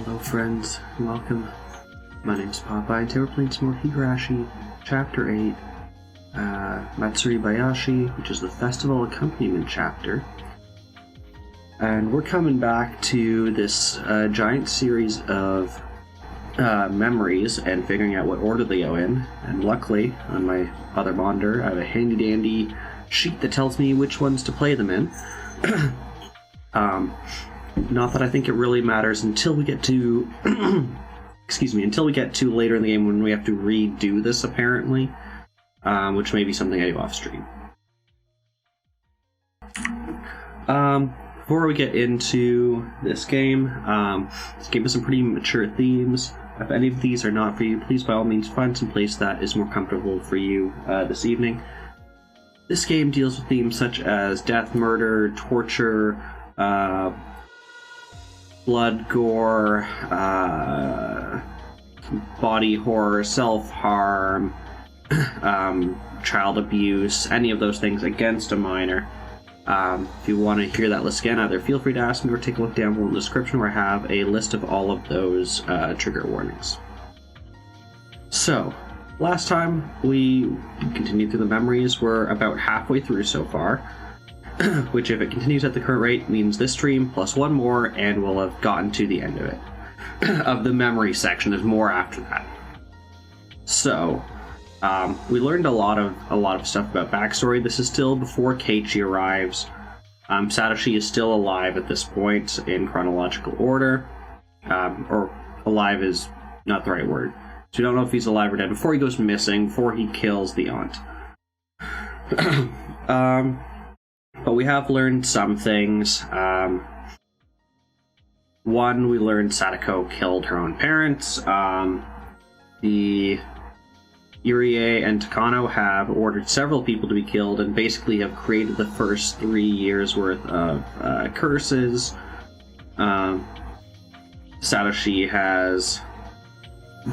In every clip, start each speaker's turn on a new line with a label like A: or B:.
A: Hello friends, welcome. My name's Popeye, and today we're playing some more Higurashi, Chapter 8, Matsuribayashi, which is the Festival Accompaniment chapter. And we're coming back to this giant series of memories and figuring out what order they go in. And luckily, on my other monitor, I have a handy-dandy sheet that tells me which ones to play them in. Not that I think it really matters until we get to until we get to later in the game when we have to redo this, apparently, which may be something I do off stream. Before we get into this game has some pretty mature themes. If any of these are not for you, please by all means find some place that is more comfortable for you this evening. This game deals with themes such as death, murder, torture, blood, gore, body horror, self-harm, child abuse, any of those things against a minor. If you want to hear that list again, either feel free to ask me or take a look down below in the description where I have a list of all of those trigger warnings. So, last time we continued through the memories. We're about halfway through so far. Which, if it continues at the current rate, means this stream plus one more, and we'll have gotten to the end of it. Of the memory section. There's more after that. So, we learned a lot of stuff about backstory. This is still before Keiichi arrives. Satoshi is still alive at this point in chronological order. Or alive is not the right word. So we don't know if he's alive or dead before he goes missing, before he kills the aunt. But we have learned some things. One, we learned Sadako killed her own parents. The Irie and Takano have ordered several people to be killed and basically have created the first 3 years worth of curses. Satoshi has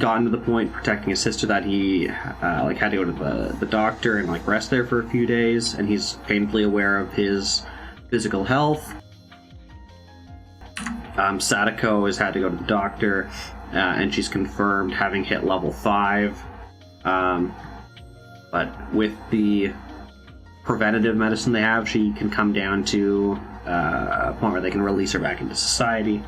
A: gotten to the point protecting his sister that he had to go to the doctor and rest there for a few days, and he's painfully aware of his physical health. Sadako has had to go to the doctor, and she's confirmed having hit level 5. But with the preventative medicine they have, she can come down to a point where they can release her back into society.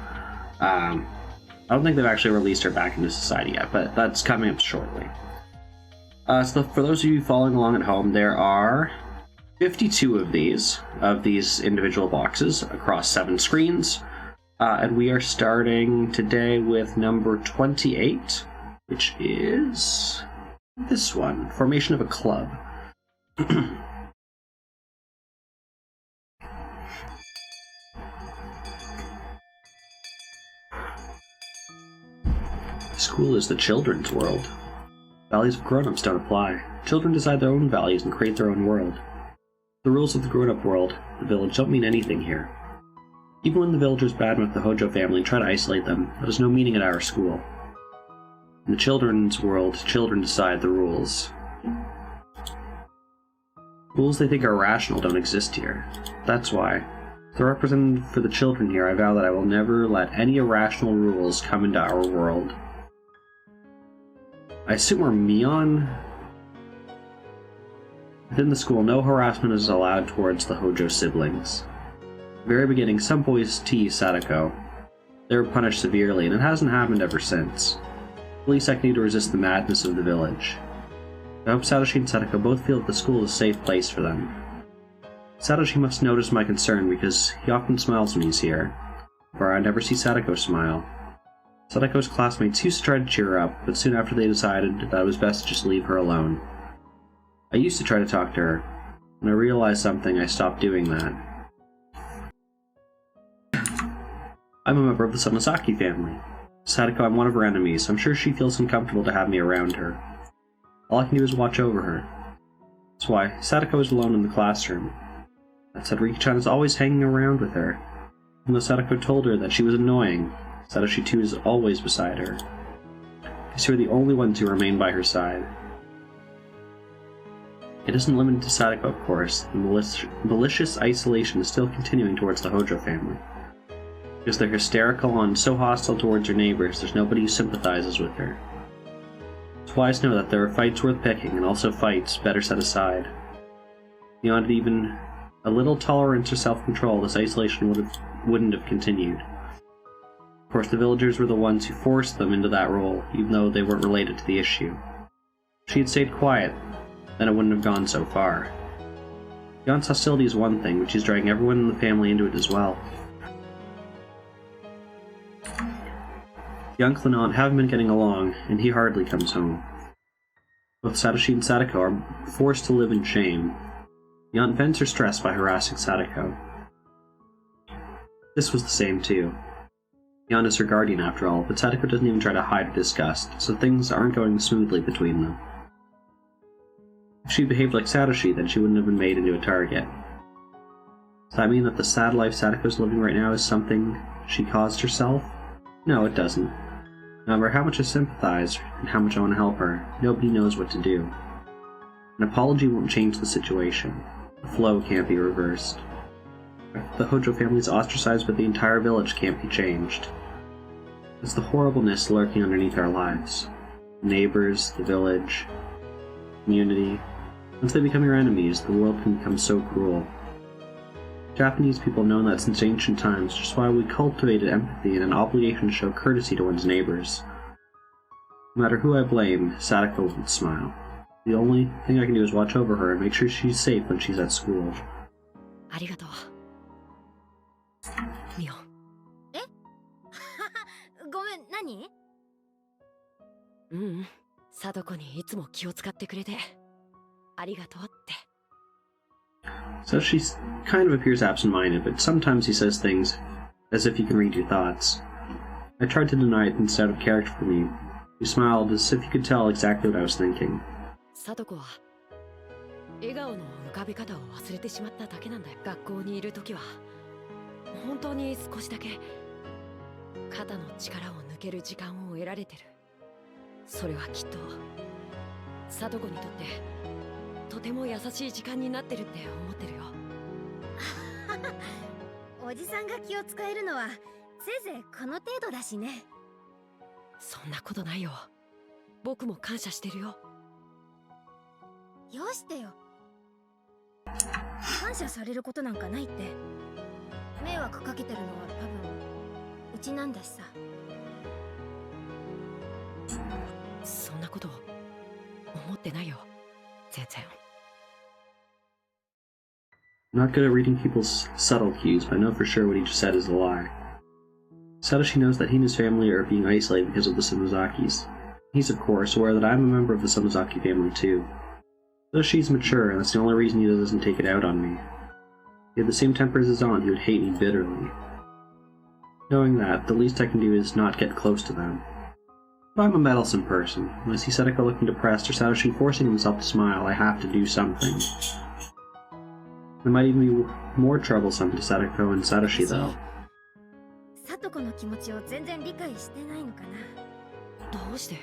A: I don't think they've actually released her back into society yet, but that's coming up shortly. So for those of you following along at home, there are 52 of these individual boxes across 7 screens. And we are starting today with number 28, which is this one, Formation of a Club. School is the children's world. Values of grown-ups don't apply. Children decide their own values and create their own world. The rules of the grown-up world, the village, don't mean anything here. Even when the villagers badmouth the Hojo family and try to isolate them, that has no meaning at our school. In the children's world, children decide the rules. Rules they think are rational don't exist here. That's why, as the representative for the children here, I vow that I will never let any irrational rules come into our world. I assume we're Mion? Within the school, no harassment is allowed towards the Hojo siblings. At the very beginning, some boys teased Sadako. They were punished severely, and it hasn't happened ever since. At least I can need to resist the madness of the village. I hope Satoshi and Sadako both feel that the school is a safe place for them. Satoshi must notice my concern because he often smiles when he's here, for I never see Sadako smile. Sadako's classmates used to try to cheer her up, but soon after they decided that it was best to just leave her alone. I used to try to talk to her. When I realized something, I stopped doing that. I'm a member of the Samasaki family. Sadako, I'm one of her enemies. I'm sure she feels uncomfortable to have me around her. All I can do is watch over her. That's why Sadako is alone in the classroom. That said, Riki-chan is always hanging around with her. Even though Sadako told her that she was annoying, Satoshi too is always beside her. Because we're the only ones who remain by her side. It isn't limited to Sadako, of course. The malicious isolation is still continuing towards the Hojo family. Because they're hysterical and so hostile towards her neighbors, there's nobody who sympathizes with her. It's wise to know that there are fights worth picking, and also fights better set aside. Beyond even a little tolerance or self-control, this isolation wouldn't have continued. Of course, the villagers were the ones who forced them into that role, even though they weren't related to the issue. If she had stayed quiet, then it wouldn't have gone so far. Yon's hostility is one thing, but she's dragging everyone in the family into it as well. The uncle and aunt haven't been getting along, and he hardly comes home. Both Satoshi and Sadako are forced to live in shame. The aunt vents her stress by harassing Sadako. This was the same too. The aunt is her guardian after all, but Sadako doesn't even try to hide her disgust, so things aren't going smoothly between them. If she behaved like Satoshi, then she wouldn't have been made into a target. Does that mean that the sad life Sadako's living right now is something she caused herself? No, it doesn't. No matter how much I sympathize and how much I want to help her, nobody knows what to do. An apology won't change the situation. The flow can't be reversed. The Hojo family is ostracized, but the entire village can't be changed. It's the horribleness lurking underneath our lives. The neighbors, the village, community. Once they become your enemies, the world can become so cruel. Japanese people have known that since ancient times, which is why we cultivated empathy and an obligation to show courtesy to one's neighbors. No matter who I blame, Sadako won't smile. The only thing I can do is watch over her and make sure she's safe when she's at school.
B: ありがとう。ミオ。え？ごめん、何？貞子にいつも気を使ってくれてありがとうって。
A: So she kind of appears absent-minded, but sometimes he says things as if he can read your thoughts. I tried to deny it instead of character for me. You smiled as if you could tell exactly what I was thinking.
B: 貞子は笑顔の浮かび方を忘れてしまっただけなんだよ。学校にいる時は本当に少しだけ肩の力を抜ける時間を得られてる。それはきっと貞子にとってとても優しい時間になってるって思ってるよ。
C: おじさんが気を使えるのはせいぜいこの程度だしね。
B: そんなことないよ。僕も感謝してるよ。
C: よしてよ。感謝されることなんかないって。迷惑かけてるのは多分うちなんだしさ。
B: そんなこと思ってないよ。全然。
A: I'm not good at reading people's subtle cues, but I know for sure what he just said is a lie. Satoshi knows that he and his family are being isolated because of the Samazakis. He's of course aware that I'm a member of the Samazaki family too. Satoshi's mature, and that's the only reason he doesn't take it out on me. If he had the same temper as his aunt, he would hate me bitterly. Knowing that, the least I can do is not get close to them. But I'm a meddlesome person. When I see Sadako looking depressed or Satoshi forcing himself to smile, I have to do something. It might even be more troublesome to Sadako and Satoshi, though.
C: さとこの気持ちを全然理解してないのかな。
B: どうして？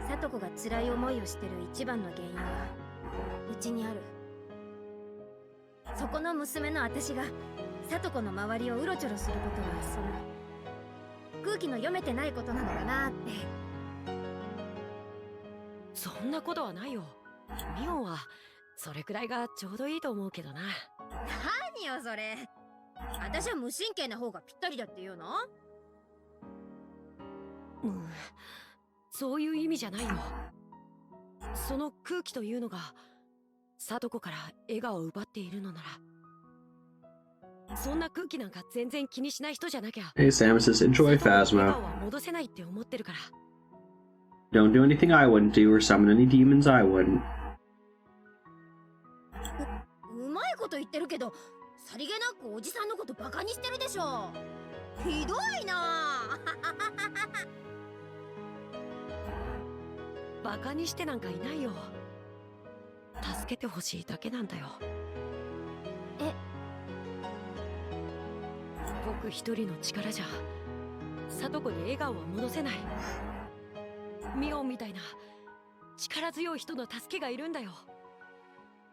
C: さとこが辛い思いをしてる一番の原因はうちにある。そこの娘の私がさとこの周りをうろちょろすることはその空気の読めてないことなのかなって。
B: そんなことはないよ。ミオンはそれくらいがちょうどいいと思うけどな。
C: 何よそれ。私は無神経な方がぴったりだって言うの？
B: そういう意味じゃないよ。その空気というのが貞子から笑顔を奪っているのなら、そんな空気なんか全然気にしない人じゃなきゃ。
A: Hey Samus says, enjoy Phasma.
B: 戻せないって思ってるから。
A: Don't do anything I wouldn't do or summon any demons I wouldn't.
C: うまいこと言ってるけど、さりげなくおじさんのことバカにしてるでしょ。ひどいな。
B: バカにしてなんかいないよ。助けてほしいだけなんだよ。
C: え？
B: 僕一人の力じゃ貞子に笑顔は戻せない。ミオンみたいな力強い人の助けがいるんだよ。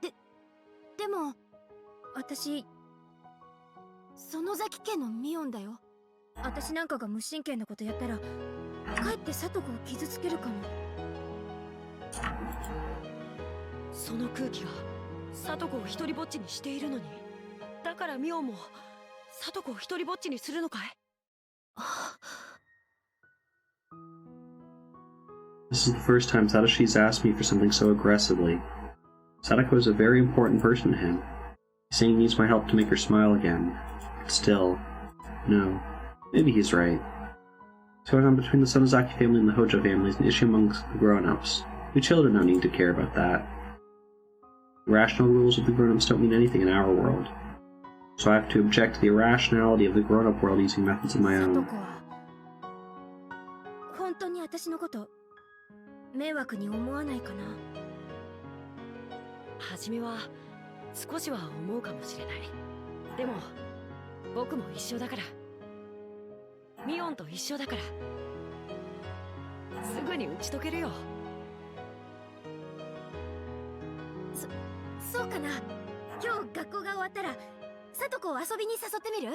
C: でも私園崎家のミオンだよ。私なんかが無神経なことやったら、かえって聡子を傷つけるかも。
B: その空気が聡子を一人ぼっちにしているのに、だからミオも聡子を一人ぼっちにするのかい？
A: This is the first time Sadoshi's asked me for something so aggressively. Sadako is a very important person to him. He's saying he needs my help to make her smile again. But still, no. Maybe he's right. What's going on between the Sonozaki family and the Hojo family is an issue amongst the grown-ups. We children don't need to care about that. The rational rules of the grown-ups don't mean anything in our world. So I have to object to the irrationality of the grown-up world using methods of my own.
C: 本当に私のこと迷惑に思わないかな。
B: 初めは少しは思うかもしれない。でも僕も一緒だから。ミオンと一緒だから。すぐに打ち解けるよ。
C: そうかな。今日学校が終わったら聡子を遊びに誘ってみる？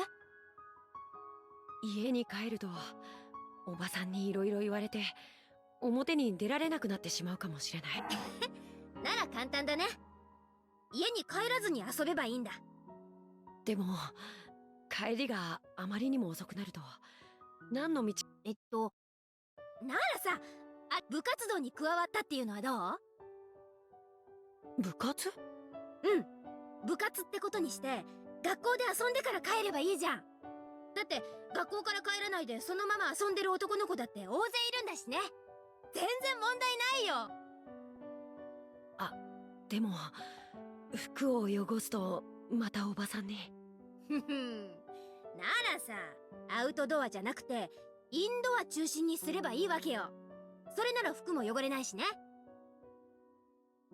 B: 家に帰るとおばさんにいろいろ言われて表に出られなくなってしまうかもしれない。
C: なら簡単だね。家に帰らずに遊べばいいんだ。
B: でも帰りがあまりにも遅くなると何の道？
C: ならさ、部活動に加わったっていうのはどう？
B: 部活？
C: うん、部活ってことにして学校で遊んでから帰ればいいじゃん。だって学校から帰らないでそのまま遊んでる男の子だって大勢いるんだしね。全然問題ないよ。
B: あ、でも服を汚すとまたおばさんに。
C: ならさ、アウトドアじゃなくてインドア中心にすればいいわけよ。それなら服も汚れないしね。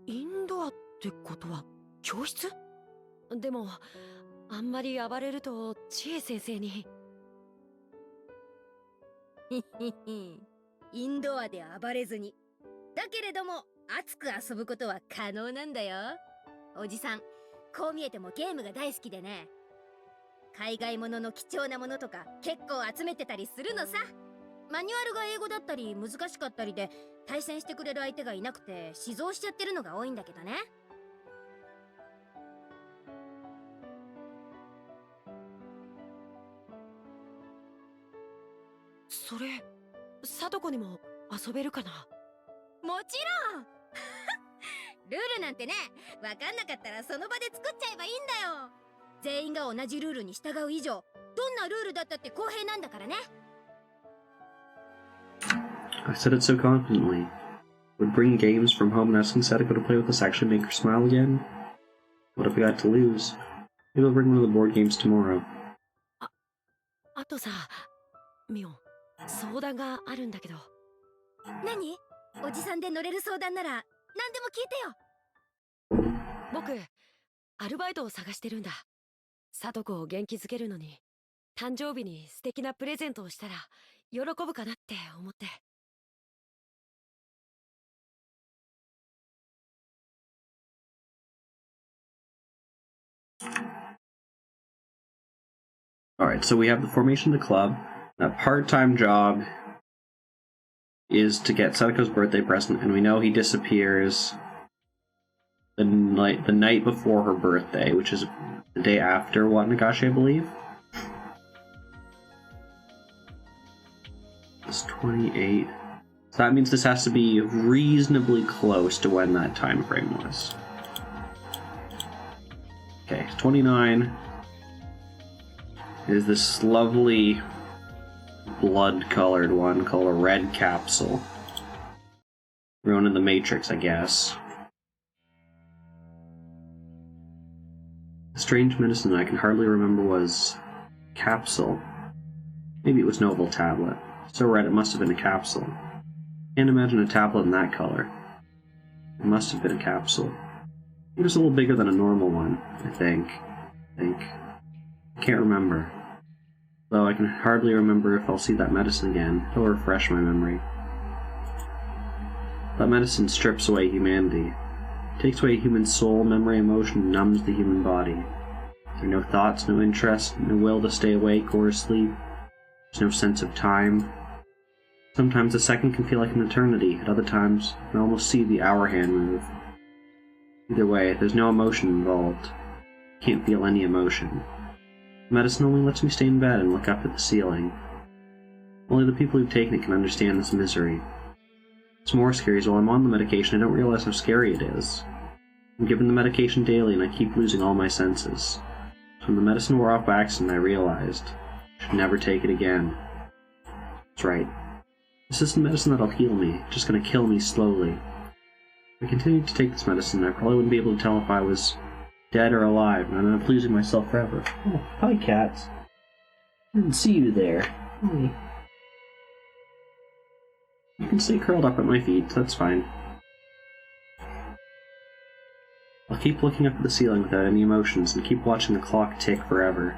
B: インドアってことは教室？でもあんまり暴れると千恵先生に。
C: インドアで暴れずに、だけれども熱く遊ぶことは可能なんだよ。おじさん、こう見えてもゲームが大好きでね。海外ものの貴重なものとか結構集めてたりするのさ。マニュアルが英語だったり難しかったりで対戦してくれる相手がいなくて死蔵しちゃってるのが多いんだけどね。
B: それ聡子にも遊べるかな？
C: もちろんルールなんてね、わかんなかったらその場で作っちゃえばいいんだよ。全員が同じルールに従う以上、どんなルールだったって公平なんだからね。
A: I said it so confidently. Would bring games from home and asking Sadako to play with us actually make her smile again? What if we got to lose? Maybe I'll bring one of the board games tomorrow.
B: あとさ、ミオン、相談があるんだけど。
C: 何？おじさんで乗れる相談なら何でも聞いてよ。
B: 僕、アルバイトを探してるんだ。聡子を元気づけるのに、誕生日に素敵なプレゼントをしたら喜ぶかなって思って。
A: Alright, so we have the formation of the club. That part-time job is to get Sadako's birthday present, and we know he disappears the night before her birthday, which is the day after Watnagashi, I believe. It's 28. So that means this has to be reasonably close to when that time frame was. Okay, 29 is this lovely blood-colored one called a red capsule. Grown in the Matrix, I guess. The strange medicine I can hardly remember was capsule. Maybe it was Noble tablet. So red it must have been a capsule. Can't imagine a tablet in that color. It must have been a capsule. It was a little bigger than a normal one, I think. I can't remember. Though I can hardly remember if I'll see that medicine again. It'll refresh my memory. That medicine strips away humanity. It takes away a human soul, memory, emotion, numbs the human body. There are no thoughts, no interest, no will to stay awake or asleep. There's no sense of time. Sometimes a second can feel like an eternity, at other times you can almost see the hour hand move. Either way, there's no emotion involved. Can't feel any emotion. Medicine only lets me stay in bed and look up at the ceiling. Only the people who've taken it can understand this misery. What's more scary is while I'm on the medication, I don't realize how scary it is. I'm given the medication daily and I keep losing all my senses. So when the medicine wore off by accident, I realized I should never take it again. That's right. This isn't medicine that'll heal me, it's just gonna kill me slowly. If I continued to take this medicine, I probably wouldn't be able to tell if I was dead or alive, and I'd end up losing myself forever. Oh, hi, cats. I didn't see you there. Hi. You can stay curled up at my feet, that's fine. I'll keep looking up at the ceiling without any emotions and keep watching the clock tick forever.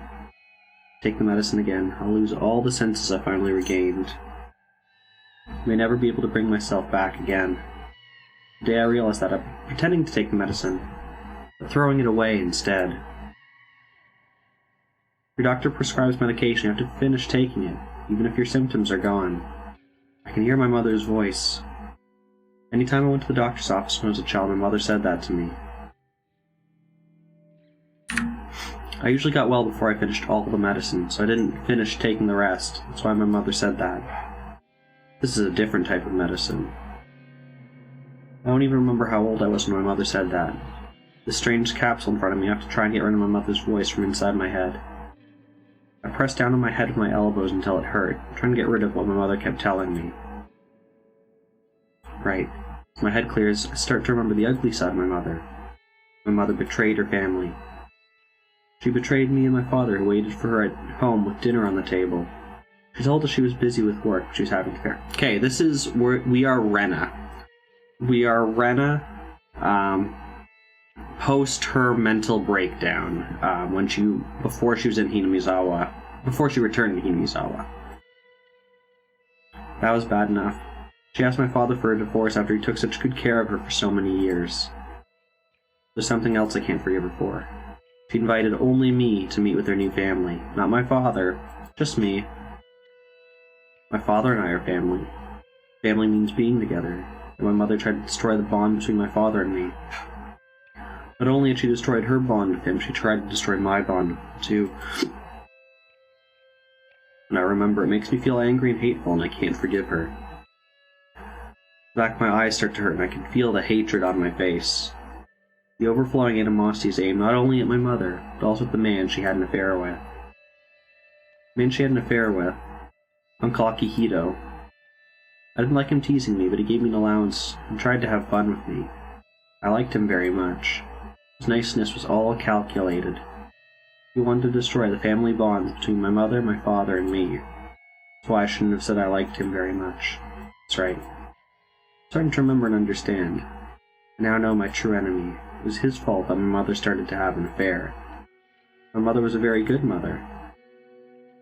A: Take the medicine again, I'll lose all the senses I finally regained. I may never be able to bring myself back again. The day I realized that, I'm pretending to take the medicine, but throwing it away instead. Your doctor prescribes medication, you have to finish taking it, even if your symptoms are gone. I can hear my mother's voice. Anytime I went to the doctor's office when I was a child, my mother said that to me. I usually got well before I finished all the medicine, so I didn't finish taking the rest. That's why my mother said that. This is a different type of medicine. I don't even remember how old I was when my mother said that. This strange capsule in front of me, I have to try and get rid of my mother's voice from inside my head. I pressed down on my head with my elbows until it hurt, trying to get rid of what my mother kept telling me. Right. As my head clears, I start to remember the ugly side of my mother. My mother betrayed her family. She betrayed me and my father, who waited for her at home with dinner on the table. She told us she was busy with work, she was having to care. Okay, this is where we are Rena. We are Rena, post her mental breakdown, before she was in Hinamizawa, before she returned to Hinamizawa. That was bad enough. She asked my father for a divorce after he took such good care of her for so many years. There's something else I can't forgive her for. She invited only me to meet with her new family. Not my father, just me. My father and I are family. Family means being together, and my mother tried to destroy the bond between my father and me. Not only had she destroyed her bond with him, she tried to destroy my bond with him too. When I remember, it makes me feel angry and hateful, and I can't forgive her. The back of my eyes start to hurt, and I can feel the hatred on my face. The overflowing animosity is aimed not only at my mother, but also at the man she had an affair with. The man she had an affair with, Uncle Akihito. I didn't like him teasing me, but he gave me an allowance and tried to have fun with me. I liked him very much. His niceness was all calculated. He wanted to destroy the family bonds between my mother, my father, and me. That's why I shouldn't have said I liked him very much. That's right. I'm starting to remember and understand. I now know my true enemy. It was his fault that my mother started to have an affair. My mother was a very good mother.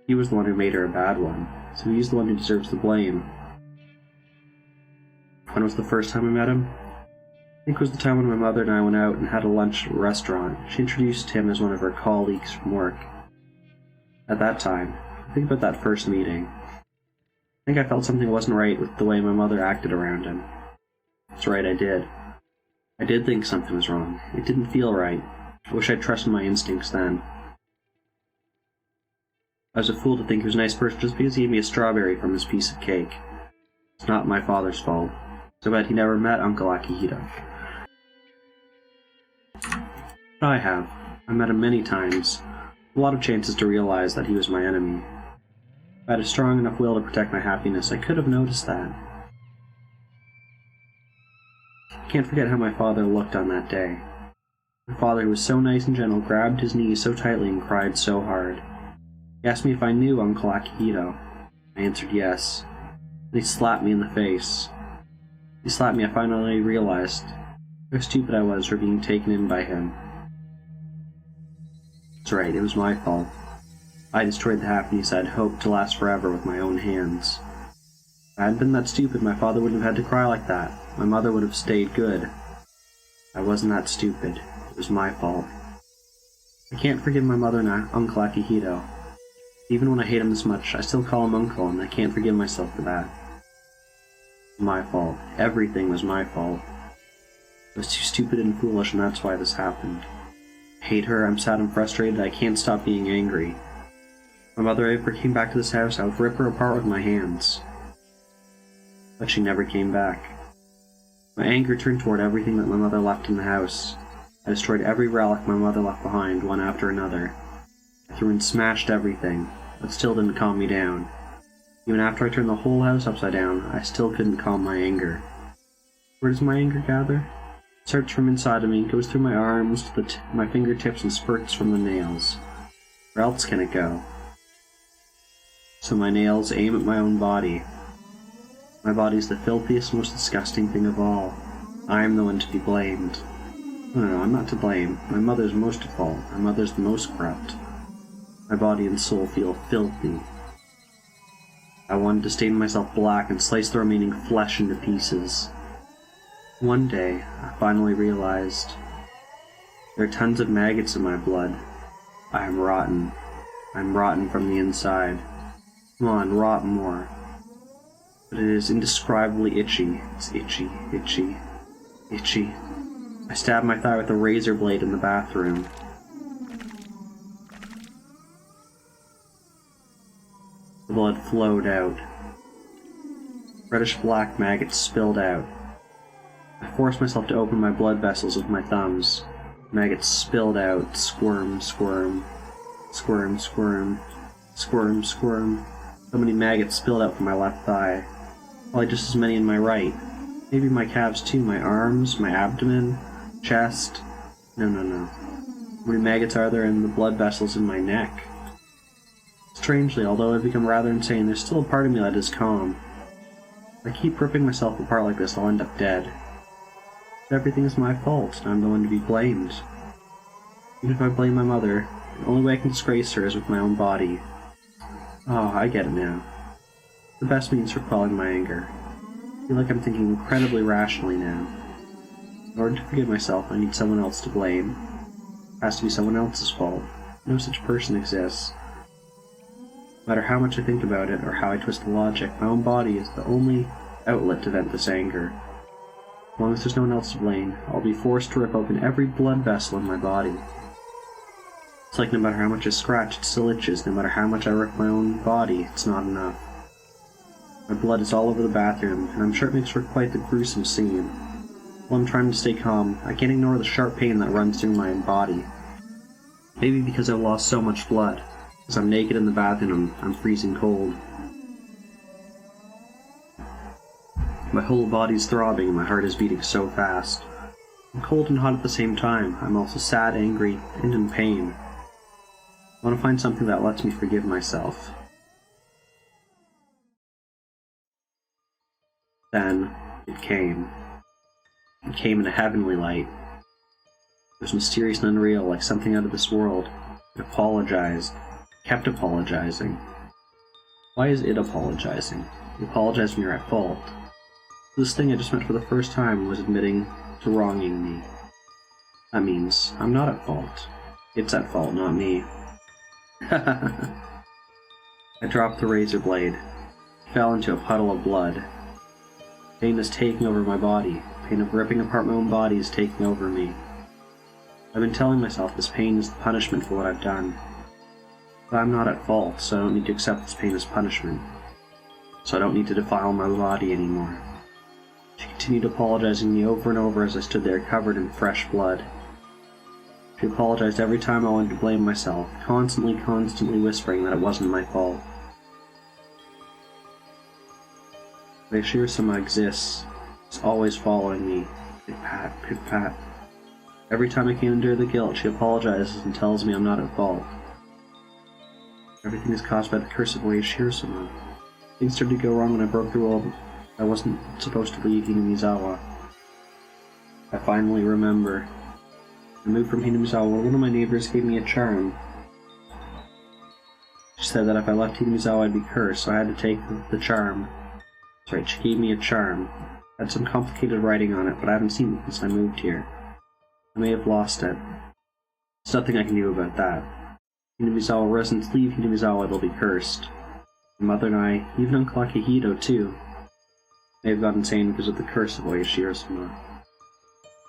A: He was the one who made her a bad one, so he's the one who deserves the blame. When was the first time I met him? I think it was the time when my mother and I went out and had a lunch at a restaurant. She introduced him as one of her colleagues from work. At that time, think about that first meeting. I think I felt something wasn't right with the way my mother acted around him. That's right, I did. I did think something was wrong. It didn't feel right. I wish I'd trusted my instincts then. I was a fool to think he was a nice person just because he gave me a strawberry from his piece of cake. It's not my father's fault. So bad he never met Uncle Akihito. But I have. I met him many times. A lot of chances to realize that he was my enemy. If I had a strong enough will to protect my happiness, I could have noticed that. I can't forget how my father looked on that day. My father, who was so nice and gentle, grabbed his knees so tightly and cried so hard. He asked me if I knew Uncle Akihito. I answered yes. Then he slapped me in the face. He slapped me, I finally realized how stupid I was for being taken in by him. That's right, it was my fault. I destroyed the happiness I'd hoped to last forever with my own hands. If I hadn't been that stupid, my father wouldn't have had to cry like that. My mother would have stayed good. I wasn't that stupid. It was my fault. I can't forgive my mother and Uncle Akihito. Even when I hate him this much, I still call him Uncle, and I can't forgive myself for that. My fault. Everything was my fault. I was too stupid and foolish, and that's why this happened. I hate her, I'm sad and frustrated, I can't stop being angry. If my mother ever came back to this house, I would rip her apart with my hands. But she never came back. My anger turned toward everything that my mother left in the house. I destroyed every relic my mother left behind, one after another. I threw and smashed everything, but still didn't calm me down. Even after I turned the whole house upside down, I still couldn't calm my anger. Where does my anger gather? It starts from inside of me, goes through my arms, to my fingertips, and spurts from the nails. Where else can it go? So my nails aim at my own body. My body's the filthiest, most disgusting thing of all. I am the one to be blamed. No, I'm not to blame. My mother's most at fault. My mother's the most corrupt. My body and soul feel filthy. I wanted to stain myself black and slice the remaining flesh into pieces. One day, I finally realized there are tons of maggots in my blood. I am rotten. I'm rotten from the inside. Come on, rot more. But it is indescribably itchy. It's itchy, itchy, itchy. I stabbed my thigh with a razor blade in the bathroom. The blood flowed out. Reddish-black maggots spilled out. I forced myself to open my blood vessels with my thumbs. Maggots spilled out. Squirm, squirm. Squirm, squirm. Squirm, squirm. So many maggots spilled out from my left thigh. Probably just as many in my right. Maybe my calves too, my arms, my abdomen, chest. No. How many maggots are there in the blood vessels in my neck? Strangely, although I've become rather insane, there's still a part of me that is calm. If I keep ripping myself apart like this, I'll end up dead. But everything is my fault, and I'm the one to be blamed. Even if I blame my mother, the only way I can disgrace her is with my own body. Oh, I get it now. The best means for quelling my anger. I feel like I'm thinking incredibly rationally now. In order to forgive myself, I need someone else to blame. It has to be someone else's fault. No such person exists. No matter how much I think about it, or how I twist the logic, my own body is the only outlet to vent this anger. As long as there's no one else to blame, I'll be forced to rip open every blood vessel in my body. It's like no matter how much I scratch, it still itches. No matter how much I rip my own body, it's not enough. My blood is all over the bathroom, and I'm sure it makes for quite the gruesome scene. While I'm trying to stay calm, I can't ignore the sharp pain that runs through my body. Maybe because I've lost so much blood. As I'm naked in the bathroom, I'm freezing cold. My whole body's throbbing and my heart is beating so fast. I'm cold and hot at the same time. I'm also sad, angry, and in pain. I want to find something that lets me forgive myself. Then, it came. It came in a heavenly light. It was mysterious and unreal, like something out of this world. It apologized. Kept apologizing. Why is it apologizing? You apologize when you're at fault. This thing I just met for the first time was admitting to wronging me. That means I'm not at fault. It's at fault, not me. I dropped the razor blade. Fell into a puddle of blood. Pain is taking over my body. Pain of ripping apart my own body is taking over me. I've been telling myself this pain is the punishment for what I've done. But I'm not at fault, so I don't need to accept this pain as punishment. So I don't need to defile my body anymore. She continued apologizing to me over and over as I stood there covered in fresh blood. She apologized every time I wanted to blame myself, constantly whispering that it wasn't my fault. But Shirasama exists. It's always following me. Pit-pat, pit-pat. Every time I can't endure the guilt, she apologizes and tells me I'm not at fault. Everything is caused by the curse of Shirasama. Things started to go wrong when I broke the rule I wasn't supposed to leave Hinamizawa. I finally remember. I moved from Hinamizawa where one of my neighbors gave me a charm. She said that if I left Hinamizawa I'd be cursed, so I had to take the charm. That's right, she gave me a charm. It had some complicated writing on it, but I haven't seen it since I moved here. I may have lost it. There's nothing I can do about that. Hinamizawa residents leave Hinamizawa, they'll be cursed. My mother and I, even Uncle Akihito too, may have gone insane because of the curse of Oyashiro-sama.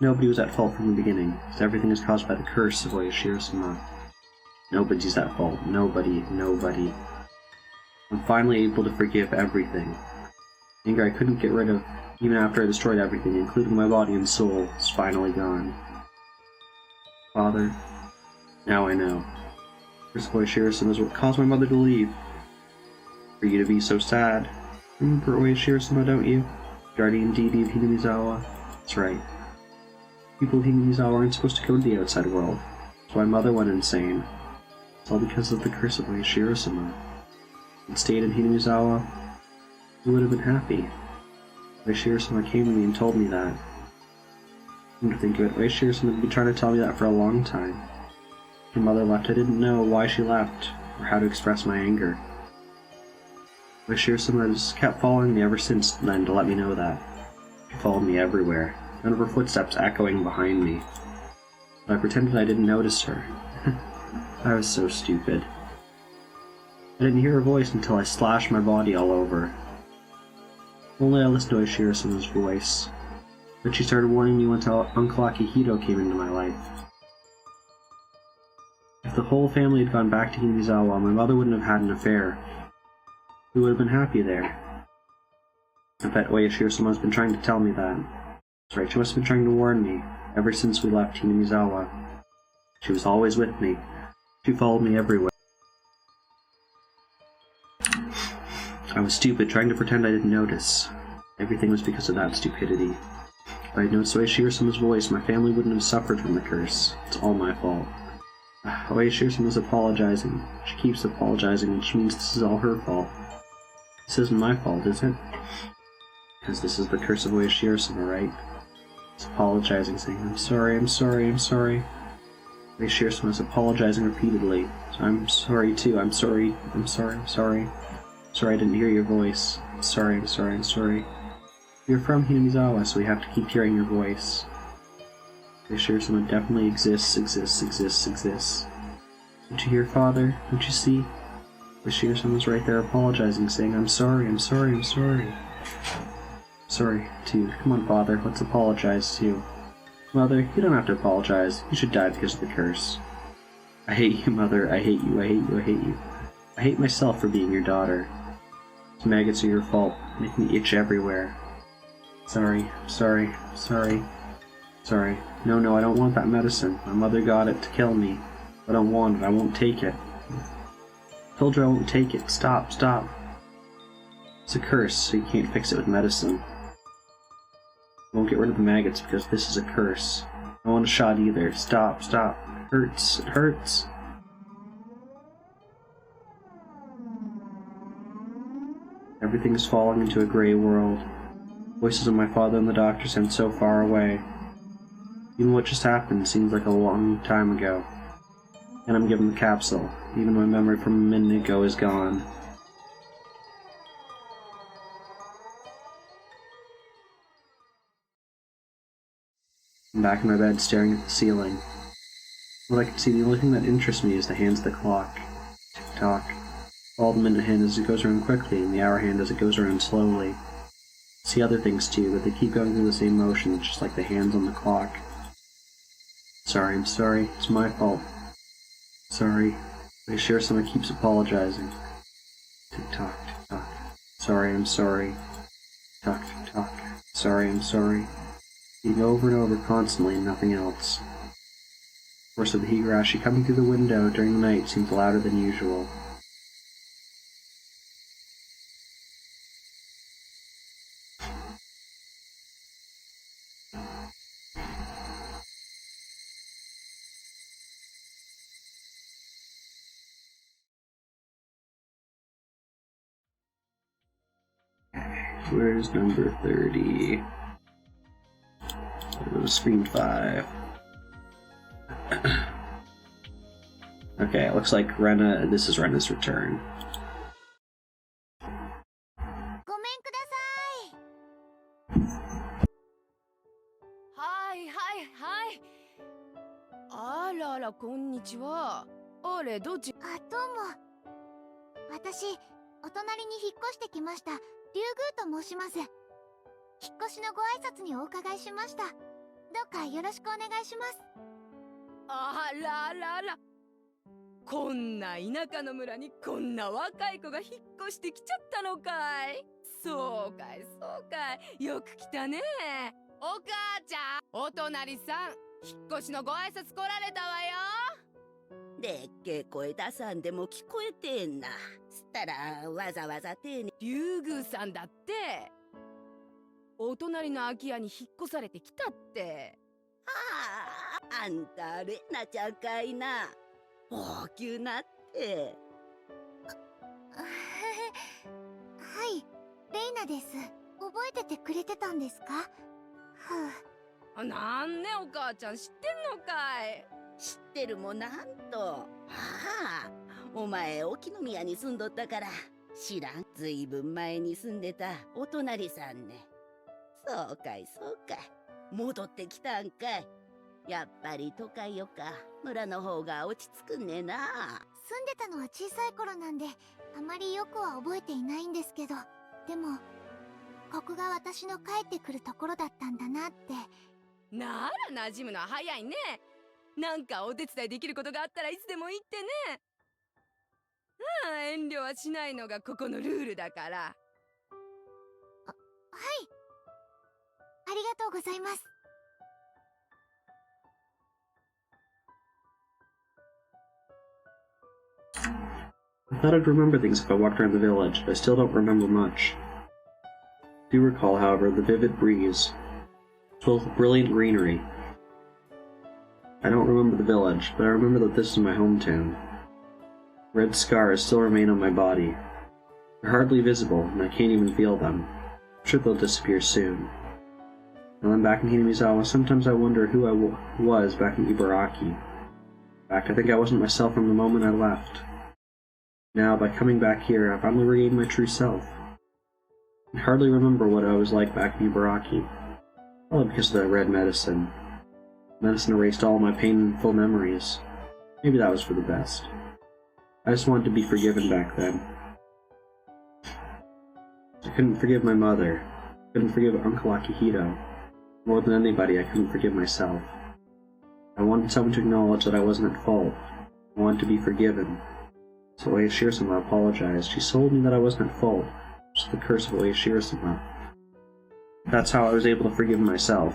A: Nobody was at fault from the beginning, because everything is caused by the curse of Oyashiro-sama. Nobody's at fault. Nobody. I'm finally able to forgive everything. Anger I couldn't get rid of, even after I destroyed everything, including my body and soul, is finally gone. Father, now I know. Curse of Oyashiro-sama is what caused my mother to leave. For you to be so sad. Remember Oyashiro-sama, don't you? Guardian deity of Hinamizawa? That's right. People of Hinamizawa aren't supposed to go to the outside world, so my mother went insane. It's all because of the curse of Oyashiro-sama. If it stayed in Hinamizawa, we would have been happy. Oyashiro-sama came to me and told me that. Come to think of it, Oyashiro-sama had been trying to tell me that for a long time. When mother left, I didn't know why she left, or how to express my anger. Oyashiro-sama has kept following me ever since then to let me know that. She followed me everywhere, none of her footsteps echoing behind me. But I pretended I didn't notice her. I was so stupid. I didn't hear her voice until I slashed my body all over. Only I listened to Oyashiro-sama's voice. But she started warning me once Uncle Akihito came into my life. If the whole family had gone back to Hinamizawa, my mother wouldn't have had an affair. We would have been happy there. I bet Oyashiro-sama has been trying to tell me that. That's right, she must have been trying to warn me, ever since we left Hinamizawa. She was always with me. She followed me everywhere. I was stupid, trying to pretend I didn't notice. Everything was because of that stupidity. If I had noticed Oyashiro-sama's voice, my family wouldn't have suffered from the curse. It's all my fault. Oyashiro-sama's apologizing. She keeps apologizing, which means this is all her fault. This isn't my fault, is it? Because this is the curse of Oyashiro-sama, right? It's apologizing, saying, I'm sorry. Oyashiro-sama is apologizing repeatedly. So I'm sorry too, I'm sorry. Sorry I didn't hear your voice. I'm sorry. You're from Hinamizawa, so we have to keep hearing your voice. Oyashiro-sama definitely exists. Don't you hear, Father? Don't you see? Oyashiro-sama's right there apologizing, saying, I'm sorry. Sorry, too. Come on, Father, let's apologize, too. Mother, you don't have to apologize. You should die because of the curse. I hate you, Mother. I hate you. I hate myself for being your daughter. These maggots are your fault, making me itch everywhere. Sorry. No, I don't want that medicine. My mother got it to kill me. I don't want it. I won't take it. I told you I won't take it. Stop. It's a curse, so you can't fix it with medicine. I won't get rid of the maggots because this is a curse. I don't want a shot either. Stop. It hurts. Everything is falling into a gray world. Voices of my father and the doctor sound so far away. Even what just happened seems like a long time ago. And I'm given the capsule. Even my memory from a minute ago is gone. I'm back in my bed staring at the ceiling. What I can see, the only thing that interests me is the hands of the clock. Tick-tock. All the minute hand as it goes around quickly, and the hour hand as it goes around slowly. I see other things too, but they keep going through the same motion, just like the hands on the clock. I'm sorry. It's my fault. Sorry. Oyashiro-sama keeps apologizing. Tick-tock. Sorry, I'm sorry. Tick-tock. Sorry, I'm sorry. Being over and over constantly and nothing else. The force of the Higurashi coming through the window during the night seems louder than usual. Where's number 30? It was Scream 5. Okay, it looks like this is Rena's return.
C: ごめんください。はい。あらら、こんにちは。あ、
B: 俺どっち？
C: あ、どうも。私、お隣に引っ越してきました、リュウグウと申します。引っ越しのご挨拶にお伺いしました。どうかよろしくお願いします。
B: あららら。こんな田舎の村にこんな若い子が引っ越してきちゃったのかい。そうかいそうかい、よく来たね。お母ちゃん、お隣さん、引っ越しのご挨拶来られたわよ。
D: でっけえ声出さんでも聞こえてんな。つったらわざわざ丁寧。
B: 竜宮さんだってお隣の空き家に引っ越されてきたって。
D: ああ、あんたレナちゃんかいな。大きゅなって。
C: はい、レイナです。覚えててくれてたんですか？は
B: なんね、お母ちゃん知ってんのかい。
D: 知ってるもなんと。ああ、お前沖宮に住んどったから知らん。ずいぶん前に住んでたお隣さんね。そうかいそうかい、戻ってきたんかい。やっぱり都会よか村の方が落ち着くんねえな。
C: 住んでたのは小さい頃なんであまりよくは覚えていないんですけど、でもここが私の帰ってくるところだったんだなって。
B: なら馴染むのは早いね。なんかお手伝いできることがあったらいつでも言ってね。ああ、遠慮はしないのがここのルールだから。
C: はい、ありがとうございます。
A: I thought I'd remember things if I walked around the village, but I still don't remember much. I do recall, however, the vivid breeze, full of brilliant greenery. I don't remember the village, but I remember that this is my hometown. Red scars still remain on my body. They're hardly visible, and I can't even feel them. I'm sure they'll disappear soon. When I'm back in Hinamizawa, sometimes I wonder who I was back in Ibaraki. In fact, I think I wasn't myself from the moment I left. Now, by coming back here, I've finally regained my true self. I hardly remember what I was like back in Ibaraki. Probably because of that red medicine. Medicine erased all my painful memories. Maybe that was for the best. I just wanted to be forgiven back then. I couldn't forgive my mother. I couldn't forgive Uncle Akihito. More than anybody, I couldn't forgive myself. I wanted someone to acknowledge that I wasn't at fault. I wanted to be forgiven. So Oishiro-sama apologized. She told me that I wasn't at fault. It was the curse of Oishiro-sama. That's how I was able to forgive myself.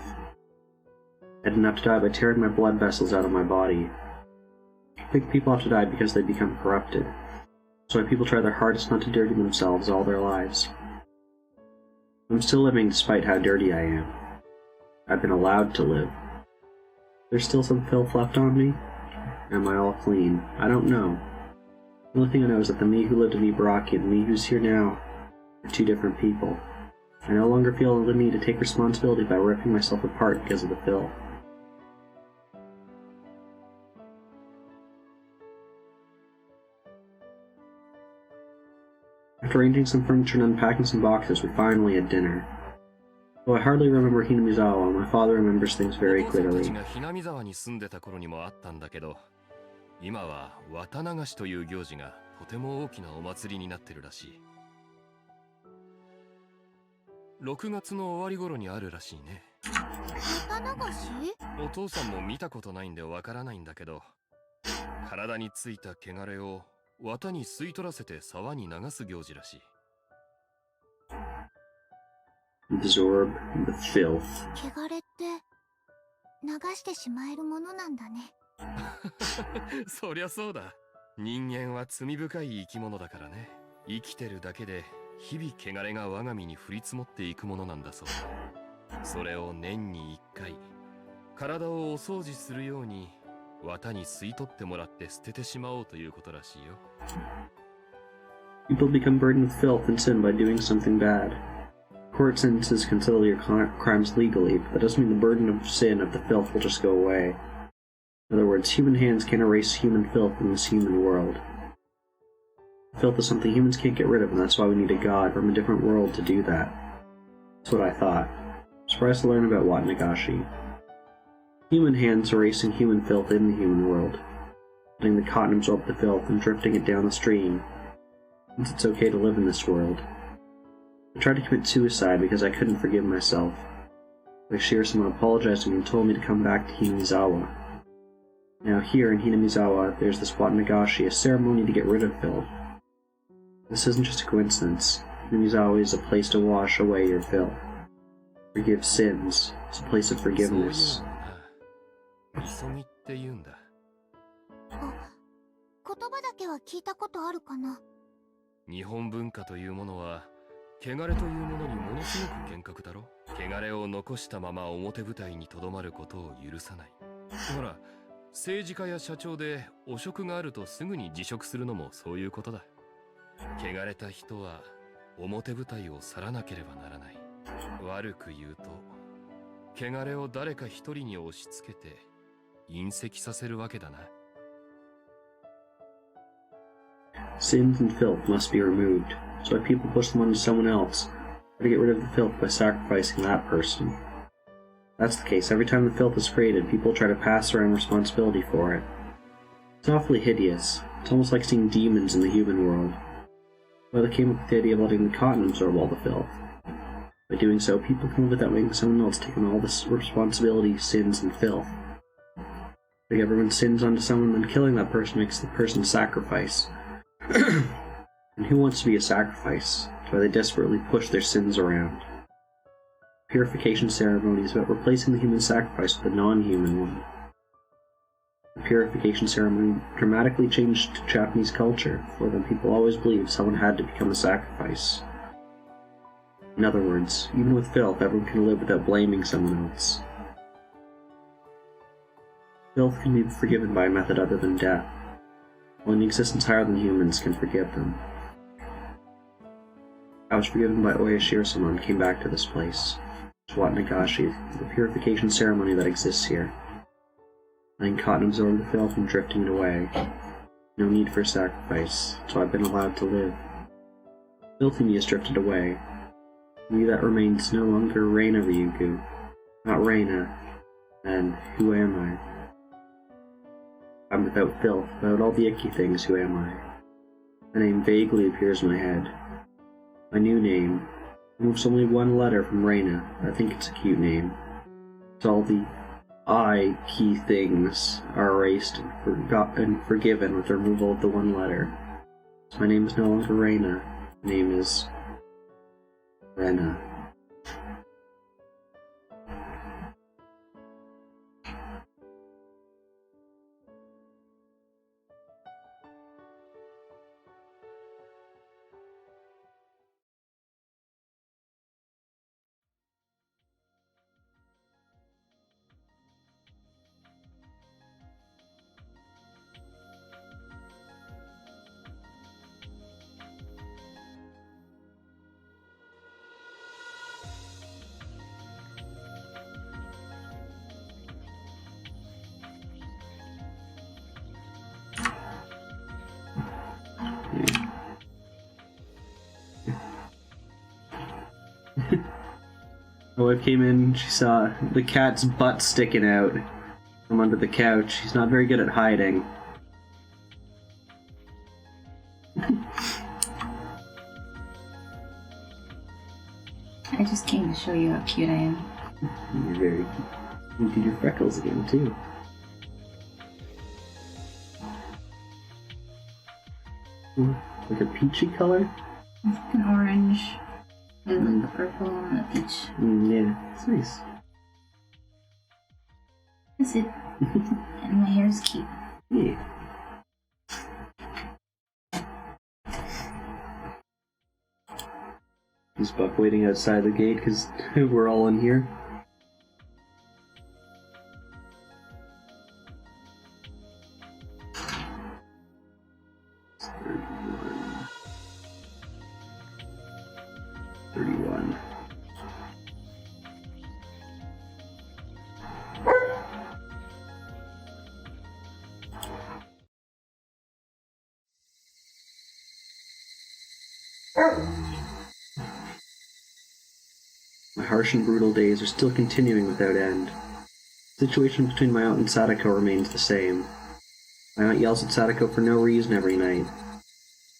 A: I didn't have to die by tearing my blood vessels out of my body. I think people have to die because they become corrupted. That's why people try their hardest not to dirty themselves all their lives. I'm still living despite how dirty I am. I've been allowed to live. There's still some filth left on me? Am I all clean? I don't know. The only thing I know is that the me who lived in Ibaraki and the me who's here now are two different people. I no longer feel the need to take responsibility by ripping myself apart because of the filth. After arranging some furniture and unpacking some boxes, we finally had dinner. Though I hardly remember Hinamizawa, my father remembers things very clearly.
E: 今は綿流しという行事がとても大きなお祭りになってるらしい。6月の終わり頃にあるらしいね。
C: 綿流し？
E: お父さんも見たことないんでわからないんだけど、体についた汚れを綿に吸い取らせて沢に流す行事らしい。
A: Absorb the filth.
C: 汚れって流してしまえるものなんだね。
E: そりゃそうだ。人間は罪深い生き物だからね。生きてるだけで日々汚れが我が身に降り積もっていくものなんだそう。それを年に1回体をお掃除するように綿に吸い取ってもらって捨ててしまおうということらしいよ。
A: People become burdened with filth and sin by doing something bad. Court sentences can settle your crimes legally, but that doesn't mean the burden of sin of the filth will just go away. In other words, human hands can't erase human filth in this human world. Filth is something humans can't get rid of, and that's why we need a god from a different world to do that. That's what I thought. Surprised to learn about Wat Nagashi. Human hands erasing human filth in the human world. It letting the cotton absorb the filth and drifting it down the stream, since it's okay to live in this world. I tried to commit suicide because I couldn't forgive myself. But Shiro-sama apologized to me and told me to come back to Hinamizawa. Now here in Hinamizawa, there's this Watanagashi, a ceremony to get rid of filth. This isn't just a coincidence. Hinamizawa is a place to wash away your filth. Forgive sins. It's a place of forgiveness.
E: 急ぎって言うんだ。
F: 言葉だけは聞いたことあるかな。
E: 日本文化というものは、汚れというものにものすごく厳格だろ。汚れを残したまま表舞台にとどまることを許さない。ほら、政治家や社長で汚職があるとすぐに辞職するのもそういうことだ。汚れた人は表舞台を去らなければならない。悪く言うと、汚れを誰か一人に押し付けて隕石させるわけだな。
A: Sins and filth must be removed, so if people push them onto someone else, try to get rid of the filth by sacrificing that person. That's the case. Every time the filth is created, people try to pass around responsibility for it. It's awfully hideous. It's almost like seeing demons in the human world. Well, they came up with the idea of letting the cotton absorb all the filth. By doing so, people can live without making someone else take on all this responsibility, sins, and filth. If everyone sins onto someone, then killing that person makes the person sacrifice. And who wants to be a sacrifice? That's why they desperately push their sins around. Purification ceremony is about replacing the human sacrifice with a non-human one. The purification ceremony dramatically changed Japanese culture. For them, people always believed someone had to become a sacrifice. In other words, even with filth, everyone can live without blaming someone else. Filth can be forgiven by a method other than death. Only existence higher than humans can forgive them. I was forgiven by Oya Shiro-sama and came back to this place. Watanagashi, the purification ceremony that exists here. Letting cotton absorb the filth and drifting it away. No need for sacrifice, so I've been allowed to live. Filthy me has drifted away. Me that remains no longer Reina Ryugu. Not Reina. Then, who am I? I'm without filth, without all the icky things, who am I? A name vaguely appears in my head. My new name. Removes only one letter from Reina. I think it's a cute name. So all the I key things are erased and forgiven with the removal of the one letter. So my name is no longer Reina. My name is Rena. My wife came in, she saw the cat's butt sticking out from under the couch. She's not very good at hiding.
G: I just came to show you how cute I am.
A: You're very... You did your freckles again, too. Like a peachy color?
G: It's like an orange, and like a purple and a peach.
A: Yeah, it's nice.
G: That's it. And my hair's cute.
A: Yeah. Is Buck waiting outside the gate because we're all in here? It's 31. My harsh and brutal days are still continuing without end. The situation between my aunt and Sadako remains the same. My aunt yells at Sadako for no reason every night.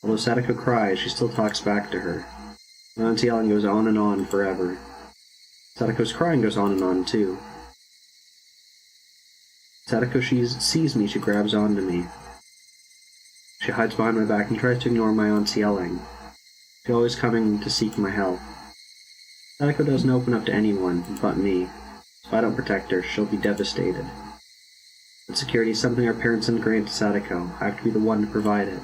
A: Although Sadako cries, she still talks back to her. My aunt's yelling goes on and on forever. Sadako's crying goes on and on, too. Sadako sees me, she grabs onto me. She hides behind my back and tries to ignore my aunt's yelling. She's always coming to seek my help. Sadako doesn't open up to anyone but me. If I don't protect her, she'll be devastated. But security is something our parents ingrained to Sadako. I have to be the one to provide it.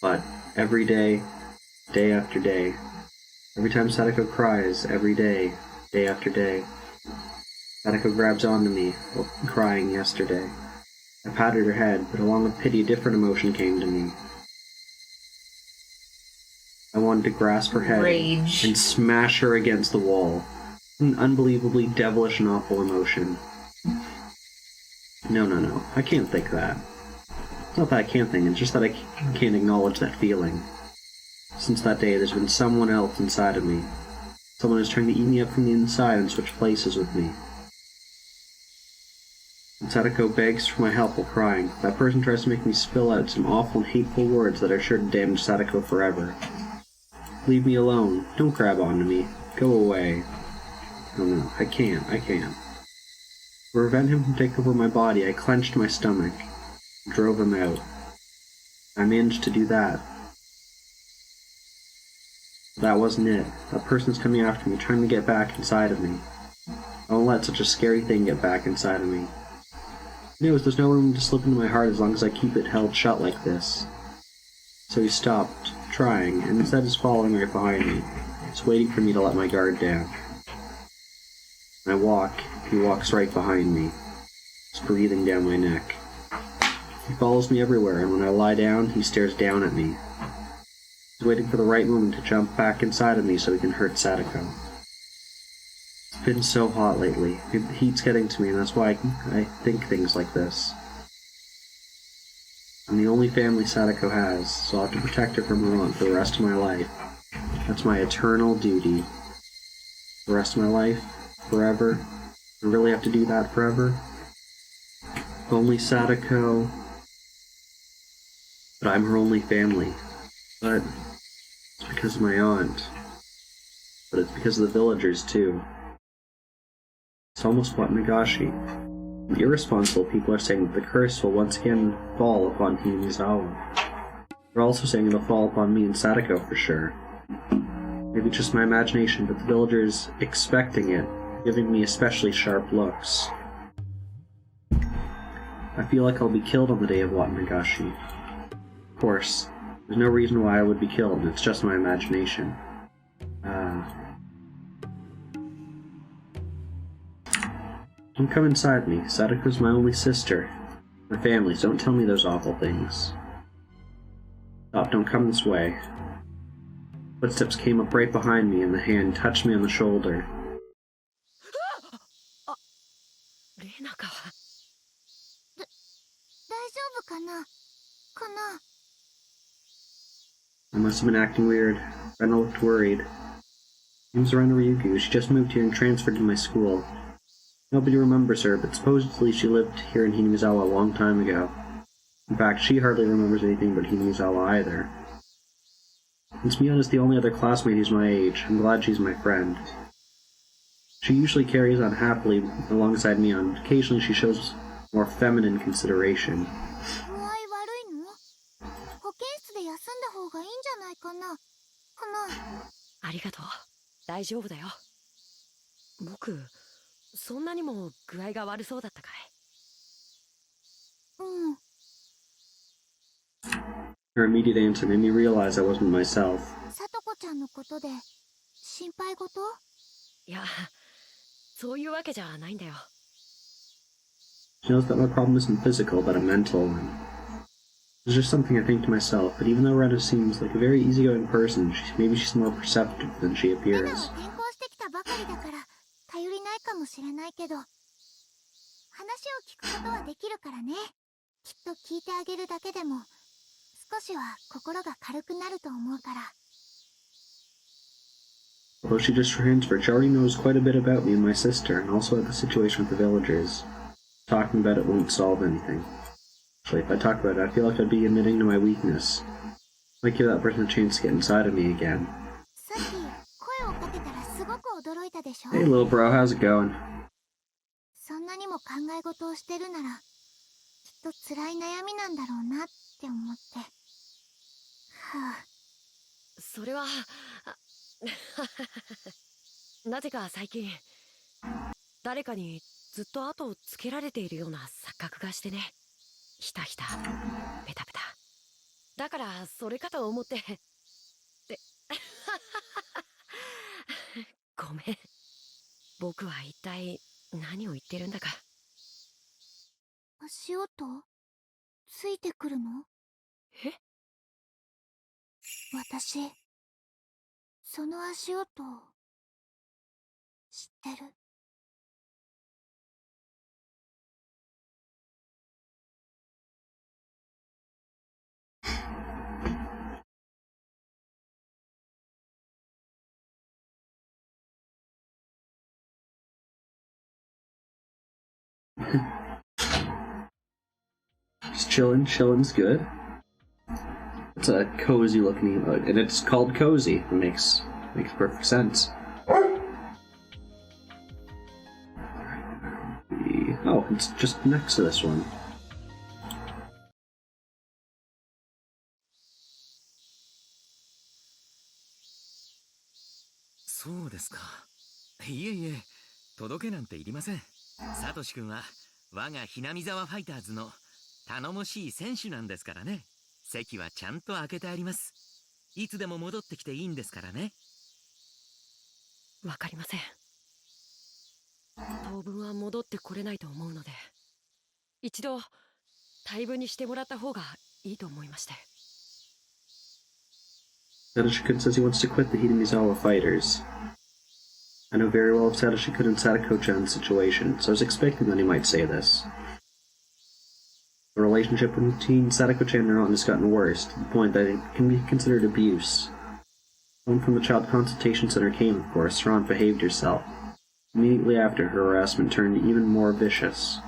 A: But every day, day after day, every time Sadako cries, every day, day after day, Sadako grabs onto me, crying yesterday. I patted her head, but along with pity, a different emotion came to me. I wanted to grasp her head
G: Rage.
A: and smash her against the wall. An unbelievably devilish and awful emotion. No. I can't think that. It's not that I can't think, it's just that I can't acknowledge that feeling. Since that day, there's been someone else inside of me. Someone who's trying to eat me up from the inside and switch places with me. When Sadako begs for my help while crying, that person tries to make me spill out some awful and hateful words that are sure to damage Sadako forever. Leave me alone. Don't grab onto me. Go away. No, I can't. To prevent him from taking over my body, I clenched my stomach and drove him out. I managed to do that. But that wasn't it. That person's coming after me, trying to get back inside of me. I won't let such a scary thing get back inside of me. He knows there's no room to slip into my heart as long as I keep it held shut like this. So he stopped trying, and instead is following right behind me. He's waiting for me to let my guard down. When I walk, he walks right behind me. He's breathing down my neck. He follows me everywhere, and when I lie down, he stares down at me. He's waiting for the right moment to jump back inside of me so he can hurt Sadako. It's been so hot lately. The heat's getting to me, and that's why I think things like this. I'm the only family Sadako has, so I'll have to protect her from her aunt for the rest of my life. That's my eternal duty. The rest of my life? Forever? I really have to do that forever? If only Sadako... But I'm her only family. But it's because of my aunt. But it's because of the villagers, too. It's almost what Nagashi. The irresponsible people are saying that the curse will once again fall upon Hinamizawa. They're also saying it'll fall upon me and Sadako for sure. Maybe it's just my imagination, but the villagers expecting it, giving me especially sharp looks. I feel like I'll be killed on the day of Wat Nagashi. Of course, there's no reason why I would be killed, it's just my imagination. Don't come inside me. Sadako's my only sister. My families, don't tell me those awful things. Stop, don't come this way. Footsteps came up right behind me and the hand touched me on the shoulder. I must have been acting weird. Rena looked worried. Name's Rena Ryugu. She just moved here and transferred to my school. Nobody remembers her, but supposedly she lived here in Hinamizawa a long time ago. In fact, she hardly remembers anything but Hinamizawa either. Since Mion is the only other classmate who's my age, I'm glad she's my friend. She usually carries on happily alongside Mion. Occasionally she shows more feminine consideration. Her immediate answer made me realize I wasn't myself. She knows that my problem isn't physical, but a mental one. It's just something I think to myself, but even though Rena seems like a very easygoing person, maybe she's more perceptive than she appears. Although she just transferred, she already knows quite a bit about me and my sister, and also about the situation with the villagers. Talking about it won't solve anything. Actually, if I talk about it, I feel like I'd be admitting to my weakness. Might give that person a chance to get inside of me again.
F: さっき声をかけたらすごく驚いたでしょ。
A: Hey, little bro, how's it going?
F: そんなにも考え事をしてるなら、きっと辛い悩みなんだろうなって思って。はあ。
B: それはなぜか最近誰かにずっと後をつけられているような錯覚がしてね。ひたひたペタペタだからそれかと思ってってごめん。僕は一体何を言ってるんだか。
F: 足音ついてくるの？
B: え？
F: 私その足音知ってる。
A: Just chillin'. Chillin's good. It's a cozy looking emote, and it's called cozy. It makes perfect sense. Oh, it's just next to this one.
H: そうですか。いえいえ、届けなんていりません。サトシ君は我がひなみ沢ファイターズの頼もしい選手なんですからね。席はちゃんと開けてあります。いつでも戻ってきていいんですからね。
B: わかりません。当分は戻ってこれないと思うので、一度退部にしてもらった方がいいと思いまして。
A: Satoshi-kun says he wants to quit the Hidemizawa fighters. I know very well of Satoshi-kun and Sadako-chan's situation, so I was expecting that he might say this. The relationship between Sadako-chan and Ron has gotten worse, to the point that it can be considered abuse. Home from the Child Consultation Center came, of course, Ron behaved herself. Immediately after, her harassment turned even more vicious.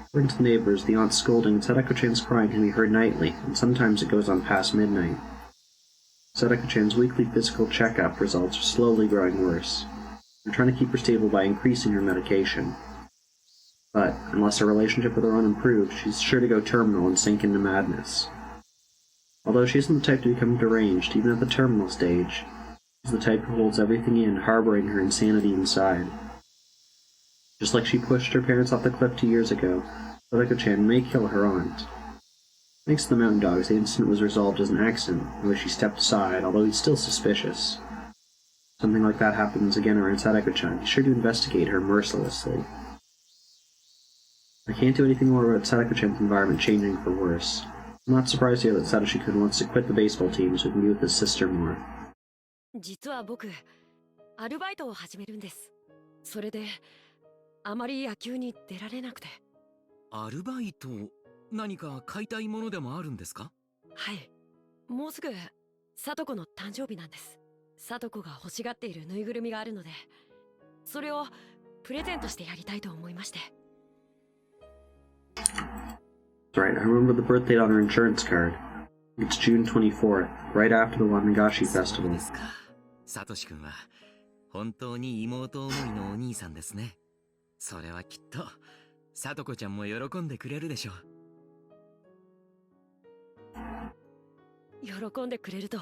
A: According to the neighbors, the aunt's scolding and Sadako-chan's crying can be heard nightly, and sometimes it goes on past midnight. Sadako-chan's weekly physical checkup results are slowly growing worse. They're trying to keep her stable by increasing her medication. But, unless her relationship with Ron improves, she's sure to go terminal and sink into madness. Although she isn't the type to become deranged, even at the terminal stage, she's the type who holds everything in, harboring her insanity inside. Just like she pushed her parents off the cliff 2 years ago, Sadako-chan may kill her aunt. Thanks to the mountain dogs, the incident was resolved as an accident, in which she stepped aside, although he's still suspicious. If something like that happens again around Sadako-chan, he's sure to investigate her mercilessly. I can't do anything more about Sadako-chan's environment changing for worse. I'm not surprised to hear that Satoshi-kun wants to quit the baseball team so he can be with his sister more.
B: 実は僕、アルバイトを始めるんです。それで、あまり野球に出られなくて。
H: アルバイト、何か買いたいものでもあるんですか？
B: はい。もうすぐ、サトコの誕生日なんです。サトコが欲しがっているぬいぐるみがあるので、それをプレゼントしてやりたいと思いまして。
A: Right, I remember the birth date on her insurance card. It's June 24th, right after the Wanagashi Festival.
H: そうですか。サトシ君は本当に妹思いのお兄さんですね。それはきっとサトコちゃんも喜んでくれるでしょう。
B: 喜んでくれると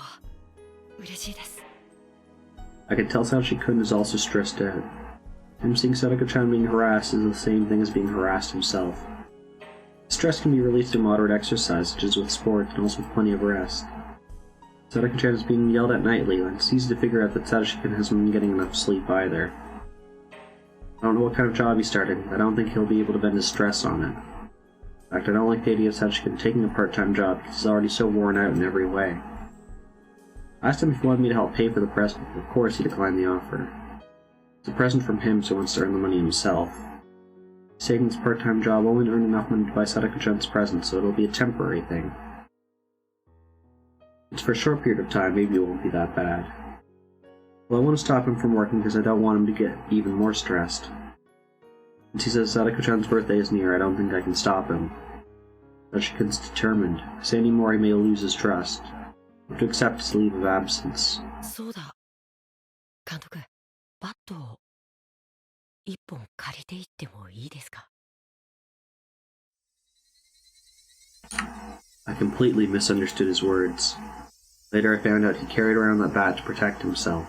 B: 嬉しいです。
A: I could tell Satoshi-kun is also stressed out. Him seeing Sadako-chan being harassed is the same thing as being harassed himself. Stress can be released through moderate exercise, such as with sport, and also with plenty of rest. Sadako-chan is being yelled at nightly, and it's easy to figure out that Satoshi-kun hasn't been getting enough sleep either. I don't know what kind of job he started, but I don't think he'll be able to vent his stress on it. In fact, I don't like the idea of Satoshi-kun taking a part-time job because he's already so worn out in every way. I asked him if he wanted me to help pay for the present, but of course he declined the offer. It's a present from him, so he wants to earn the money himself. He's taking this part-time job only to earn enough money to buy Sadako-chan's present, so it'll be a temporary thing. It's for a short period of time, maybe it won't be that bad. Well, I want to stop him from working because I don't want him to get even more stressed. Since he says Sadako-chan's birthday is near, I don't think I can stop him. Sashikun's determined. If I say any more, he may lose his trust. I have to accept his leave of absence.
B: そうだ。監督、バットを一本借りていってもいいですか?
A: I completely misunderstood his words. Later I found out he carried around that bat to protect himself,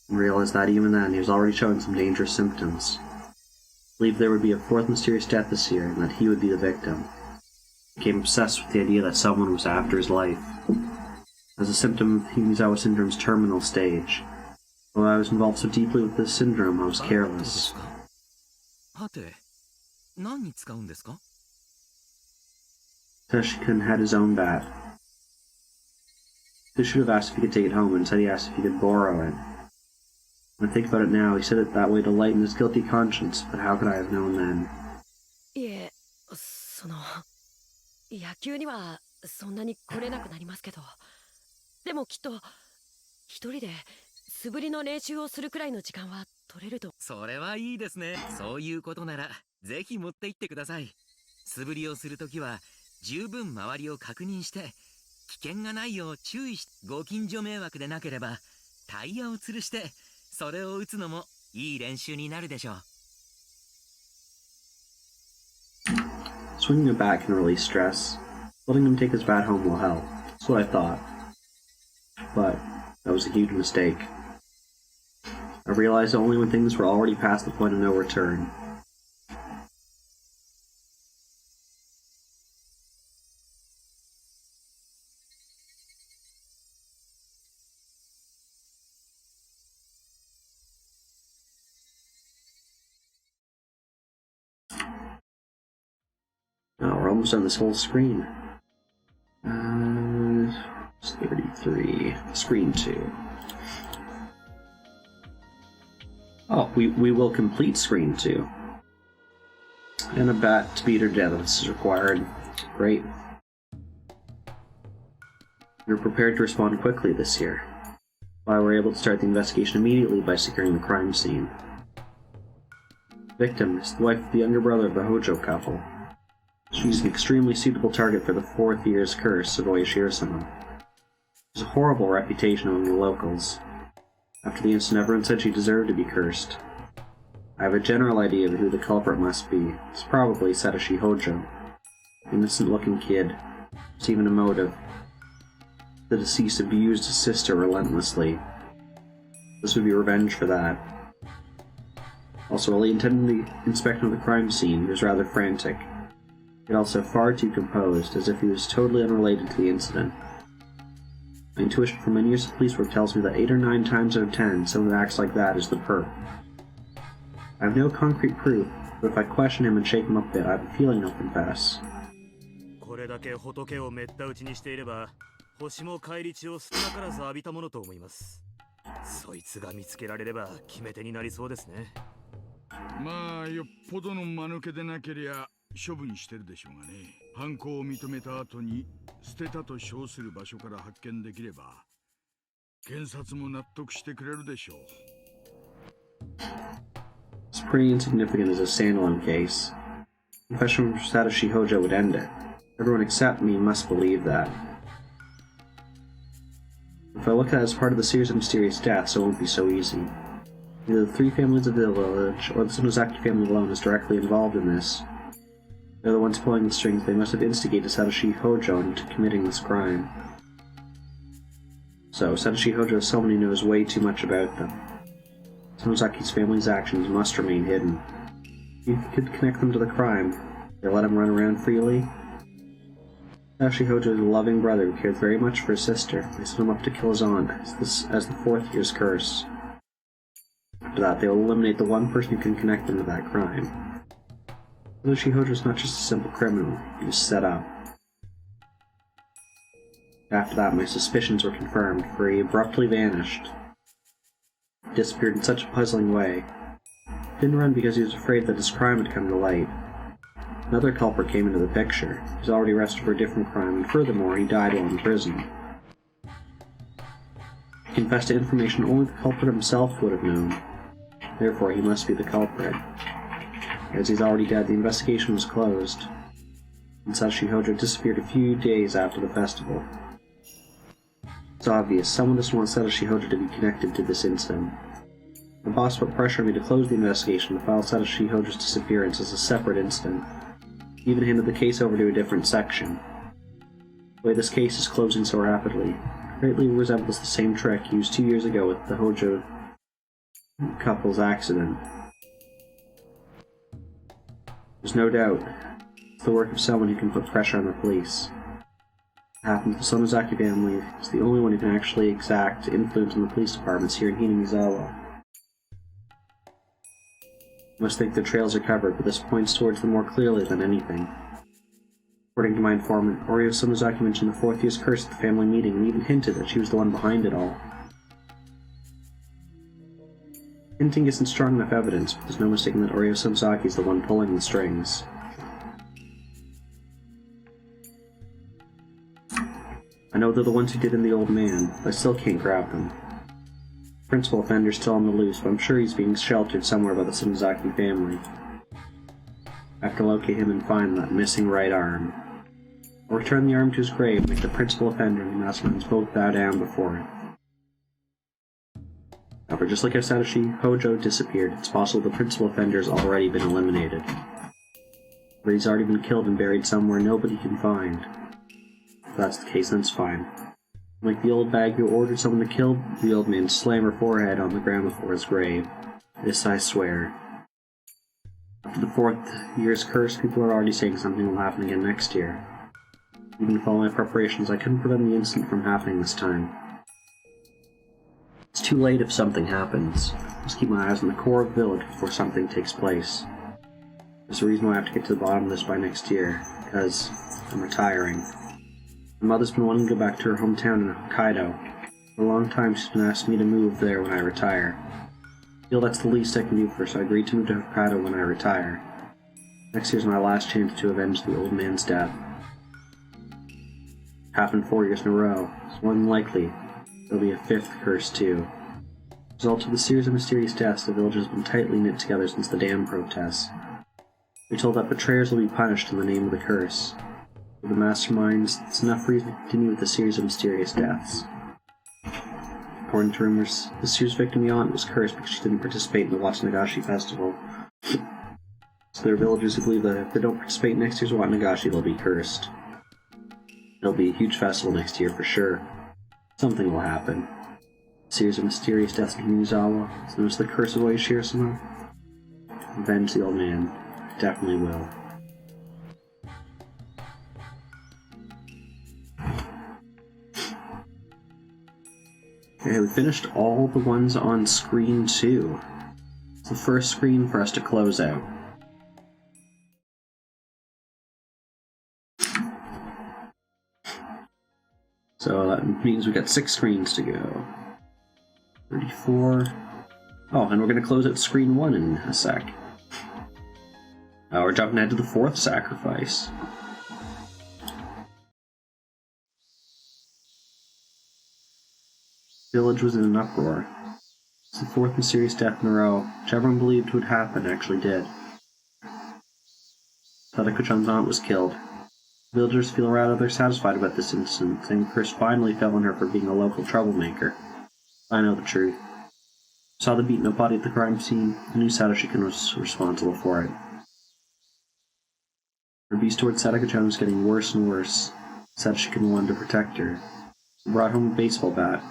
A: and realized that even then he was already showing some dangerous symptoms. I believed there would be a fourth mysterious death this year, and that he would be the victim. I became obsessed with the idea that someone was after his life. As a symptom of Himizawa syndrome's terminal stage. Although I was involved so deeply with this syndrome, I was careless.
H: はて、何に使うんですか?
A: Sashikun had his own bat. He should have asked if he could take it home, and instead he asked if he could borrow it. When I think about it now, he said it that way to lighten his guilty conscience, but how could I have known then?
B: いえ、野球にはそんなに来れなくなりますけど、でもきっと一人で素振りの練習をするくらいの時間は取れると。
H: それはいいですね。そういうことならぜひ持って行ってください。素振りをするときは十分周りを確認して危険がないよう注意し、ご近所迷惑でなければタイヤを吊るしてそれを打つのもいい練習になるでしょう。
A: Swinging a bat can release stress. Letting him take his bat home will help. That's what I thought. But that was a huge mistake. I realized only when things were already past the point of no return. Now we're almost on this whole screen. It's 33. Screen 2. Oh, we will complete screen 2. And a bat to beat her death is required. Great. We were prepared to respond quickly this year. Why we were able to start the investigation immediately by securing the crime scene. The victim is the wife of the younger brother of the Hojo couple. She's an extremely suitable target for the 4th year's curse of Oyashiro-sama. She has a horrible reputation among the locals. After the incident, everyone said she deserved to be cursed. I have a general idea of who the culprit must be. It's probably Satoshi Hojo. An innocent-looking kid. There's even a motive. The deceased abused his sister relentlessly. This would be revenge for that. Also, while he intended the inspection of the crime scene, he was rather frantic. Yet also far too composed, as if he was totally unrelated to the incident. My intuition from many years of police work tells me that 8 or 9 times out of 10, someone who acts like that is the perp. I have no concrete proof, but if I question him and shake him up a bit, I have a feeling he'll confess.
I: これだけ仏をめった打ちにしていれば、星も返り血を少なからず浴びたものと思います。そいつが見つけられれば決め手になりそうですね。
J: まあよっぽどの間抜けでなけりゃ処分してるでしょうがね。犯行を認めた後に捨てたと称する場所から発見できれば検察も納得してくれるでしょう。
A: It's pretty insignificant as a standalone case. Confession from Satoshi Hojo would end it. Everyone except me must believe that. If I look at it as part of the series of mysterious deaths, it won't be so easy. Neither the 3 families of the village or the Sonozaki family alone is directly involved in this. They're the ones pulling the strings. They must have instigated Satoshi Hojo into committing this crime. So, Satoshi Hojo is someone who knows way too much about them. Sonozaki's family's actions must remain hidden. If you could connect them to the crime, they let him run around freely. Satoshi Hojo is a loving brother who cared very much for his sister. They set him up to kill his aunt as the 4th year's curse. After that, they will eliminate the one person who can connect them to that crime. Satoshi Hojo is not just a simple criminal, he was set up. After that, my suspicions were confirmed, for he abruptly vanished. He disappeared in such a puzzling way. He didn't run because he was afraid that his crime had come to light. Another culprit came into the picture. He was already arrested for a different crime, and furthermore, he died while in prison. He confessed to information only the culprit himself would have known. Therefore, he must be the culprit. As he's already dead, the investigation was closed, and Satoshi Hojo disappeared a few days after the festival. It's obvious, someone doesn't want Satoshi Hojo to be connected to this incident. The boss put pressure on me to close the investigation to file Satoshi Hojo's disappearance as a separate incident. He even handed the case over to a different section. The way this case is closing so rapidly greatly resembles the same trick used 2 years ago with the Hojo couple's accident. There's no doubt it's the work of someone who can put pressure on the police. It happens the Sonozaki family is the only one who can actually exact influence on the police departments here in Hinamizawa. I must think their trails are covered, but this points towards them more clearly than anything. According to my informant, Oreo Sonozaki mentioned the 4th year's curse at the family meeting and even hinted that she was the one behind it all. Hinting isn't strong enough evidence, but there's no mistaking that Oreo Sonozaki is the one pulling the strings. I know they're the ones who did in the old man, but I still can't grab them. The principal offender's still on the loose, but I'm sure he's being sheltered somewhere by the Sonozaki family. I have to locate him and find that missing right arm. I'll return the arm to his grave and make the principal offender and the masterminds both bow down before it. However, just like if Satoshi Hojo disappeared, it's possible the principal offender has already been eliminated. But he's already been killed and buried somewhere nobody can find. If that's the case, then it's fine. Like the old bag who ordered someone to kill the old man, slam her forehead on the ground before his grave. This I swear. After the 4th year's curse, people are already saying something will happen again next year. Even with all my preparations, I couldn't prevent the incident from happening this time. It's too late if something happens. I must keep my eyes on the core of the village before something takes place. There's a reason why I have to get to the bottom of this by next year, because I'm retiring. My mother's been wanting to go back to her hometown in Hokkaido. For a long time she's been asking me to move there when I retire. I feel that's the least I can do for her, so I agreed to move to Hokkaido when I retire. Next year's my last chance to avenge the old man's death. Happened 4 years in a row. It's more than likely there'll be a 5th curse too. As a result of the series of mysterious deaths, the village has been tightly knit together since the dam protests. We're told that betrayers will be punished in the name of the curse. For the masterminds, it's enough reason to continue with the series of mysterious deaths. According to rumors, this year's victim Yon was cursed because she didn't participate in the Watsunagashi festival. So there are villagers who believe that if they don't participate in next year's Watsunagashi, they'll be cursed. It'll be a huge festival next year for sure. Something will happen. A series of mysterious deaths in Hinamizawa, it's known as the Curse of Oishirasama. Avenge the old man. I definitely will. Okay, we finished all the ones on screen 2. It's the first screen for us to close out. So that means we've got 6 screens to go. 34. Oh, and we're going to close out screen 1 in a sec. We're jumping ahead to the 4th sacrifice. Village was in an uproar. It's the 4th mysterious death in a row, which everyone believed would happen actually did. Sadako-chan's aunt was killed. Villagers feel rather satisfied about this incident, saying the curse finally fell on her for being a local troublemaker. I know the truth. Saw the beaten up body at the crime scene, and knew Satoshi-kun was responsible for it. Her abuse towards Sadako-chan was getting worse and worse. Satoshi-kun wanted to protect her. He brought home a baseball bat.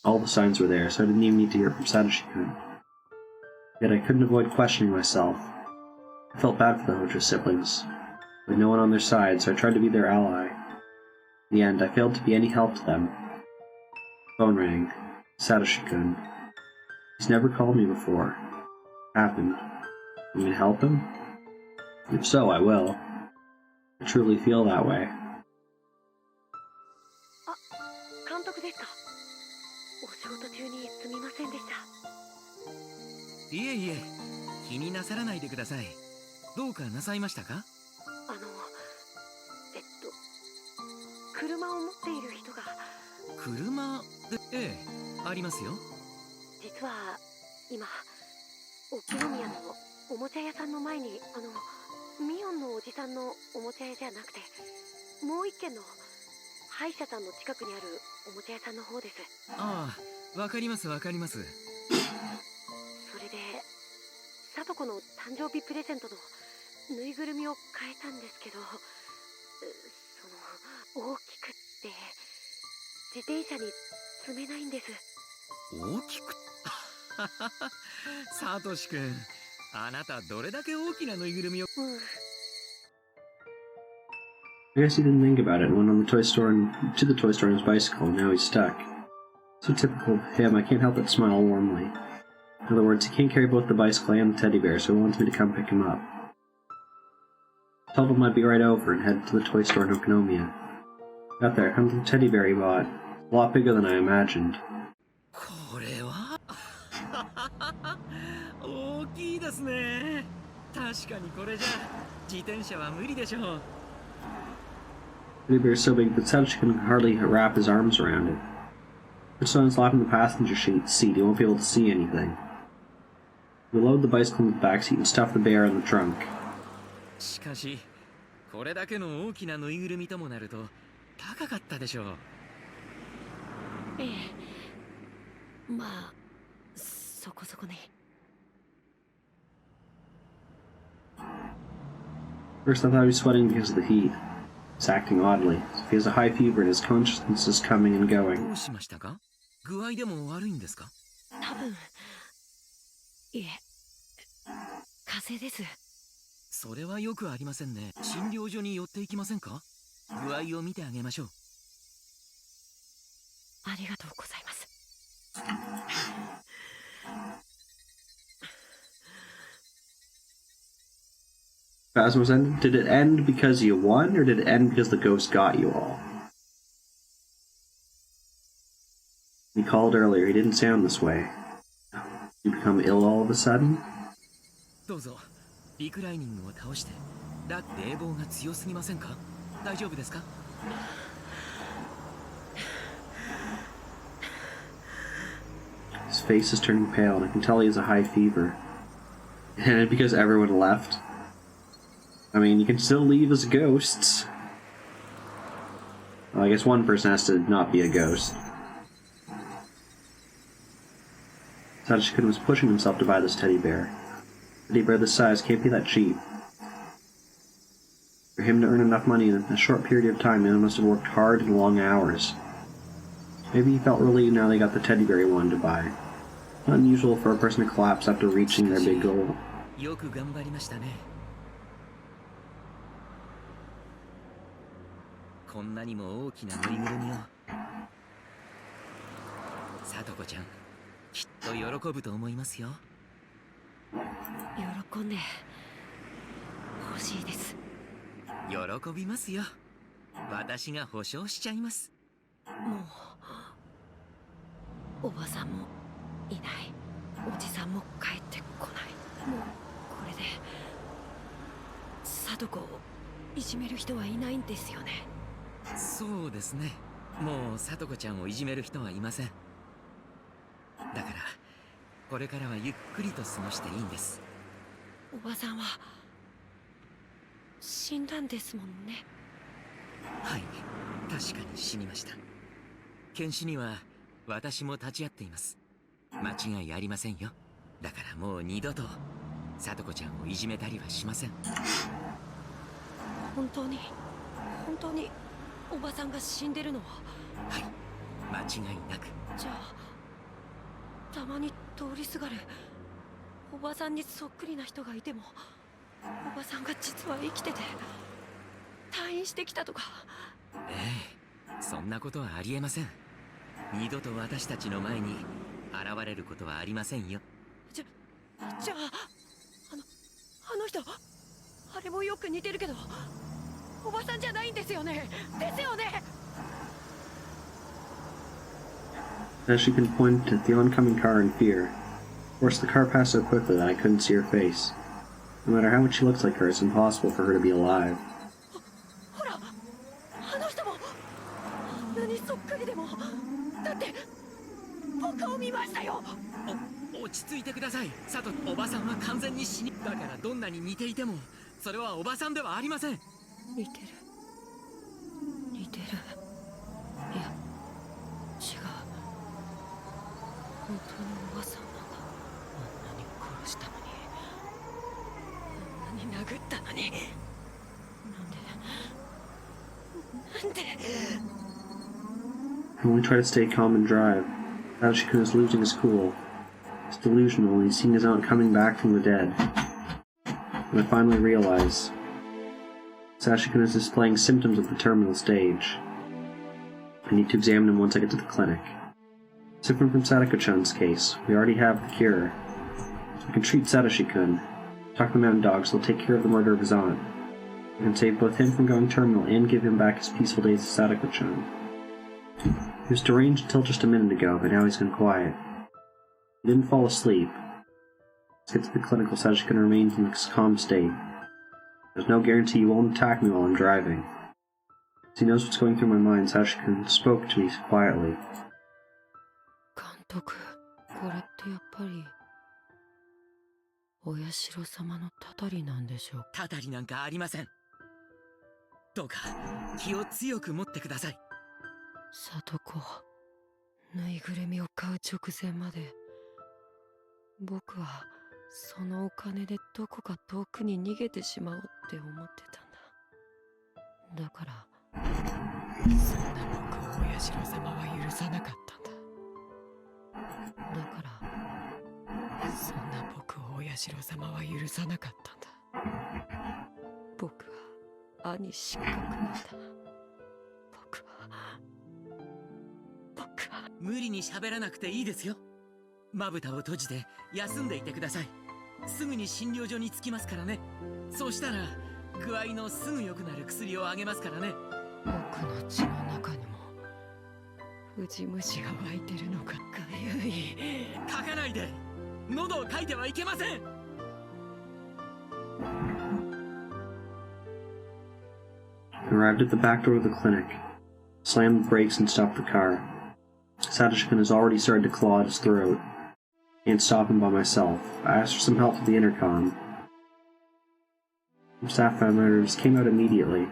A: All the signs were there, so I didn't even need to hear from Satoshi-kun. Yet I couldn't avoid questioning myself. I felt bad for the Hojo siblings. With no one on their side, so I tried to be their ally. In the end, I failed to be any help to them. Phone rang. Satoshi-kun. He's never called me before. What happened? You mean help him? If so, I will. I truly feel that way.
B: 監督ですか。お仕事中にすみませんでした。
H: いえいえ、気になさらないでください。どうかなさいましたか？
B: 車を持っている人が。
H: 車で、ええ、ありますよ。
B: 実は今沖宮のおもちゃ屋さんの前にミオンのおじさんのおもちゃ屋じゃなくて、もう一軒の歯医者さんの近くにあるおもちゃ屋さんの方です。
H: ああ、わかりますわかります。
B: それでさとこの誕生日プレゼントのぬいぐるみを変えたんですけど、大きくって自転車に積めないんです。
H: 大きくサトシ君、あなたどれだけ大きなぬいぐるみを。
A: I guess he didn't think about it and went on the toy store and to the toy store on his bicycle, and now he's stuck. So typical of him, I can't help but smile warmly. In other words, he can't carry both the bicycle and the teddy bear, so he wants me to come pick him up. I told him I'd be right over and head to the toy store in Okonomiya. Got there, comes the teddy bear he bought. A lot bigger than I imagined.
H: これは大きいですね。確かにこれじゃ自転車は無理でしょう。
A: The teddy bear is so big that Satoshi can hardly wrap his arms around it. If someone's lap in the passenger seat, he won't be able to see anything. We load the bicycle in the back seat and stuff the bear in the trunk.
H: しかし、これだけの大きなぬいぐるみともなると高かったでしょう。
B: ええ、まあそこそこね。
A: First, I thought he was sweating because of the heat. He's acting oddly, as if he has a high fever and his consciousness is coming and
H: ど
A: going.
H: うしましたか？具合でも悪いんですか？
B: 多分、いえ、風邪です。
H: それはよくありませんね。診療所に寄っていきませんか？具合を見てあげましょう。
B: ありがとうございます。
A: Phasma's ended? Did it end because you won, or did it end because the ghost got you all? He called earlier, he didn't sound this way. You become ill all of a sudden?
H: どうぞ、リクライニングを倒して。冷房が強すぎませんか？大丈夫ですか
A: ？His face is turning pale, and I can tell he has a high fever. And because everyone left? I mean, you can still leave as ghosts. Well, I guess one person has to not be a ghost. Satoshi-kun was pushing himself to buy this teddy bear. A teddy bear this size can't be that cheap. For him to earn enough money in a short period of time, he must have worked hard and long hours. Maybe he felt relieved now they got the teddy bear he wanted to buy. Not unusual for a person to collapse after reaching their big goal.
H: よく頑張りましたね。こんなにも大きなぬいぐるみを。さとこちゃん、きっと喜ぶと思いますよ。
B: 喜んで欲しいです。
H: 喜びますよ。私が保証しちゃいます。
B: もうおばさんもいない、おじさんも帰ってこない。もうこれでさとこをいじめる人はいないんですよね。
H: そうですね。もうさとこちゃんをいじめる人はいません。だからこれからはゆっくりと過ごしていいんです。
B: おばさんは死んだんですもんね。
H: はい、確かに死にました。検視には私も立ち会っています。間違いありませんよ。だからもう二度とさとこちゃんをいじめたりはしません。
B: 本当におばさんが死んでるのは？
H: はい、間違いなく。
B: じゃあたまに通りすがるおばさんにそっくりな人がいても、おばさんが実は生きてて退院してきたとか。
H: ええ、そんなことはありえません。二度と私たちの前に現れることはありませんよ。
B: じゃああの人、あれもよく似てるけどおばさんじゃないんですよね。ですよね。
A: As she can point at the oncoming car in fear. Of course, the car passed so quickly that I couldn't see her face. No matter how much she looks like her, it's impossible for her to be alive.
B: ほら、あの人もあんなにそっくりでも、だって僕を見ましたよ。
H: 落ち着いてください。佐藤、おばさんは完全に死に、だからどんなに似ていてもそれはおばさんではありません。
B: 似てる似てる。いや違う、本当におばさんなんだ。あんなに殺したのに、あんなに殴ったのに、なんで
A: I only try to stay calm and drive. Satoshi-kun is losing his cool. He's delusional and he's seeing his aunt coming back from the dead. And I finally realize Satoshi-kun is displaying symptoms of the terminal stage. I need to examine him once I get to the clinic. Different from Sadako-chan's case, we already have the cure. So we can treat Satoshi-kun, talk to the mountain dogs, so they'll take care of the murder of his aunt. We can save both him from going terminal and give him back his peaceful days with Sadako-chan. He was deranged until just a minute ago, but now he's gone quiet. He didn't fall asleep. Let's get to the clinic while Satoshi-kun remains in this calm state. There's no guarantee he won't attack me while I'm driving. As he knows what's going through my mind, Satoshi-kun spoke to me quietly.
B: 監督、これってやっぱりお社様のたたりなんでしょうか。
H: たたりなんかありません。どうか気を強く持ってください。
B: 里子、ぬいぐるみを買う直前まで僕はそのお金でどこか遠くに逃げてしまおうって思ってたんだ。だからそんな僕をお社様は許さなかったんだ。だからそんな僕をお社様は許さなかったんだ。僕は兄失格なんだ。僕は
H: 無理に喋らなくていいですよ。まぶたを閉じて休んでいてください。すぐに診療所に着きますからね。そうしたら具合のすぐ良くなる薬をあげますからね。
B: 僕の血の中にもウジ虫が湧いてるのか。かゆい。
H: 書かないで。喉をかいてはいけません。
A: Arrived at the back door of the clinic, slammed the brakes and stopped the car. Satoshi-kun has already started to claw at his throat. Can't stop him by myself. I asked for some help through the intercom. Some staff members came out immediately.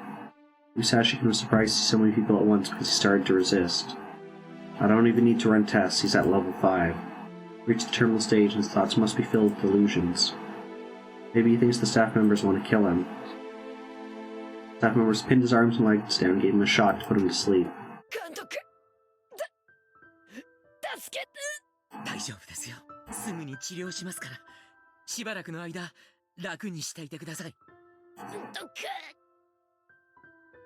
A: Satoshi-kun was surprised to see so many people at once because he started to resist. I don't even need to run tests, he's at level 5. He reached the terminal stage and his thoughts must be filled with delusions. Maybe he thinks the staff members want to kill him. Staff members pinned his arms and legs down and gave him a shot to put him to sleep.
B: 助けて。
H: 大丈夫ですよ。すぐに治療しますから。しばらくの間楽にしていてください。
B: どっか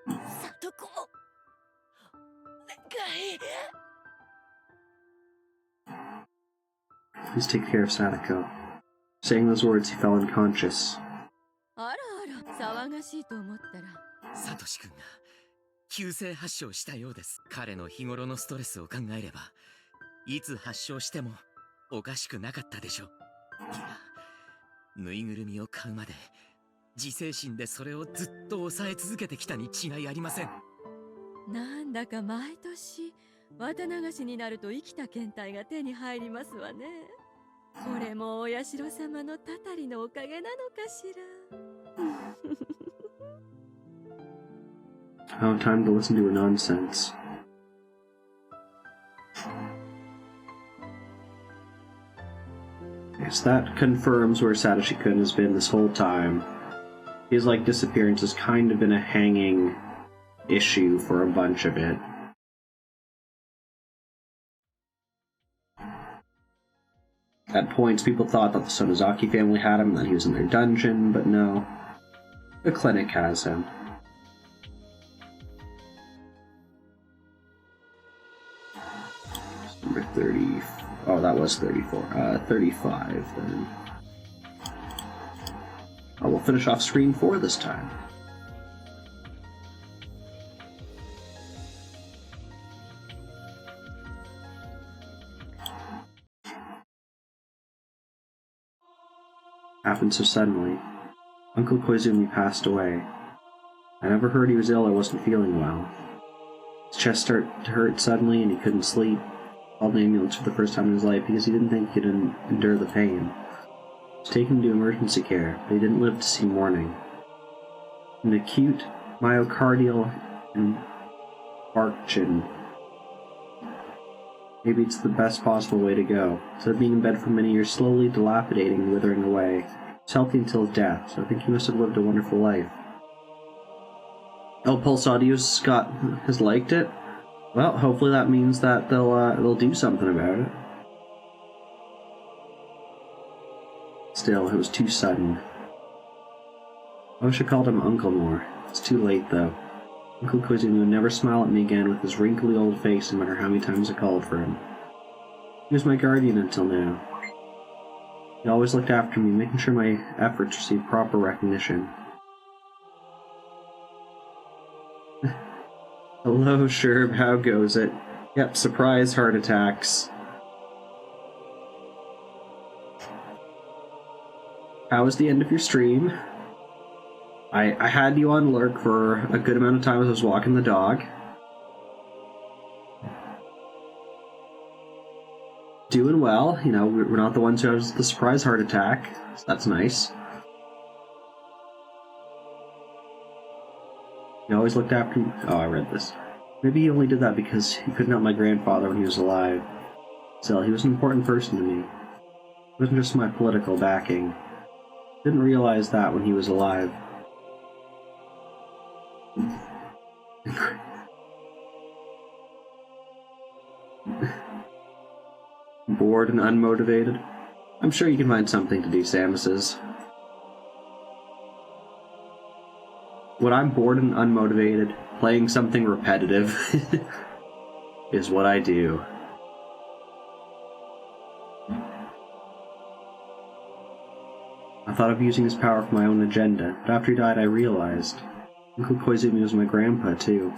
B: 里子、願い。
A: Please take care of Sadako. Saying those words, he fell unconscious.
B: あらあら、騒がしいと思ったら
H: サトシ君が急性発症したようです。彼の日頃のストレスを考えればいつ発症してもおかしくなかったでしょう。いや、ぬいぐるみを買うまで自制心でそれをずっと抑え続けてきたに違いありません。
B: なんだか毎年綿流しになると生きた検体が手に入りますわね。これもお社様のたたりのおかげなのかしら。
A: I don't have time to listen to her nonsense. Yes, that confirms where Satoshi-kun has been this whole time. His disappearance has kind of been a hanging issue for a bunch of it. At points, people thought that the Sonozaki family had him and that he was in their dungeon, but no. The clinic has him. Number 30... Oh, that was 34. 35, then. Oh, we'll finish off screen 4 this time. Happened so suddenly. Uncle Koizumi passed away. I never heard he was ill or wasn't feeling well. His chest started to hurt suddenly and he couldn't sleep. Called an ambulance for the first time in his life because he didn't think he could endure the pain. He was taken to emergency care, but he didn't live to see morning. An acute myocardial infarction. Maybe it's the best possible way to go. Instead of being in bed for many years, slowly dilapidating and withering away. He was healthy until his death, so I think he must have lived a wonderful life. Oh, Pulse Audio's has liked it? Well, hopefully that means that they'll do something about it. Still, it was too sudden. I wish I called him Uncle more. It's too late, though. Uncle Koizumi would never smile at me again with his wrinkly old face no matter how many times I called for him. He was my guardian until now. He always looked after me, making sure my efforts received proper recognition. Hello, Sherb, how goes it? Yep, surprise heart attacks. How was the end of your stream? I had you on lurk for a good amount of time as I was walking the dog. Doing well, you know, we're not the ones who have the surprise heart attack, so that's nice. He always looked after me. Oh, I read this. Maybe he only did that because he couldn't help my grandfather when he was alive. Still, he was an important person to me. It wasn't just my political backing. Didn't realize that when he was alive. Bored and unmotivated? I'm sure you can find something to do, Samus's. When I'm bored and unmotivated, playing something repetitive is what I do. I thought of using his power for my own agenda, but after he died I realized Uncle Koizumi was my grandpa, too.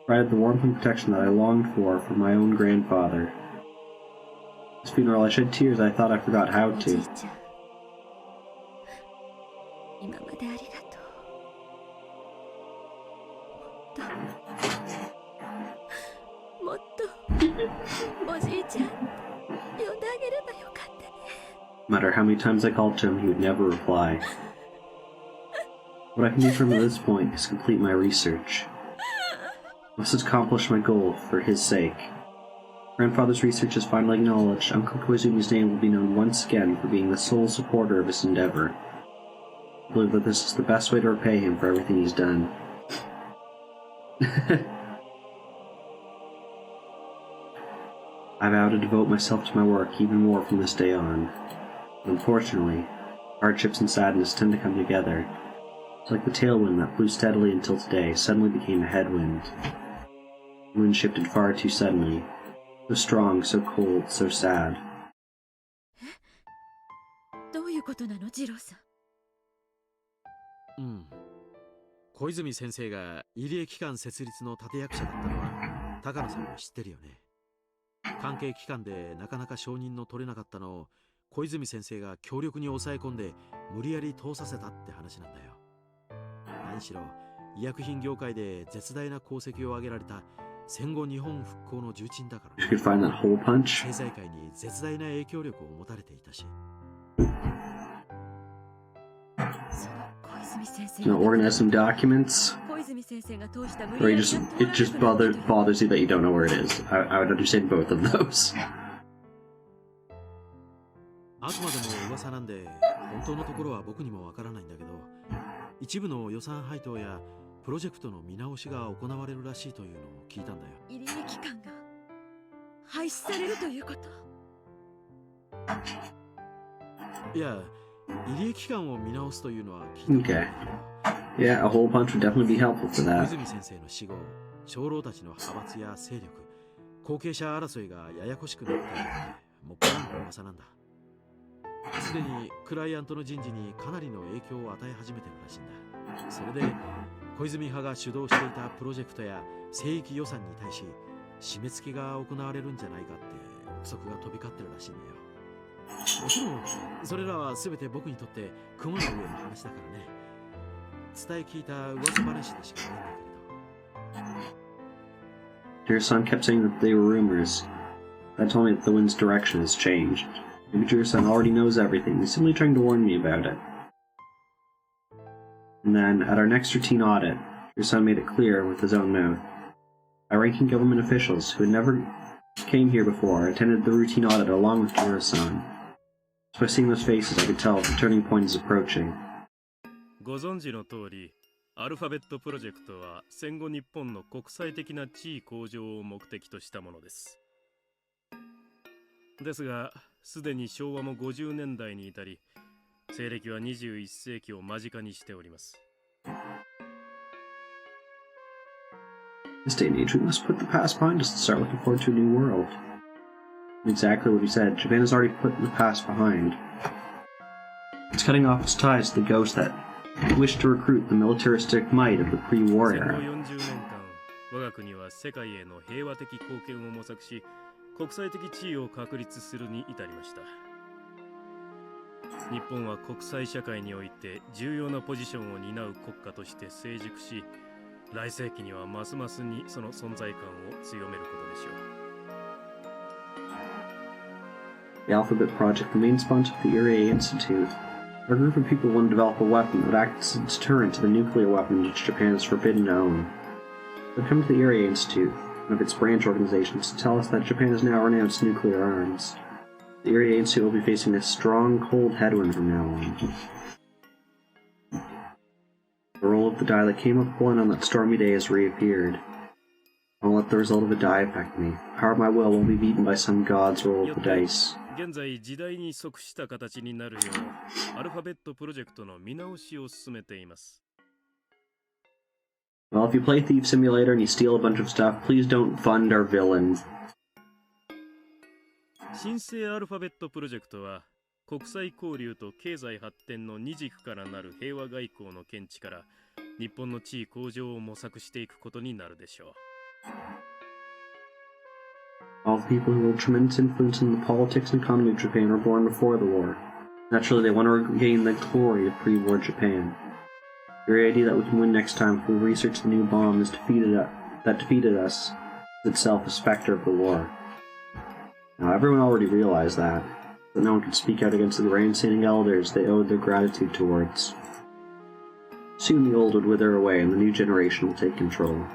A: Provided the warmth and protection that I longed for from my own grandfather. At his funeral I shed tears I thought I forgot how to. No matter how many times I called to him, he would never reply. What I can do from this point is complete my research. I must accomplish my goal for his sake. Grandfather's research is finally acknowledged. Uncle Koizumi's name will be known once again for being the sole supporter of his endeavor. I believe that this is the best way to repay him for everything he's done. I vow to devote myself to my work even more from this day on. But unfortunately, hardships and sadness tend to come together. It's like the tailwind that blew steadily until today suddenly became a headwind. The wind shifted far too suddenly. So strong, so cold, so sad.
B: どういうことなの、ジローさん。
I: 小泉先生が入江機関設立の立役者だったのは高野さんも知ってるよね。関係機関でなかなか承認の取れなかったのを小泉先生が強力に抑え込んで無理やり通させたって話なんだよ。何しろ医薬品業界で絶大な功績を挙げられた戦後日本復興の重鎮だからね。経済界に絶大な影響力を持たれていたし。
A: No, organize some documents. Or it just bothers you that you don't know where it is. I would understand both of those.
I: あくまでも噂なんで本当のところは僕にもわからないんだけど、一部の予算配当やプロジェクトの見直しが行われるらしいというのを聞いたんだよ。
B: 入江機関が廃止されるということ？
I: いや、入江機関を見直すというのは聞いた。
A: Okay. Yeah, a whole bunch would definitely be helpful for that.
I: 小泉先生の死後、長老たちの派閥や勢力、後継者争いがややこしくなっているって、もっぱらの噂なんだ。すでにクライアントの人事にかなりの影響を与え始めてるらしいんだ。それで小泉派が主導していたプロジェクトや聖域予算に対し締め付けが行われるんじゃないかって憶測が飛び交ってるらしいんだよ。もちろんそれらは全て僕にとって雲の上の話だからね。伝え聞いた噂話でしかないんだけれど。
A: Your son kept saying that they were rumors. That told me that the wind's direction has changed. Maybe Jiro-san already knows everything. He's simply trying to warn me about it. And then, at our next routine audit, Jiro-san made it clear with his own mouth. High-ranking government officials who had never came here before attended the routine audit along with Jiro-san. Just by seeing those faces, I could tell the turning point is approaching.
E: ご存知の通り、アルファベットプロジェクトは戦後日本の国際的な地位向上を目的としたものです。ですが、すでに昭和も50年代に至り、西暦は21世紀を間近にしております。
A: This day and age, we must put the past behind us and start looking forward to a new world. Exactly what he said. Japan has already put the past behind. It's cutting off its ties to the ghost that wished to recruit the militaristic might of the pre-war era.
E: 戦後40年間、我が国は世界への平和的貢献を模索し、国際的地位を確立するに至りました。日本は国際社会において重要なポジションを担う国家として成熟し、来世紀にはますますにその存在感を強めることでしょう。
A: The Alphabet Project, the main sponsor of the Irie Institute, a group of people want to develop a weapon that would act as a deterrent to the nuclear weapons which Japan is forbidden to own. They've come to the Irie Institute, one of its branch organizations, to tell us that Japan has now renounced nuclear arms. The Irie Institute will be facing a strong, cold headwind from now on. The roll of the die that came up pulling on that stormy day has reappeared. I won't let the result of a die affect me. The power of my will won't be beaten by some god's roll of the dice.
E: 現在時代に即した形になるようアルファベットプロジェクトの見直しを進めています。
A: Well, if you play Thief Simulator and you steal a bunch of stuff, please don't fund our villains.
E: 新生アルファベットプロジェクトは国際交流と経済発展の二軸からなる平和外交の見地から日本の地位向上を模索していくことになるでしょう。
A: All the people who hold tremendous influence in the politics and economy of Japan were born before the war. Naturally, they want to regain the glory of pre-war Japan. The very idea that we can win next time if we research the new bomb that defeated us is itself a specter of the war. Now, everyone already realized that no one could speak out against the grandstanding elders they owed their gratitude towards. Soon the old would wither away and the new generation will take control.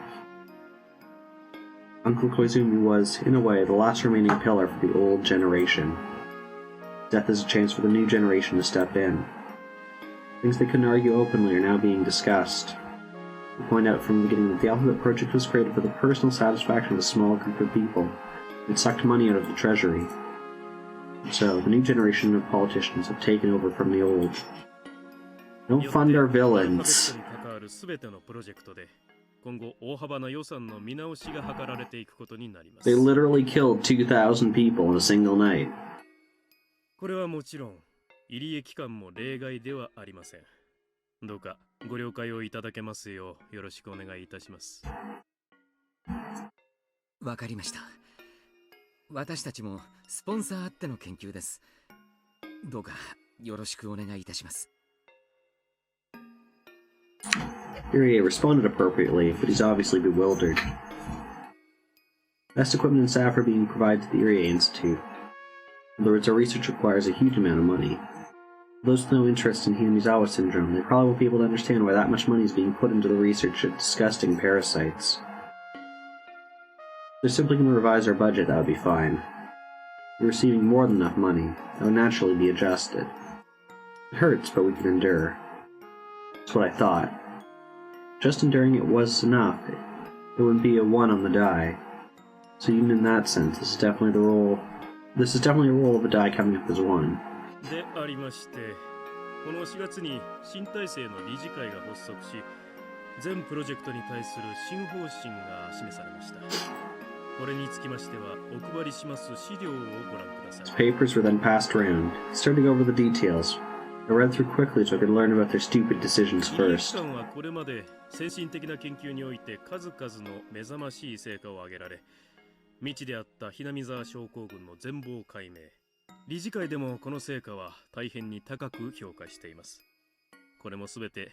A: Uncle Koizumi was, in a way, the last remaining pillar for the old generation. Death is a chance for the new generation to step in. Things they couldn't argue openly are now being discussed. We point out from the beginning that the Alphabet Project was created for the personal satisfaction of a small group of people. It sucked money out of the treasury. So, the new generation of politicians have taken over from the old. Don't fund our villains. They literally killed 2,000 people in a single night.
E: これはもちろん入江機関も例外ではありません。どうかご了解をいただけますようよろしくお願いいたします。
H: わかりました。私たちもスポンサーあっての研究です。どうかよろしくお願いいたします。
A: Irie responded appropriately, but he's obviously bewildered. Best equipment and staff are being provided to the Irie Institute. In other words, our research requires a huge amount of money. For those with no interest in Hinamizawa syndrome, they probably won't be able to understand why that much money is being put into the research of disgusting parasites. If they're simply going to revise our budget, that would be fine. We're receiving more than enough money. That would naturally be adjusted. It hurts, but we can endure. That's what I thought. Just enduring it was enough. It wouldn't be a 1 on the die. So even in that sense, this is definitely a role of a die coming up as 1.
E: でありまして、この4月に新体制の理事会が発足し、全プロジェクトに対する新方針が示されました。これにつきましては、お配りします資料をご覧ください。
A: Papers were then passed around. Starting over the details. I read through quickly so I could learn about their stupid decisions first.
E: 医療機関はこれまで先進的な研究において数々の目覚ましい成果を上げられ、未知であったひなみ沢症候群の全貌解明。理事会でもこの成果は大変に高く評価しています。これもすべて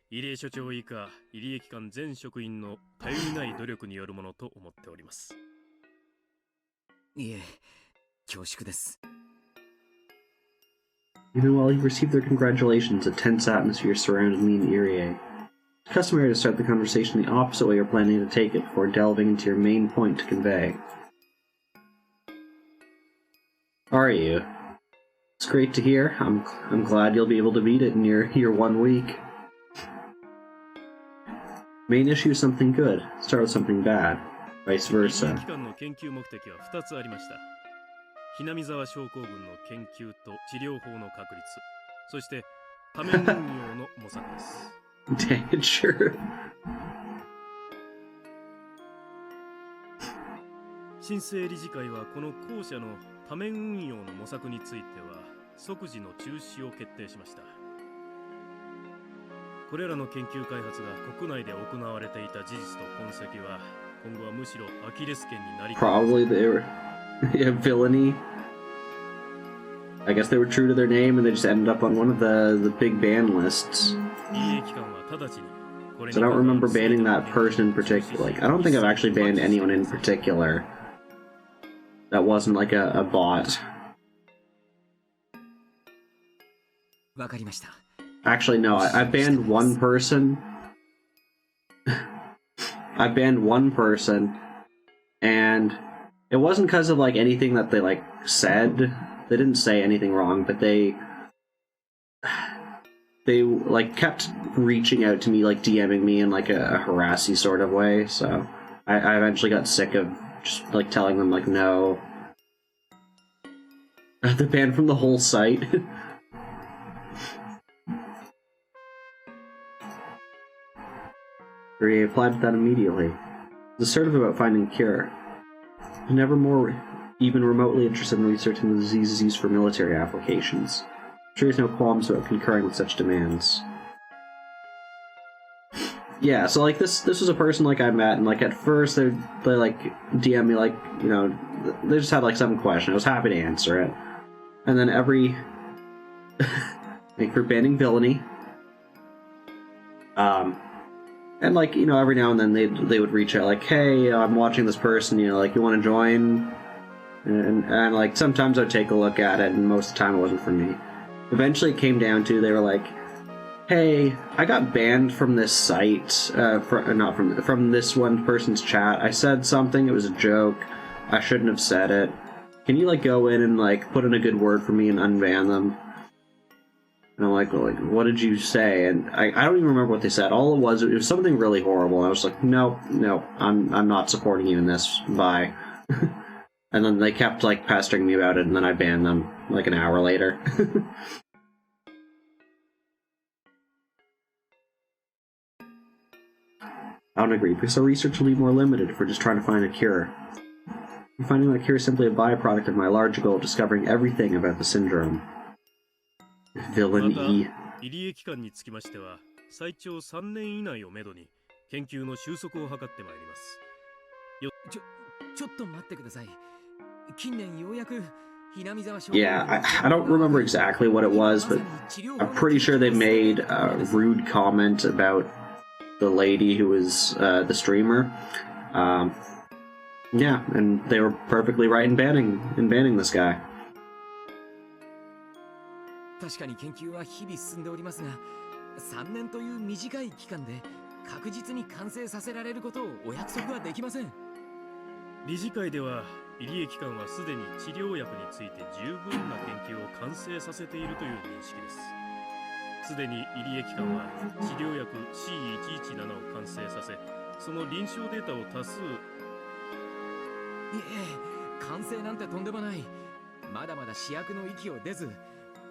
E: 入江所長以下入江機関全職員の頼りない努力によるものと思っております。
H: いえ、恐縮です。
A: Even while he received their congratulations, a tense atmosphere surrounded me and Irie. It's customary to start the conversation the opposite way you're planning to take it before delving into your main point to convey. Are you? It's great to hear. I'm glad you'll be able to beat it in your 1 week. Main issue is something good. Start with something bad. Vice versa.
E: ひなみ沢症候群の研究と治療法の確立、そして多面運用の模索です。
A: Dang it, sure.
E: 新生理事会はこの後者の多面運用の模索については即時の中止を決定しました。これらの研究開発が国内で行われていた事実と痕跡は今後はむしろアキレス腱になり
A: Probably they were yeah, villainy. I guess they were true to their name and they just ended up on one of the big ban lists. So I don't remember banning that person in particular. Like, I don't think I've actually banned anyone in particular that wasn't like a bot. Actually, no, I banned one person. I banned one person, and it wasn't because of like anything that they like said. They didn't say anything wrong, but they like kept reaching out to me, like DMing me in like a harassy sort of way. So I eventually got sick of just like telling them like no. They're banned from the whole site. Rie applied to that immediately. Was assertive about finding a cure. Never more even remotely interested in researching the diseases used for military applications. I'm sure he has no qualms about concurring with such demands. Yeah, so like this was a person like I met, and like at first they like DM me like, you know, they just had like some question. I was happy to answer it. And then every like for banning villainy. And like, you know, every now and then they would reach out like, hey, I'm watching this person, you know, like you want to join? And like sometimes I'd take a look at it, and most of the time it wasn't for me. Eventually it came down to they were like, hey, I got banned from this site, from this one person's chat. I said something, it was a joke. I shouldn't have said it. Can you like go in and like put in a good word for me and unban them? And I'm like, well, like, what did you say? And I don't even remember what they said. All it was something really horrible. I was like, no, I'm not supporting you in this. Bye. And then they kept like pestering me about it, and then I banned them like an hour later. I don't agree, because our research will be more limited if we're just trying to find a cure. Finding that cure is simply a byproduct of my larger goal of discovering everything about the syndrome. Villain E.
E: 入江期間につきましては、最長3年以内をめどに研究の収束を図ってまいります。
H: ちょっと待ってください。近年ようやく
A: Yeah, I don't remember exactly what it was, but I'm pretty sure they made a rude comment about the lady who was the streamer. Yeah, and they were perfectly right in banning this guy.
H: 確かに研究は日々進んでおりますが、3年という短い期間で確実に完成させられることをお約束はできません。
E: 理事会では入江機関はすでに治療薬について十分な研究を完成させているという認識です。すでに入江機関は治療薬 C117 を完成させ、その臨床データを多数。い
H: え、完成なんてとんでもない。まだまだ試薬の域を出ず、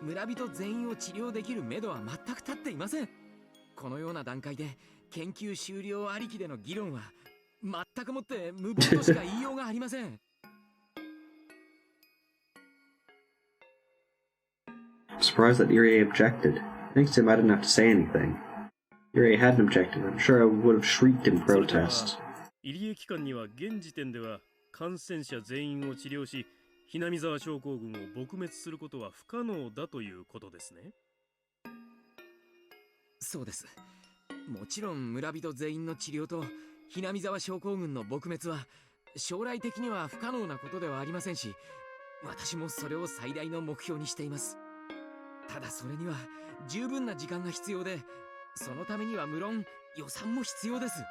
H: 村人全員を治療できる目処は全く立っていません。このような段階で研究終了ありきでの議論は全くもって無謀としか言いようがありません。
A: I'm surprised that Irie objected. Thanks to him, I didn't have to say anything. Irie hadn't objected. I'm sure I would have shrieked in protest.
E: 入江機関には現時点では感染者全員を治療し、ひなみ沢症候群を撲滅することは不可能だということですね。
H: そうです。もちろん村人全員の治療とひなみ沢症候群の撲滅は将来的には不可能なことではありませんし、私もそれを最大の目標にしています。ただそれには十分な時間が必要で、そのためには無論予算も必要です。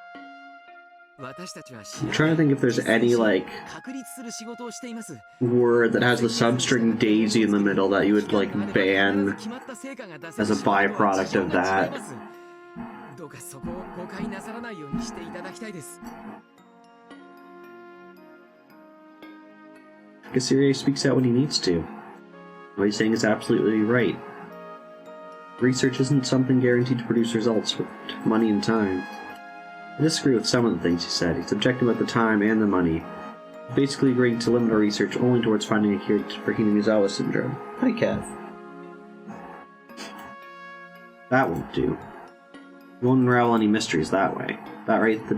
H: 私たちは
A: I'm trying to think if there's any, like,
H: 確立する仕事をしています。
A: word that has the substring daisy in the middle that you would, like, ban as a byproduct of that.
H: どうかそこを誤解なさらないようにしていただきたいです。
A: Kasiri speaks out when he needs to. What he's saying is absolutely right. Research isn't something guaranteed to produce results with money and time. I disagree with some of the things he said. He's objecting about the time and the money. He's basically agreeing to limit our research only towards finding a cure for Hinamizawa syndrome. Hi, Kev. That won't do. We won't unravel any mysteries that way. At that rate, the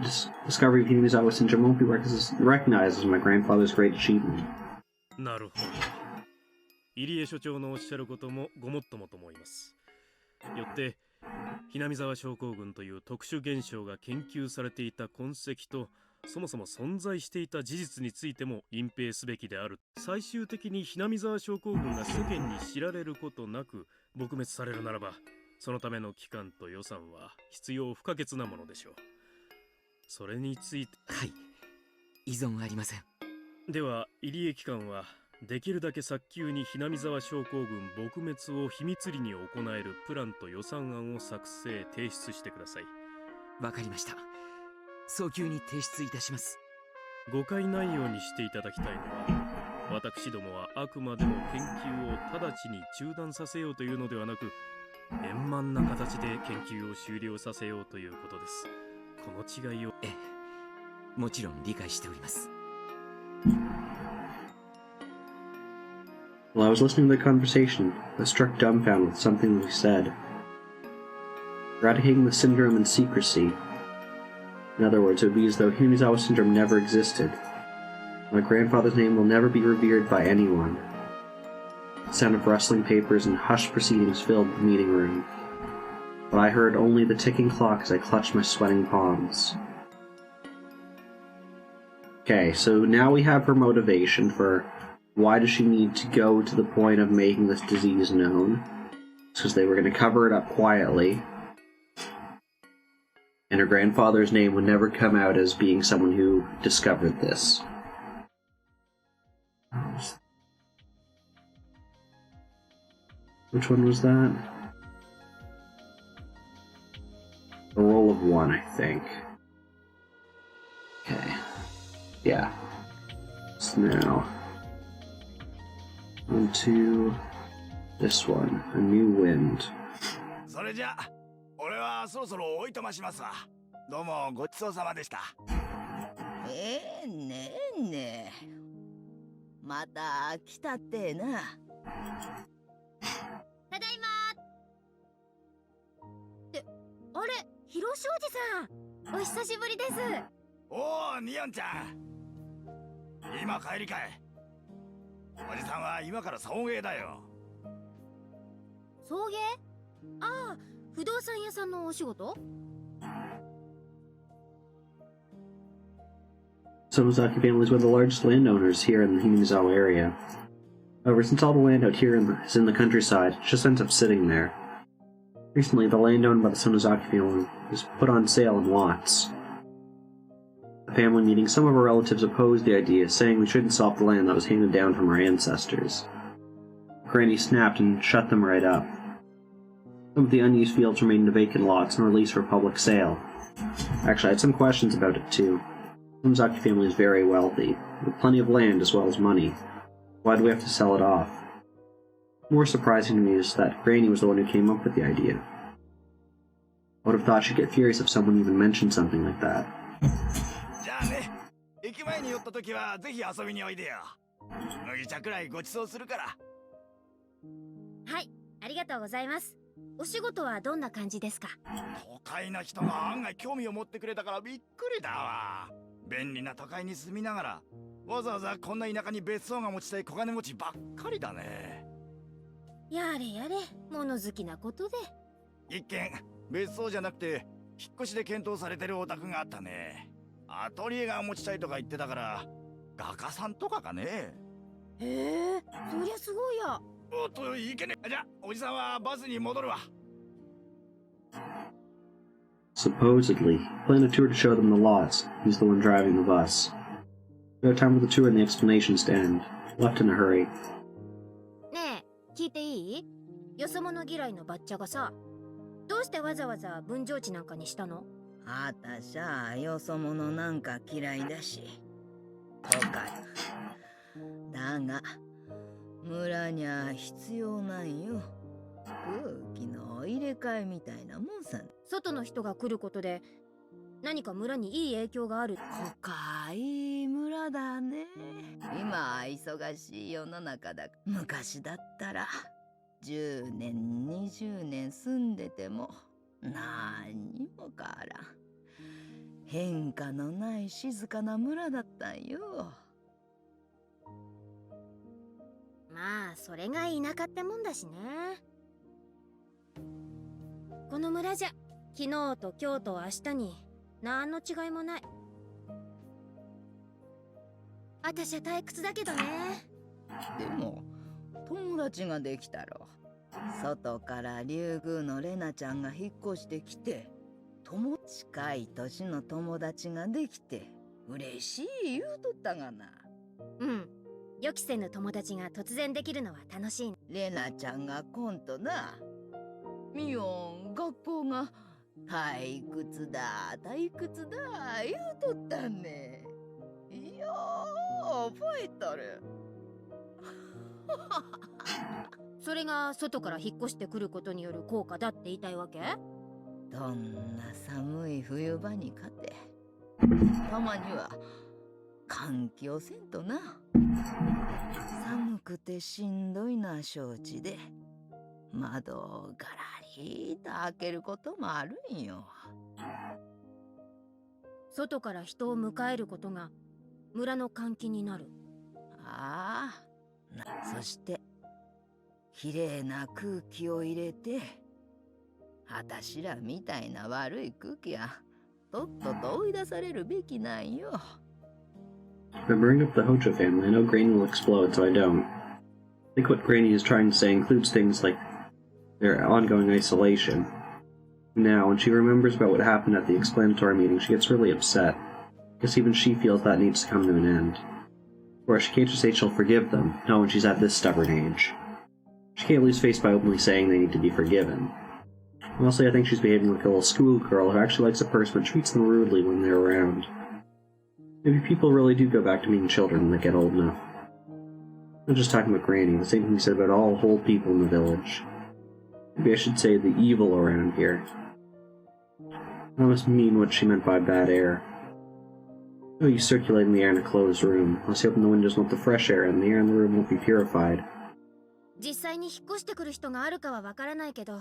A: discovery of Hinamizawa syndrome won't be recognized as my grandfather's great achievement.
K: なるほど。入江所長のおっしゃることもごもっともと思います。よってひなみざわ症候群という特殊現象が研究されていた痕跡と、そもそも存在していた事実についても隠蔽すべきである。最終的にひなみざわ症候群が世間に知られることなく撲滅されるならば、そのための期間と予算は必要不可欠なものでしょう。それについて、
H: はい、依存ありません。
K: では入江機関はできるだけ早急にひなみざわ症候群撲滅を秘密裏に行えるプランと予算案を作成提出してください。
H: わかりました。早急に提出いたします。
K: 誤解ないようにしていただきたいのは、私どもはあくまでも研究を直ちに中断させようというのではなく、円満な形で研究を終了させようということです。この違いを。
H: ええ、もちろん理解しております。
A: While I was listening to the conversation, I was struck dumbfounded with something that he said. Eradicating the syndrome in secrecy. In other words, it would be as though Hinamizawa syndrome never existed. My grandfather's name will never be revered by anyone. The sound of rustling papers and hushed proceedings filled the meeting room, but I heard only the ticking clock as I clutched my sweating palms. Okay, so now we have her motivation for why does she need to go to the point of making this disease known. It's because they were going to cover it up quietly, and her grandfather's name would never come out as being someone who discovered this. Which one was that? A roll of 1, I think. Okay. Yeah. So now, on to this one, a new wind.
L: それじゃ、俺はそろそろおいとましますわ。どうもごちそうさまでした。
D: ねえねえ。また来たってな。
C: ただいまって、あれ、広庄司さん、お久しぶりです。
L: おお、ニアンちゃん。今帰りかい。おじさんは今から送迎だよ。
C: 送迎？ああ、不動産屋さんのお仕事
A: Sonozaki family is one of the largest landowners here in the Hinamizawa area. However, since all the land out here is in the countryside, it just ends up sitting there. Recently, the land owned by the Sonozaki family was put on sale in lots. At the family meeting, some of our relatives opposed the idea, saying we shouldn't sell off the land that was handed down from our ancestors. Granny snapped and shut them right up. Some of the unused fields remained in vacant lots and released for public sale. Actually, I had some questions about it too. The Sonozaki family is very wealthy, with plenty of land as well as money. Why do we have to sell it off? More surprising to me is that Granny was the one who came up with the idea. I would have thought she'd get furious if someone even mentioned something like that.
L: じゃあね、駅前に寄った時はぜひ遊びにおいでよ。麦茶くらいごちそうするから。
C: はい、ありがとうございます。お仕事はどんな感じですか？
L: 都会な人が案外興味を持ってくれたからびっくりだわ。便利な都会に住みながら、わざわざこんな田舎に別荘が持ちたい小金持ちばっかりだね。
C: やれやれ、物好きなことで。
L: 一見、別荘じゃなくて、引っ越しで検討されてるお宅があったね。アトリエが持ちたいとか言ってたから、画家さんとかかね。
C: へえ、そりゃすごいや。
L: おっといけねえ。じゃあおじさんはバスに戻るわ。
A: Supposedly, he planned a tour to show them the lots. He's the one driving the bus. We have time for the tour and the explanations to end. Left in a hurry.
C: ねえ、聞いていい？よそ者嫌いのバッチャがさ、どうしてわざわざ分譲地なんかにしたの？
D: あたしゃよそ者なんか嫌いだし。とかだが村にゃ必要なんよ。空気の入れ替えみたいなもんさ。
C: 外の人が来ることで何か村にいい影響がある？
D: 深い村だね。今忙しい世の中だ。昔だったら10年20年住んでても何にも変わらん変化のない静かな村だったんよ。
C: まあそれが田舎ってもんだしね。この村じゃ昨日と今日と明日に何の違いもない。あたしゃ退屈だけどね。
D: でも友達ができたろ。外から竜宮のレナちゃんが引っ越してきて、近い年の友達ができて嬉しい言うとったがな。
C: うん、予期せぬ友達が突然できるのは楽しい。
D: レナちゃんがコントな。ミオン学校が退屈だ退屈だ言うとったね。いやー覚えとる。
C: それが外から引っ越してくることによる効果だって言いたいわけ？
D: どんな寒い冬場にかてたまには換気をせんとな。寒くてしんどいな承知で窓をガラリと開けることもあるんよ。
C: 外から人を迎えることが村の換気になる。
D: ああ、そしてきれいな空気を入れて、あたしらみたいな悪い空気はとっとと追い出されるべきなんよ。
A: Remembering up the Hojo family, I know Granny will explode, so I don't. I think what Granny is trying to say includes things like their ongoing isolation. Now, when she remembers about what happened at the explanatory meeting, she gets really upset. I guess even she feels that needs to come to an end. Or she can't just say she'll forgive them, not when she's at this stubborn age. She can't lose face by openly saying they need to be forgiven. Mostly, I think she's behaving like a little schoolgirl who actually likes a person but treats them rudely when they're around. Maybe people really do go back to being children when they get old enough. I'm not just talking about Granny, the same can be said about all whole people in the village. Maybe I should say the evil around here. That must mean what she meant by bad air. No use circulating the air in a closed room. Unless you open the windows and let the fresh air in, the air in the room won't be purified.
C: 実際に引っ越してくる人があるかはわからないけど、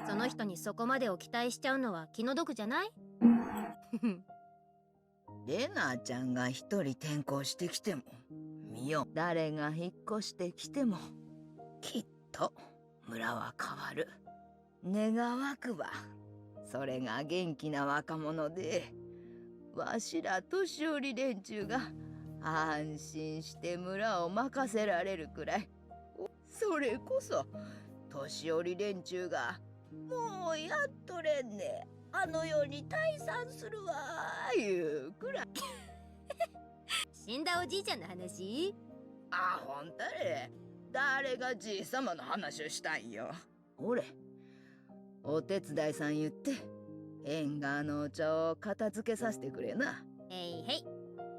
C: その人にそこまでを期待しちゃうのは気の毒じゃない？
D: レナちゃんが一人転校してきても、見よ、誰が引っ越してきても、きっと村は変わる。願わくば、それが元気な若者で、わしら年寄り連中が安心して村を任せられるくらい。それこそ年寄り連中がもうやっとれんね、あの世に退散するわいうくらい。
C: 死んだおじいちゃんの話？
D: あ、ほんとれ。誰がじいさまの話をしたんよ。俺お手伝いさん言って縁側のお茶を片付けさせてくれな。
C: へいへい、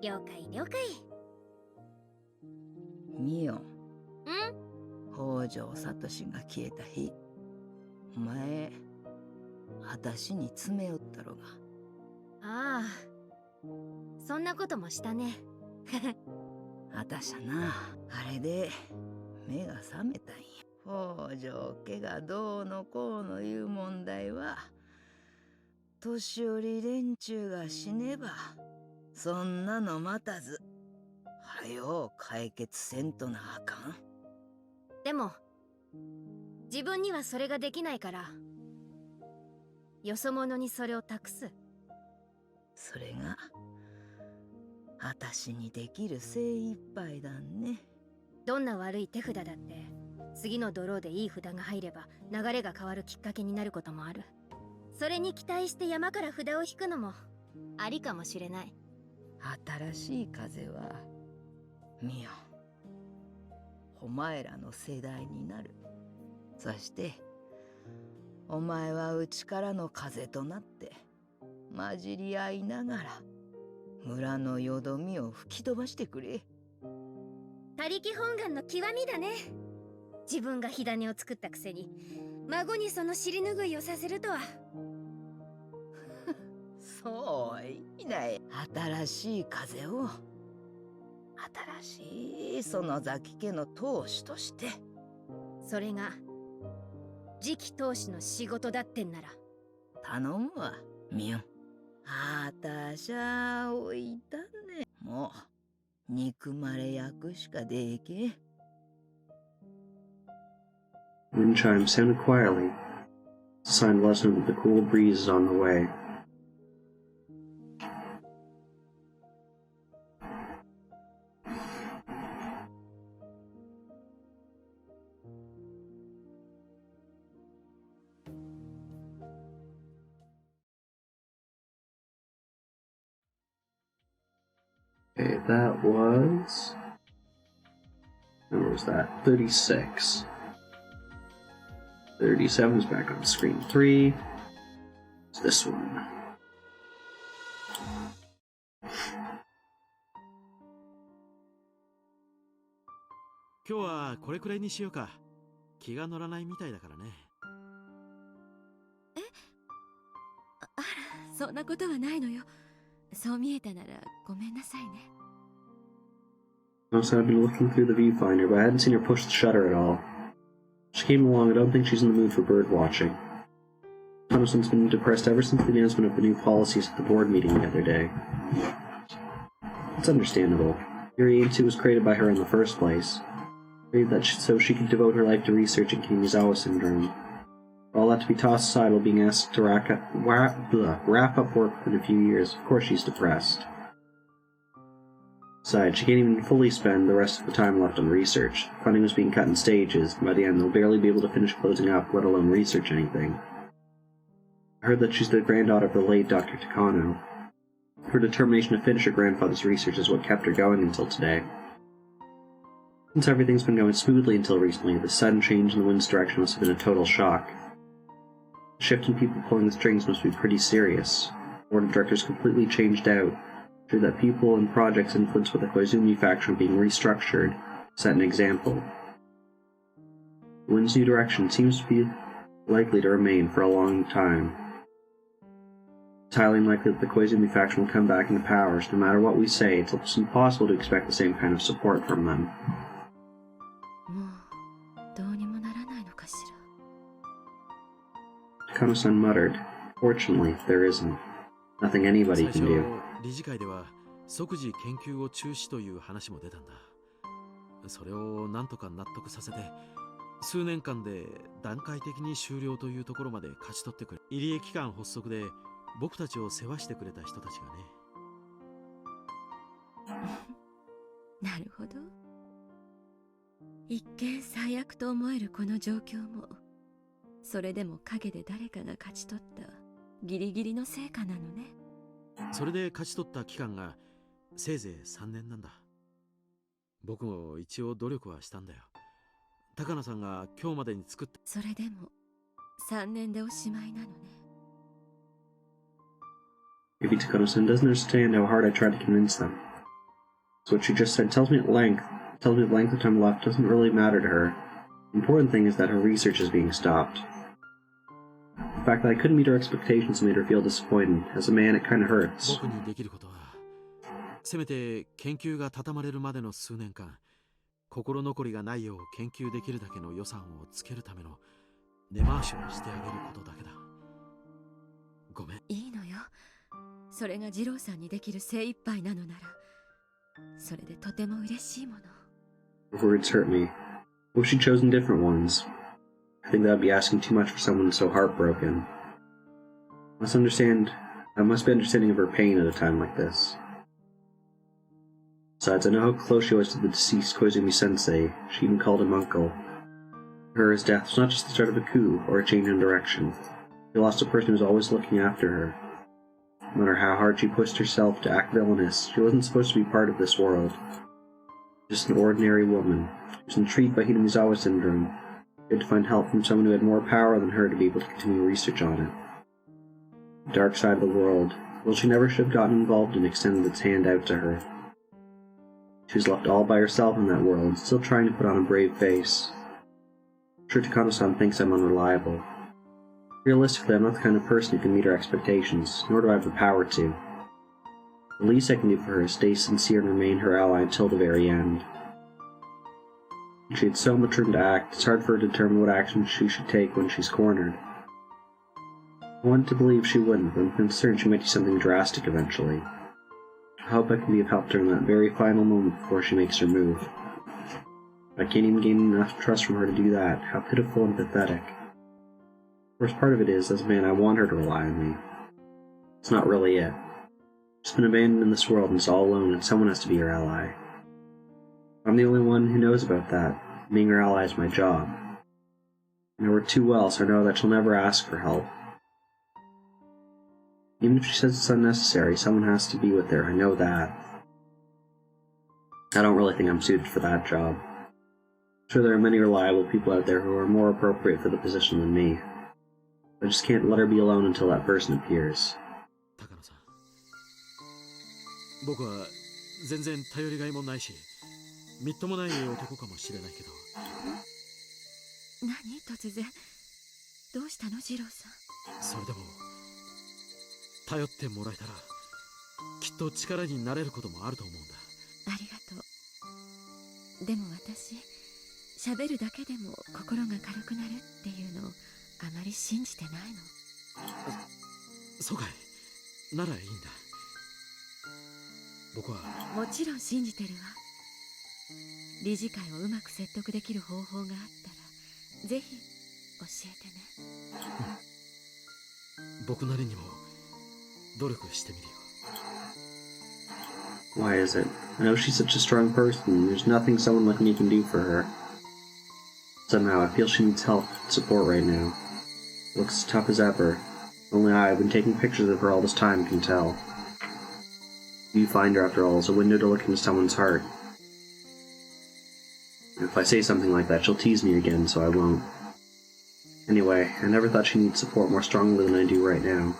C: 了解了解。
D: ミヨン、北条聡が消えた日、お前あたしに詰め寄ったろが。
C: ああ、そんなこともしたね。
D: あたしゃな、あれで目が覚めたんや。北条家がどうのこうのいう問題は年寄り連中が死ねばそんなの待たずはよう解決せんとなあかん。
C: でも自分にはそれができないからよそ者にそれを託す。
D: それが私にできる精一杯だね。
C: どんな悪い手札だって次のドローでいい札が入れば流れが変わるきっかけになることもある。それに期待して山から札を引くのもありかもしれない。
D: 新しい風はミオ、お前らの世代になる。そしてお前はうちからの風となって混じり合いながら村のよどみを吹き飛ばしてくれ。
C: 他力本願の極みだね。自分が火種を作ったくせに孫にその尻拭いをさせるとは。
D: そういいない新しい風を新しい園崎家の当主として。
C: それが次期当主の仕事だってんなら
D: 頼むわミオン。あたしゃおいたね。もう憎まれ役しかでけん。
A: Wind chimes sounded quietly. It's a sign of lesson that the cool breeze is on the way. Okay, that was... Where was that? 36. 37 is back on screen 3. It's this one.
I: Today はこれくらいにしようか。気が乗らないみたいだからね。
B: あら、そんなことはないのよ。そう見えたならごめんなさいね。
A: Notice I've been looking through the viewfinder, but I hadn't seen her push the shutter at all. She came along. I don't think she's in the mood for bird watching. Thompson's been depressed ever since the announcement of the new policies at the board meeting the other day. It's understandable. Yuri Aintu was created by her in the first place. Created that so she could devote her life to researching Kimizawa syndrome. For all that to be tossed aside while being asked to wrap up work within a few years, of course she's depressed. Besides, she can't even fully spend the rest of the time left on research. Funding was being cut in stages, and by the end they'll barely be able to finish closing up, let alone research anything. I heard that she's the granddaughter of the late Dr. Takano. Her determination to finish her grandfather's research is what kept her going until today. Since everything's been going smoothly until recently, the sudden change in the wind's direction must have been a total shock. The shift in people pulling the strings must be pretty serious. The board of directors completely changed out. Sure that people and projects influenced by the Koizumi faction being restructured set an example. The wind's new direction seems to be likely to remain for a long time. It's highly unlikely that the Koizumi faction will come back into power, so no matter what we say, it's almost impossible to expect the same kind of support from them. Takano-san muttered, "Fortunately, there isn't. Nothing anybody can do."
I: 理事会では即時研究を中止という話も出たんだ。それをなんとか納得させて数年間で段階的に終了というところまで勝ち取ってくれ。入江機関発足で僕たちを世話してくれた人たちがね。
B: なるほど。一見最悪と思えるこの状況も、それでも陰で誰かが勝ち取ったギリギリの成果なのね。
I: それで勝ち取った期間がせいぜい3年なんだ。僕も一応努力はしたんだよ。高野さんが今日までに作った。
B: それでも3年でおしまいなのね。
A: Maybe Takano-san doesn't understand how hard I tried to convince them. So what she just said tells me the length of time left doesn't really matter to her. The important thing is that her research is being stopped. The fact that I couldn't meet her expectations made her feel disappointed. As a man, it kind of hurts.
I: 僕にできることは、せめて研究が畳まれるまでの数年間、心残りがないよう研究できるだけの予算をつけるための根回しをしてあげることだけだ。ごめん。
B: いいのよ。それが二郎さんにできる精一杯なのなら、それでとても嬉しいもの。
A: Her words hurt me. What if she'd chosen different ones? I think that would be asking too much for someone so heartbroken. I must be understanding of her pain at a time like this. Besides, I know how close she was to the deceased Koizumi-sensei. She even called him uncle. For her, his death was not just the start of a coup or a change in direction. She lost a person who was always looking after her. No matter how hard she pushed herself to act villainous, she wasn't supposed to be part of this world. Just an ordinary woman. She was intrigued by Hinamizawa syndrome. She had to find help from someone who had more power than her to be able to continue research on it. The dark side of the world, well, she never should have gotten involved and extended its hand out to her. She was left all by herself in that world, still trying to put on a brave face. I'm sure Takano-san thinks I'm unreliable. Realistically, I'm not the kind of person who can meet her expectations, nor do I have the power to. The least I can do for her is stay sincere and remain her ally until the very end. She had so much room to act, it's hard for her to determine what action she should take when she's cornered. I wanted to believe she wouldn't, but I'm concerned she might do something drastic eventually. I hope I can be of help during that very final moment before she makes her move. I can't even gain enough trust from her to do that. How pitiful and pathetic. The worst part of it is, as a man, I want her to rely on me. It's not really it. She's been abandoned in this world and is all alone, and someone has to be her ally. I'm the only one who knows about that. Being her ally is my job. I know her too well, so I know that she'll never ask for help. Even if she says it's unnecessary, someone has to be with her, I know that. I don't really think I'm suited for that job. I'm sure there are many reliable people out there who are more appropriate for the position than me. I just can't let her be alone until that person appears.
I: 僕は全然頼りがいもないし、みっともない男かもしれないけど。
B: 何突然。どうしたの、次郎さん。
I: それでも頼ってもらえたら、きっと力になれることもあると思うんだ。
B: ありがとう。でも私、喋るだけでも心が軽くなるっていうのをあまり信じてないの。
I: そうかい。ならいいんだ。僕は
B: もちろん信じてるわ。理事会をうまく説得できる方法があったらぜひ教えてね。
I: 僕なりにも努力してみるよ。
A: Why is it? I know she's such a strong person, there's nothing someone like me can do for her. Somehow I feel she needs help and support right now. It looks as tough as ever. Only I've been taking pictures of her all this time can tell. You find her, after all, is a window to look into someone's heart. If I say something like that, she'll tease me again, so I won't. Anyway, I never thought she needed support more strongly than I do right now.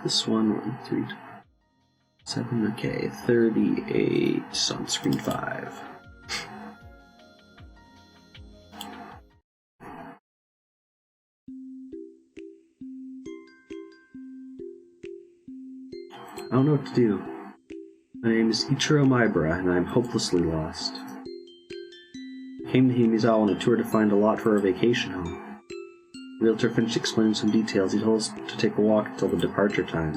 A: This one, 1, 3, 7, okay, 38 on screen 5. I don't know what to do. My name is Ichiro Maibara, and I'm hopelessly lost. I came to Hinamizawa on a tour to find a lot for our vacation home. The realtor finished explaining some details. He told us to take a walk until the departure time.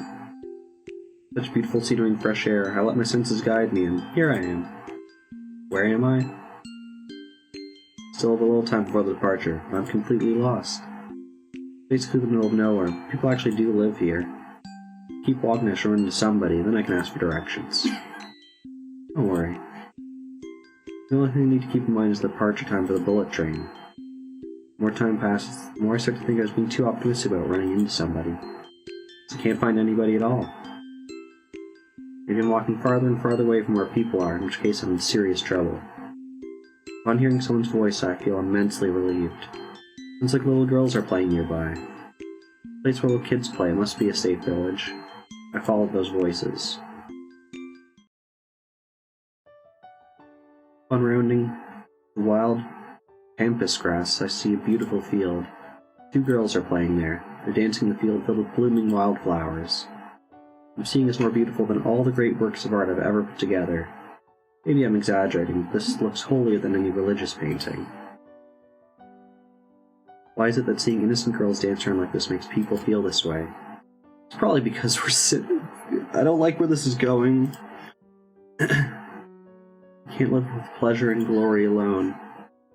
A: Such beautiful scenery and fresh air. I let my senses guide me, and here I am. Where am I? Still have a little time before the departure, but I'm completely lost. Basically the middle of nowhere. People actually do live here. Keep walking, I should run into somebody, then I can ask for directions. Don't worry. The only thing I need to keep in mind is the departure time for the bullet train. The more time passes, the more I start to think I was being too optimistic about running into somebody. I can't find anybody at all. Maybe I'm walking farther and farther away from where people are, in which case I'm in serious trouble. Upon hearing someone's voice, I feel immensely relieved. Sounds like little girls are playing nearby. A place where little kids play, it must be a safe village. I followed those voices. Upon rounding the wild pampas grass, I see a beautiful field. 2 girls are playing there. They're dancing in the field filled with blooming wildflowers. I'm seeing this more beautiful than all the great works of art I've ever put together. Maybe I'm exaggerating, but this looks holier than any religious painting. Why is it that seeing innocent girls dance around like this makes people feel this way? It's probably because we're I don't like where this is going. Can't live with pleasure and glory alone.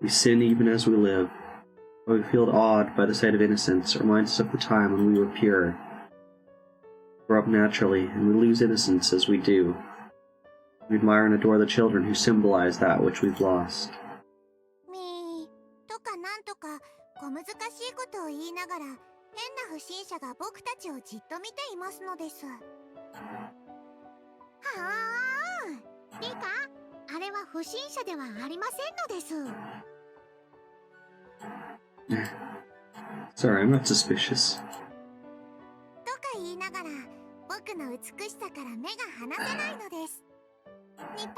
A: We sin even as we live. But we feel awed by the sight of innocence. It reminds us of the time when we were pure. Grow up naturally, and we lose innocence as we do. We admire and adore the children who symbolize that which we've lost.
F: とかなんとか小難しいことを言いながら変な不審者が僕たちをじっと見ていますのです。はあ、リカ、あれは不審者ではありませんのです。
A: Sorry, I'm not suspicious.
F: とか言いながら僕の美しさから目が離せないのです。ニパ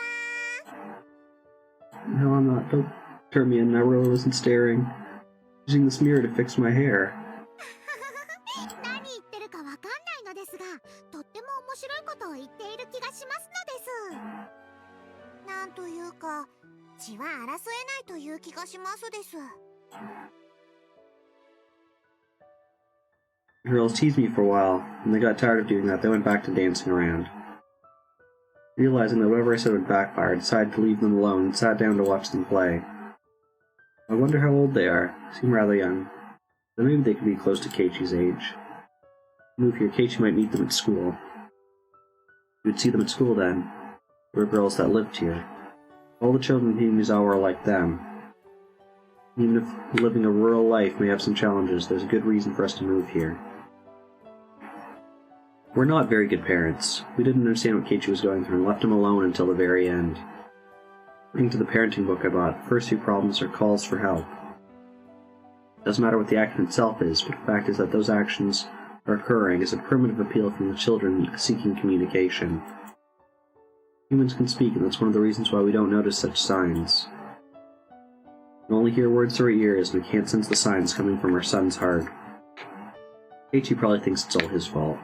F: ー。
A: No, I'm not. Don't turn me in. I really wasn't staring. Using this mirror to fix my hair.
F: 何言ってるかわかんないのですが、とっても面白いことを言っている気がしますのです。なんというか、血は争えないという気がしますです。
A: The girls teased me for a while. When they got tired of doing that, they went back to dancing around. Realizing that whatever I said would backfire, I decided to leave them alone and sat down to watch them play. I wonder how old they are. They seem rather young. But maybe they could be close to Keiichi's age. Move here, Keiichi might meet them at school. You would see them at school then. There were girls that lived here. All the children in Hinamizawa are like them. Even if living a rural life may have some challenges, there's a good reason for us to move here. We're not very good parents. We didn't understand what Keiichi was going through and left him alone until the very end. According to the parenting book I bought, the first two problems are calls for help. It doesn't matter what the action itself is, but the fact is that those actions are occurring as a primitive appeal from the children seeking communication. Humans can speak, and that's one of the reasons why we don't notice such signs. We can only hear words through our ears, and we can't sense the signs coming from our son's heart. Keiichi probably thinks it's all his fault.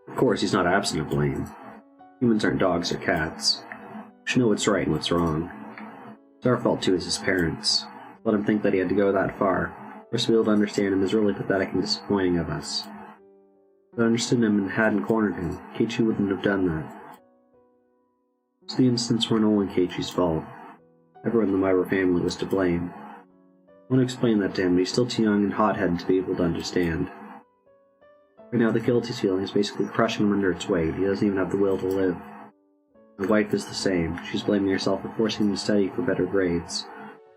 A: Of course, he's not absent of blame. Humans aren't dogs or cats. We should know what's right and what's wrong. It's our fault too as his parents. Let him think that he had to go that far. For us to be able to understand him is really pathetic and disappointing of us. If I understood him and hadn't cornered him, Keiichi wouldn't have done that. So the incidents weren't only Keiichi's fault. Everyone in the Myra family was to blame. I want to explain that to him, but he's still too young and hot-headed to be able to understand. Right now, the guilt he's feeling is basically crushing him under its weight. He doesn't even have the will to live. My wife is the same. She's blaming herself for forcing him to study for better grades.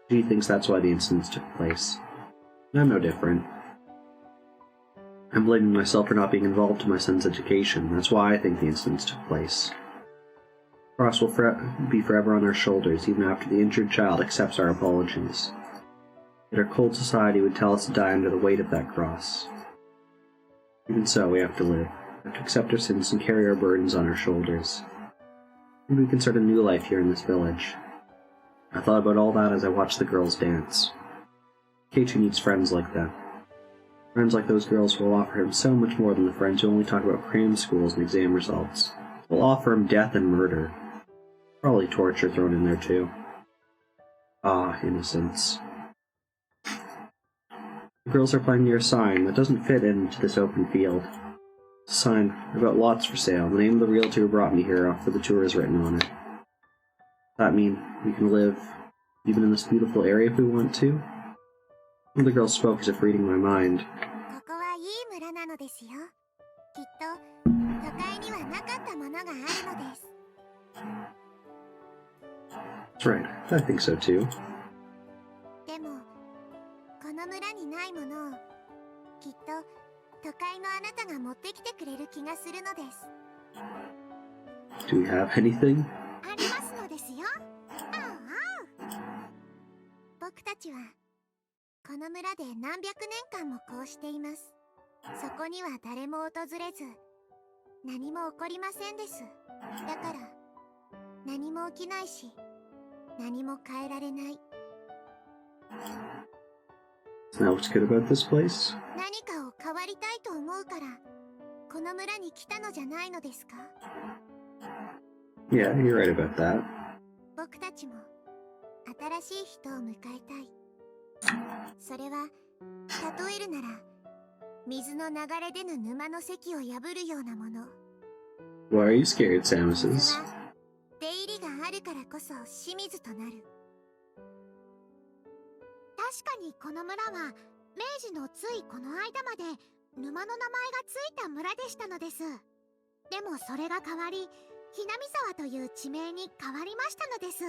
A: She thinks that's why the incidents took place. And I'm no different. I'm blaming myself for not being involved in my son's education. That's why I think the incidents took place. The cross will be forever on our shoulders, even after the injured child accepts our apologies. Yet our cold society would tell us to die under the weight of that cross. Even so, we have to live. We have to accept our sins and carry our burdens on our shoulders. Maybe we can start a new life here in this village. I thought about all that as I watched the girls dance. Keiichi needs friends like that. Friends like those girls will offer him so much more than the friends who only talk about cram schools and exam results. They'll offer him death and murder. Probably torture thrown in there too. Ah, innocence. The girls are playing near a sign that doesn't fit into this open field. It's a sign about lots for sale. The name of the realtor who brought me here for the tour is written on it. Does that mean we can live even in this beautiful area if we want to? One of the girls spoke as if reading my mind. That's right. I think so too. Do we have anything?
F: 僕たちはこの村で何百年間もこうしています。そこには誰も訪れず、何も起こりませんです。だから何も起きないし、何も変えられない。
A: Isn't that what's good about this place?
F: 何かを変わりたいと思うから、この村に来たのじゃないのですか?
A: Yeah, you're right about that.
F: 僕たちも新しい人を迎えたい。それは例えるなら水の流れ出ぬ沼の堰を破るようなもの。
A: Why are you scared, Samus?
F: 水は出入りがあるからこそ清水となる。確かにこの村は明治のついこの間まで沼の名前がついた村でしたのです。でもそれが変わり、ひなみ沢という地名に変わりましたのです。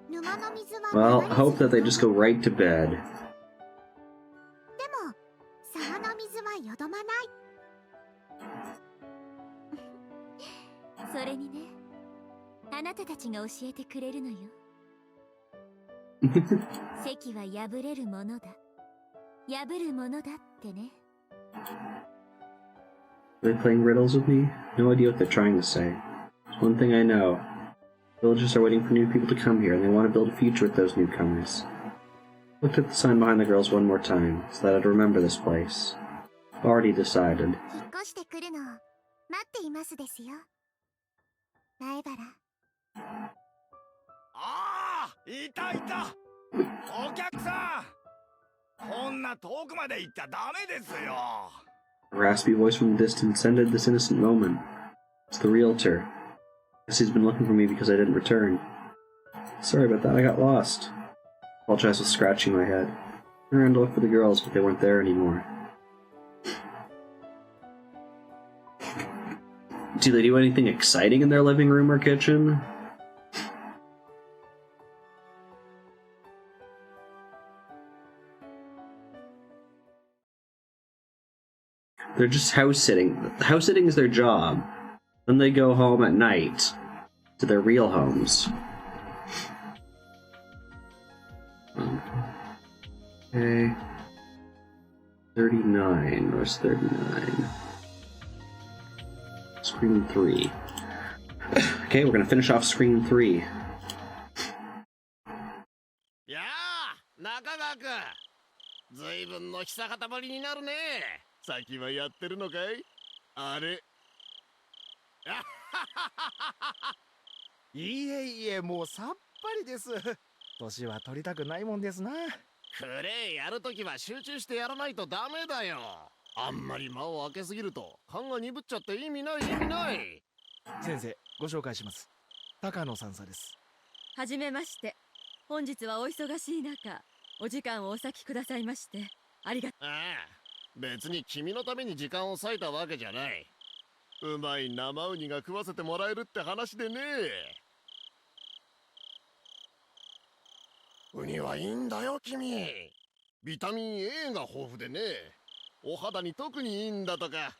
F: 沼の水は
A: Well, hope that they just go right to bed.
F: でも沢の水はよどまない。それにね、あなたたちが教えてくれるのよ。堰は破れるものだ、破るものだってね。
A: Are they playing riddles with me? No idea what they're trying to say. There's one thing I know. Villagers are waiting for new people to come here, and they want to build a future with those newcomers. I looked at the sign behind the girls one more time, so that I'd remember this place. I've already decided.
F: 引っ越してくるのを待っていますですよ、前原。
L: ああ、いたいた。お客さん、こんな遠くまで行っちゃダメですよ。
A: A raspy voice from the distance ended this innocent moment. It's the realtor. Guess he's been looking for me because I didn't return. Sorry about that, I got lost. I apologized with scratching my head. I ran to look for the girls, but they weren't there anymore. Do they do anything exciting in their living room or kitchen? They're just house sitting. House sitting is their job. Then they go home at night to their real homes. Okay. 39. Where's 39? Screen 3. Okay, we're gonna finish off screen 3.
E: やあ、中川君。ずいぶんの久方ぶりになるね。先はやってるのかい？あれ。
L: いえいえ、もうさっぱりです。年は取りたくないもんですな。
E: クレイやるときは集中してやらないとダメだよ。あんまり間を空けすぎると勘が鈍っちゃって意味ない意味ない。
L: 先生、ご紹介します。高野さんさです。
B: はじめまして。本日はお忙しい中、お時間をお割きくださいましてありがとう。
E: ああ、別に君のために時間を割いたわけじゃない。うまい生ウニが食わせてもらえるって話でね。ウニはいいんだよ君。ビタミン A が豊富でね、お肌に特にいいんだとか。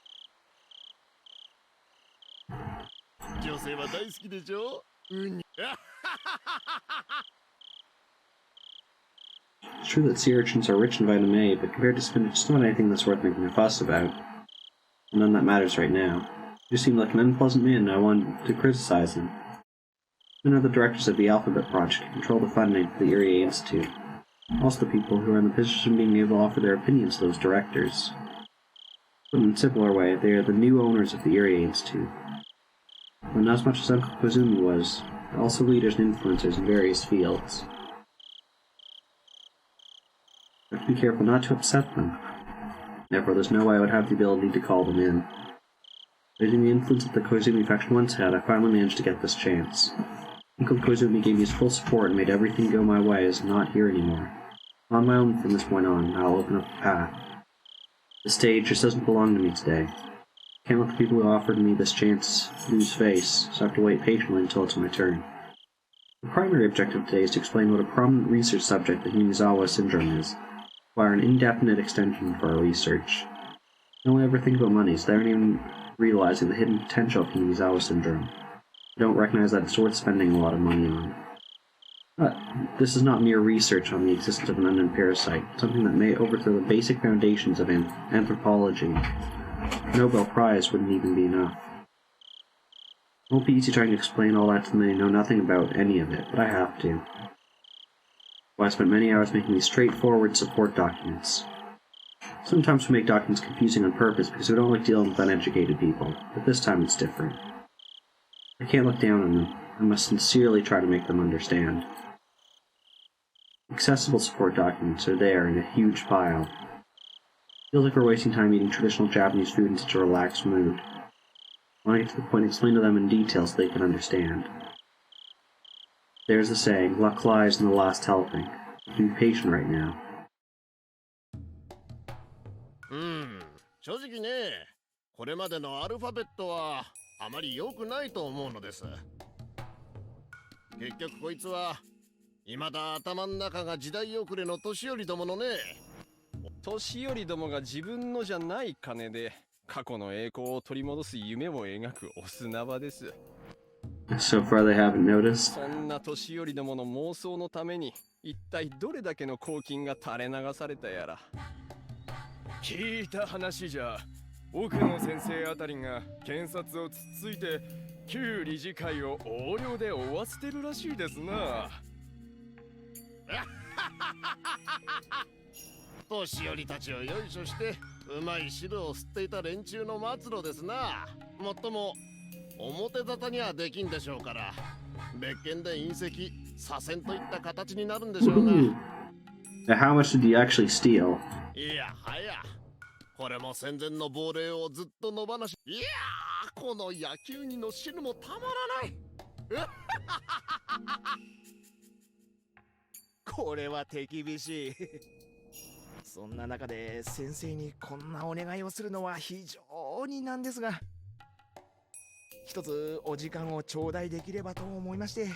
E: 女性は大好きでしょ、ウニ。
A: It's true that sea urchins are rich in vitamin A, but compared to spinach, it's not anything that's worth making a fuss about. None that matters right now. You seem like an unpleasant man, and I wanted to criticize him. None of the directors of the Alphabet Project control the funding for the Erie Institute. Also the people who are in the position of being able to offer their opinions to those directors. But in a simpler way, they are the new owners of the Erie Institute. But not as much as Uncle Kozumi was, they're also leaders and influencers in various fields. I have to be careful not to upset them. Therefore, there's no way I would have the ability to call them in. Using the influence that the Koizumi faction once had, I finally managed to get this chance. Uncle Koizumi gave me his full support and made everything go my way as not here anymore. On my own from this point on, I'll open up the path. The stage just doesn't belong to me today. I can't let the people who offered me this chance lose face, so I have to wait patiently until it's my turn. The primary objective today is to explain what a prominent research subject the Hinizawa syndrome is. Require an indefinite extension for our research. They only ever think about money, so they aren't even realizing the hidden potential of Hinizawa syndrome. They don't recognize that it's worth spending a lot of money on. But this is not mere research on the existence of an unknown parasite, something that may overthrow the basic foundations of anthropology. A Nobel Prize wouldn't even be enough. It won't be easy trying to explain all that to them who know nothing about any of it, but I have to. I spent many hours making these straightforward support documents. Sometimes we make documents confusing on purpose because we don't like dealing with uneducated people, but this time it's different. I can't look down on them. I must sincerely try to make them understand. Accessible support documents are there in a huge pile. Feels like we're wasting time eating traditional Japanese food in such a relaxed mood. When I get to the point, explain to them in detail so they can understand. There's the saying, luck lies in the last helping. Be patient right now.
M: 正直ね、これまでのアルファベットはあまり良くないと思うのです。結局こいつは未だ頭の中が時代遅れの年寄りどものね。
E: 年寄りどもが自分のじゃない金で過去の栄光を取り戻す夢を描くお砂場です。
A: So far they haven't noticed.
E: そんな年寄りどもの妄想のために一体どれだけの公金が垂れ流されたやら。
N: 聞いた話じゃ、奥野先生あたりが検察をつっついて旧理事会を横領で追わせてるらしいですな。
M: 年寄りたちをよいしょしてうまい汁を吸っていた連中の末路ですな。もっとも表沙汰にはできんでしょうから、別件で隕石左遷といった形になるんでしょうが。
A: Now, how much did you actually steal?
M: いやはや、これも戦前の亡霊をずっと野放し。いやー、この野球にのしるもたまらない。
L: これは手厳しい。そんな中で先生にこんなお願いをするのは非常になんですが、一つお時間を頂戴できればと思いまして。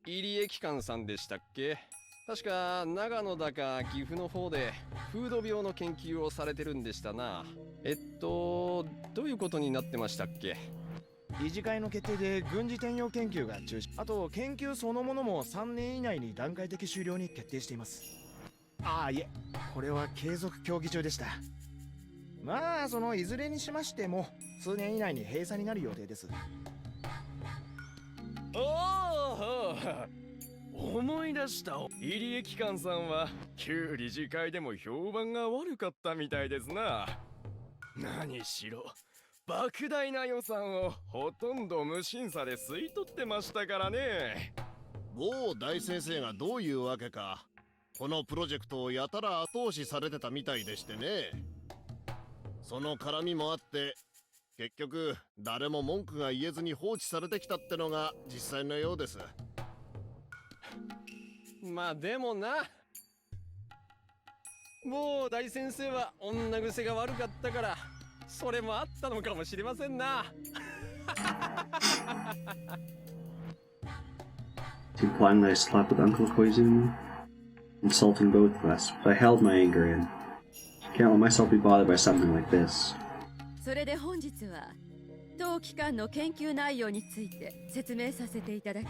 E: 入江機関さんでしたっけ？確か長野だか岐阜の方で風土病の研究をされてるんでしたな。どういうことになってましたっけ？
L: 理事会の決定で軍事転用研究が中止。あと研究そのものも3年以内に段階的終了に決定しています。ああ、いえ、これは継続協議中でした。まあそのいずれにしましても数年以内に閉鎖になる予定です。
N: 思い出した。入江機関さんは旧理事会でも評判が悪かったみたいですな。何しろ莫大な予算をほとんど無審査で吸い取ってましたからね。
M: 某大先生がどういうわけか、このプロジェクトをやたら後押しされてたみたいでしてね。その絡みもあって結局誰も文句が言えずに放置されてきたってのが実際のようです。
E: まあでもな、もう大先生は女癖が悪かったからそれもあったのかもしれませんな。
A: Implying that I slept with Uncle Koizumi, insulting both of us, but I held my anger in. Can't let myself be bothered by something like this.
B: それで本日は当機関の研究内容について説明させていただき、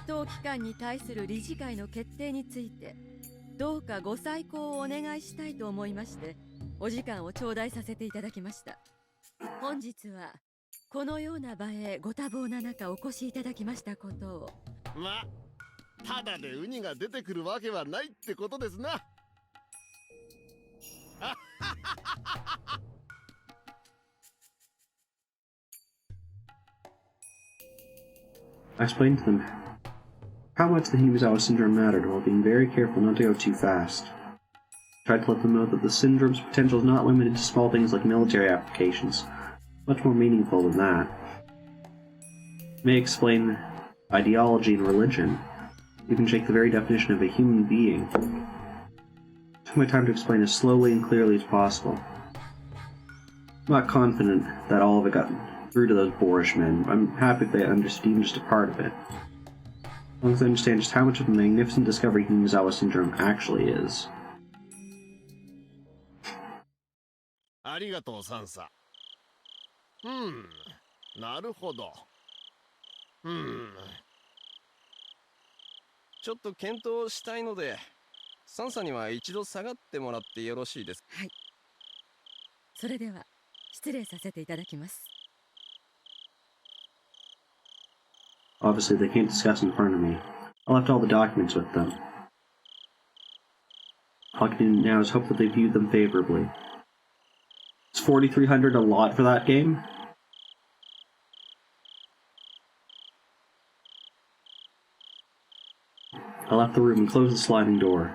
B: 当機関に対する理事会の決定についてどうかご再考をお願いしたいと思いましてお時間を頂戴させていただきました。本日はこのような場へご多忙な中お越しいただきましたことを。
M: ま、ただでウニが出てくるわけはないってことですな。
A: I explained to them how much the Hinazawa syndrome mattered while being very careful not to go too fast. Tried to let them know that the syndrome's potential is not limited to small things like military applications, much more meaningful than that. It may explain ideology and religion, even shake the very definition of a human being. I took my time to explain as slowly and clearly as possible. I'm not confident that all of it got through to those boorish men. I'm happy if they understand just a part of it. As long as they understand just how much of a magnificent discovery Hinazawa syndrome actually is.
M: ありがとう、サンサ。なるほど。
E: ちょっと検討したいので、サンサには一度下がってもらってよろしいですか？
B: はい。それでは失礼させていただきます。
A: Obviously, they can't discuss in front of me. I left all the documents with them. All I can do now is hope that they view them favorably. Is 4,300 a lot for that game? I left the room and closed the sliding door.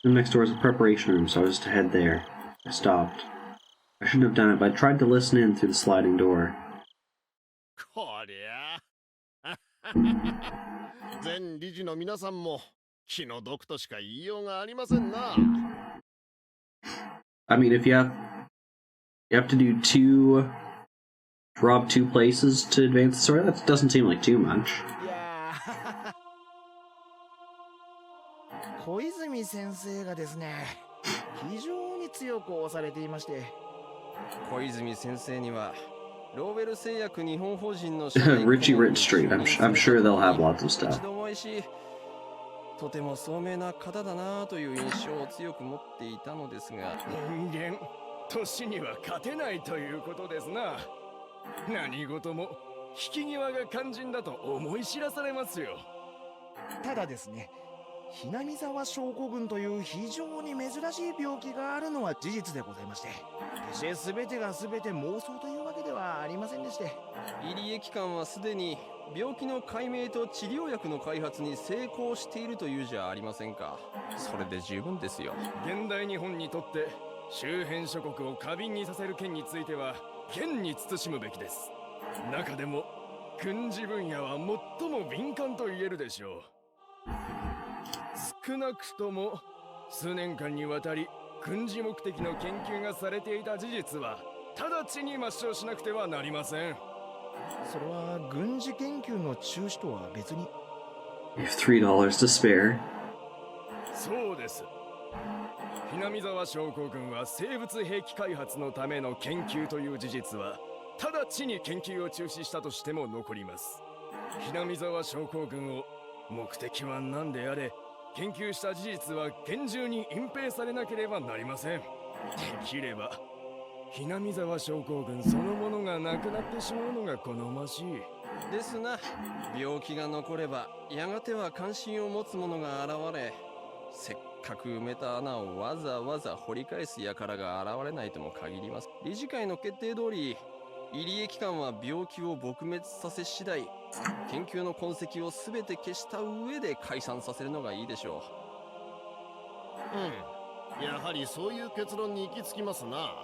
A: The next door is a preparation room, so I was to head there. I stopped. I shouldn't have done it, but I tried to listen in through the sliding door.
M: こりゃ全理事の皆さんも気の毒としか言いようがありませんな。
A: I mean, if you have to do rob two places to advance the story, that doesn't seem like too much.
L: いや小泉先生がですね、非常に強く押されていまして。
N: 小泉先生にはローベル製薬日本法人の
A: Richie Rich Street. I'm sure they'll have lots of stuff.
N: とても聡明な方だなという印象を強く持っていたのですが、人間年には勝てないということですな。何事も引き際が肝心だと思い知らされますよ。
L: ただですね、ひなみ沢症候群という非常に珍しい病気があるのは事実でございまして、決して全てが全て妄想というわけではありませんでして、
N: 入江機関はすでに病気の解明と治療薬の開発に成功しているというじゃありませんか。それで十分ですよ。現代日本にとって周辺諸国を過敏にさせる件については厳に慎むべきです。中でも軍事分野は最も敏感と言えるでしょう。少なくとも数年間にわたり軍事目的の研究がされていた事実は直ちに抹消しなくてはなりません。
L: それは軍事研究の中止とは別に。
A: You have $3 to spare.
N: そうです。ひなみ沢症候群は生物兵器開発のための研究という事実は直ちに研究を中止したとしても残ります。ひなみ沢症候群を目的は何であれ研究した事実は厳重に隠蔽されなければなりません。できればひなみ沢症候群そのものがなくなってしまうのが好ましいですな。病気が残ればやがては関心を持つ者が現れ、せっかく埋めた穴をわざわざ掘り返す輩が現れないとも限ります。理事会の決定通り入江機関は病気を撲滅させ次第研究の痕跡を全て消した上で解散させるのがいいでしょ
M: う。やはりそういう結論に行き着きますな。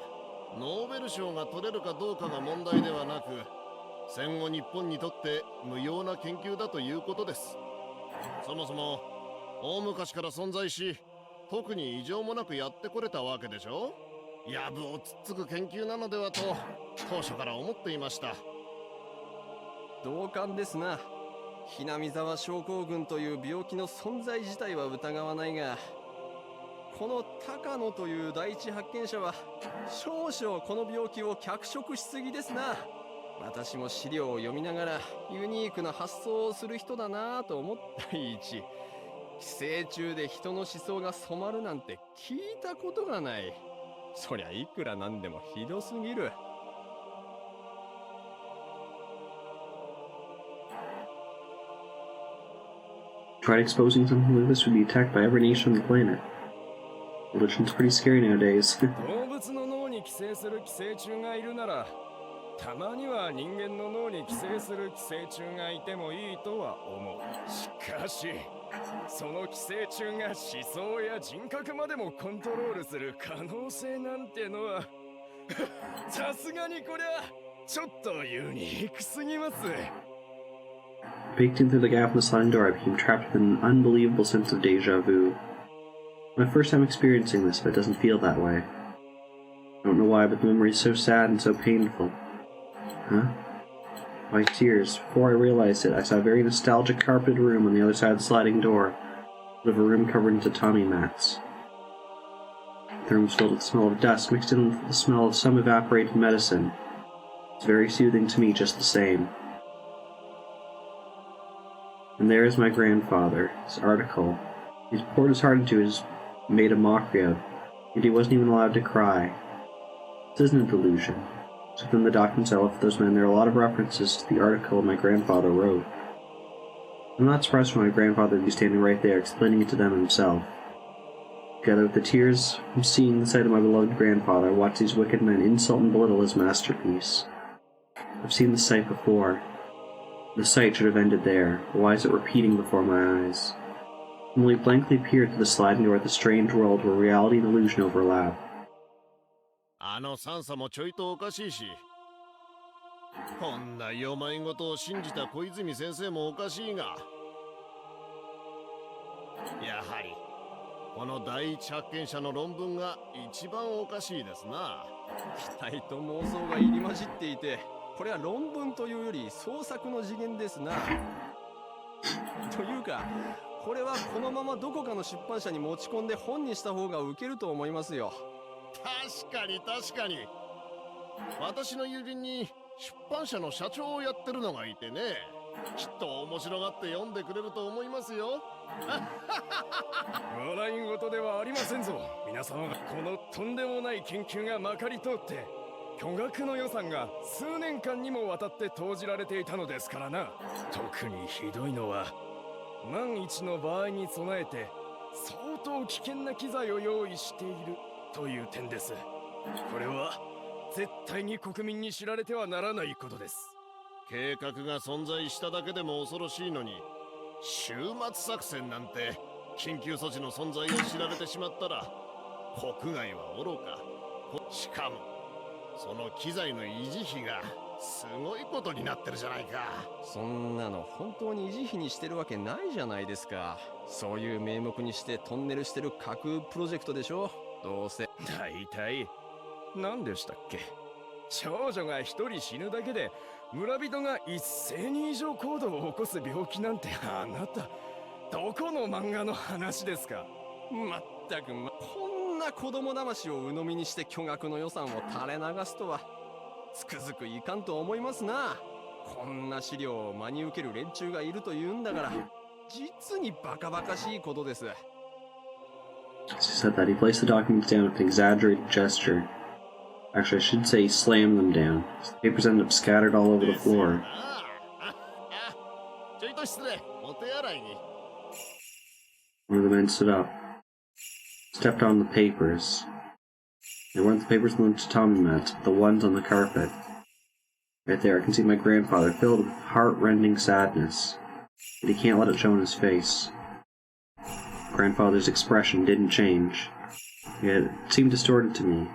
M: ノーベル賞が取れるかどうかが問題ではなく、戦後日本にとって無用な研究だということです。そもそも大昔から存在し、特に異常もなくやってこれたわけでしょ。やぶをつっつく研究なのではと当初から思っていました。
N: 同感ですな。ひなみ沢症候群という病気の存在自体は疑わないが、この高野という第一発見者は少々この病気を脚色しすぎですな。私も資料を読みながらユニークな発想をする人だなぁと思った一、寄生虫で人の思想が染まるなんて聞いたことがない。そりゃいくらなんでもひどすぎる。
A: Tried exposing something like this would be attacked by every nation on the planet. Religion's pretty scary nowadays.
N: 動物の脳に寄生する寄生虫がいるなら、たまには人間の脳に寄生する寄生虫がいてもいいとは思う。しかし、その寄生虫が思想や人格までもコントロールする可能性なんてのはさすがにこりゃちょっとユニークすぎます。
A: Baked in through the gap in the sliding door, I became trapped with an unbelievable sense of deja vu. My first time experiencing this, but it doesn't feel that way. I don't know why, but the memory is so sad and so painful. Huh? My tears. Before I realized it, I saw a very nostalgic carpeted room on the other side of the sliding door, with a room covered in tatami mats. The room was filled with the smell of dust, mixed in with the smell of some evaporated medicine. It's very soothing to me just the same. And there is my grandfather, his article. He's poured his heart into it, made a mockery of, yet he wasn't even allowed to cry. This isn't a delusion. So within the documents I left for those men, there are a lot of references to the article my grandfather wrote. I'm not surprised when my grandfather would be standing right there, explaining it to them himself. Together with the tears from seeing the sight of my beloved grandfather, I watch these wicked men insult and belittle his masterpiece. I've seen this sight before. The sight should have ended there, but why is it repeating before my eyes? Emily blankly peered through the sliding door at the strange world where reality and illusion overlap.
M: あのサンサもちょいとおかしいし、こんな世まいごとを信じた小泉先生もおかしいが、やはりこの第一発見者の論文が一番おかしいですな。
N: 期待と妄想が入り混じっていて、これは論文というより創作の次元ですな。というか、これはこのままどこかの出版社に持ち込んで本にした方がウケると思いますよ。
M: 確かに確かに。私の友人に出版社の社長をやってるのがいてね、きっと面白がって読んでくれると思いますよ。
N: 笑い事ではありませんぞ。皆様がこのとんでもない研究がまかり通って巨額の予算が数年間にもわたって投じられていたのですからな。特にひどいのは、万一の場合に備えて相当危険な機材を用意しているという点です。これは絶対に国民に知られてはならないことです。
M: 計画が存在しただけでも恐ろしいのに、終末作戦なんて緊急措置の存在を知られてしまったら、国外はおろか、しかもその機材の維持費がすごいことになってるじゃないか。
N: そんなの本当に維持費にしてるわけないじゃないですか。そういう名目にしてトンネルしてる架空プロジェクトでしょ。どうせ大体何でしたっけ、少女が一人死ぬだけで村人が一斉に異常行動を起こす病気なんて、あなたどこの漫画の話ですか。まったく、こんな子供騙しを鵜呑みにして巨額の予算を垂れ流すとはつくづくいかんと思いますな。こんな資料を真に受ける連中がいるというんだから、実にバカバカしいことです。
A: She said that he placed the documents down with an exaggerated gesture. Actually, I should say he slammed them down. The papers ended up scattered all over the floor.
M: ちょいと失礼。お手洗いに。
A: One of the men stood up, stepped on the papers. They weren't the papers on the tatami mat, but the ones on the carpet. Right there, I can see my grandfather filled with heart-rending sadness, but he can't let it show in his face. Grandfather's expression didn't change, yet it seemed distorted to me.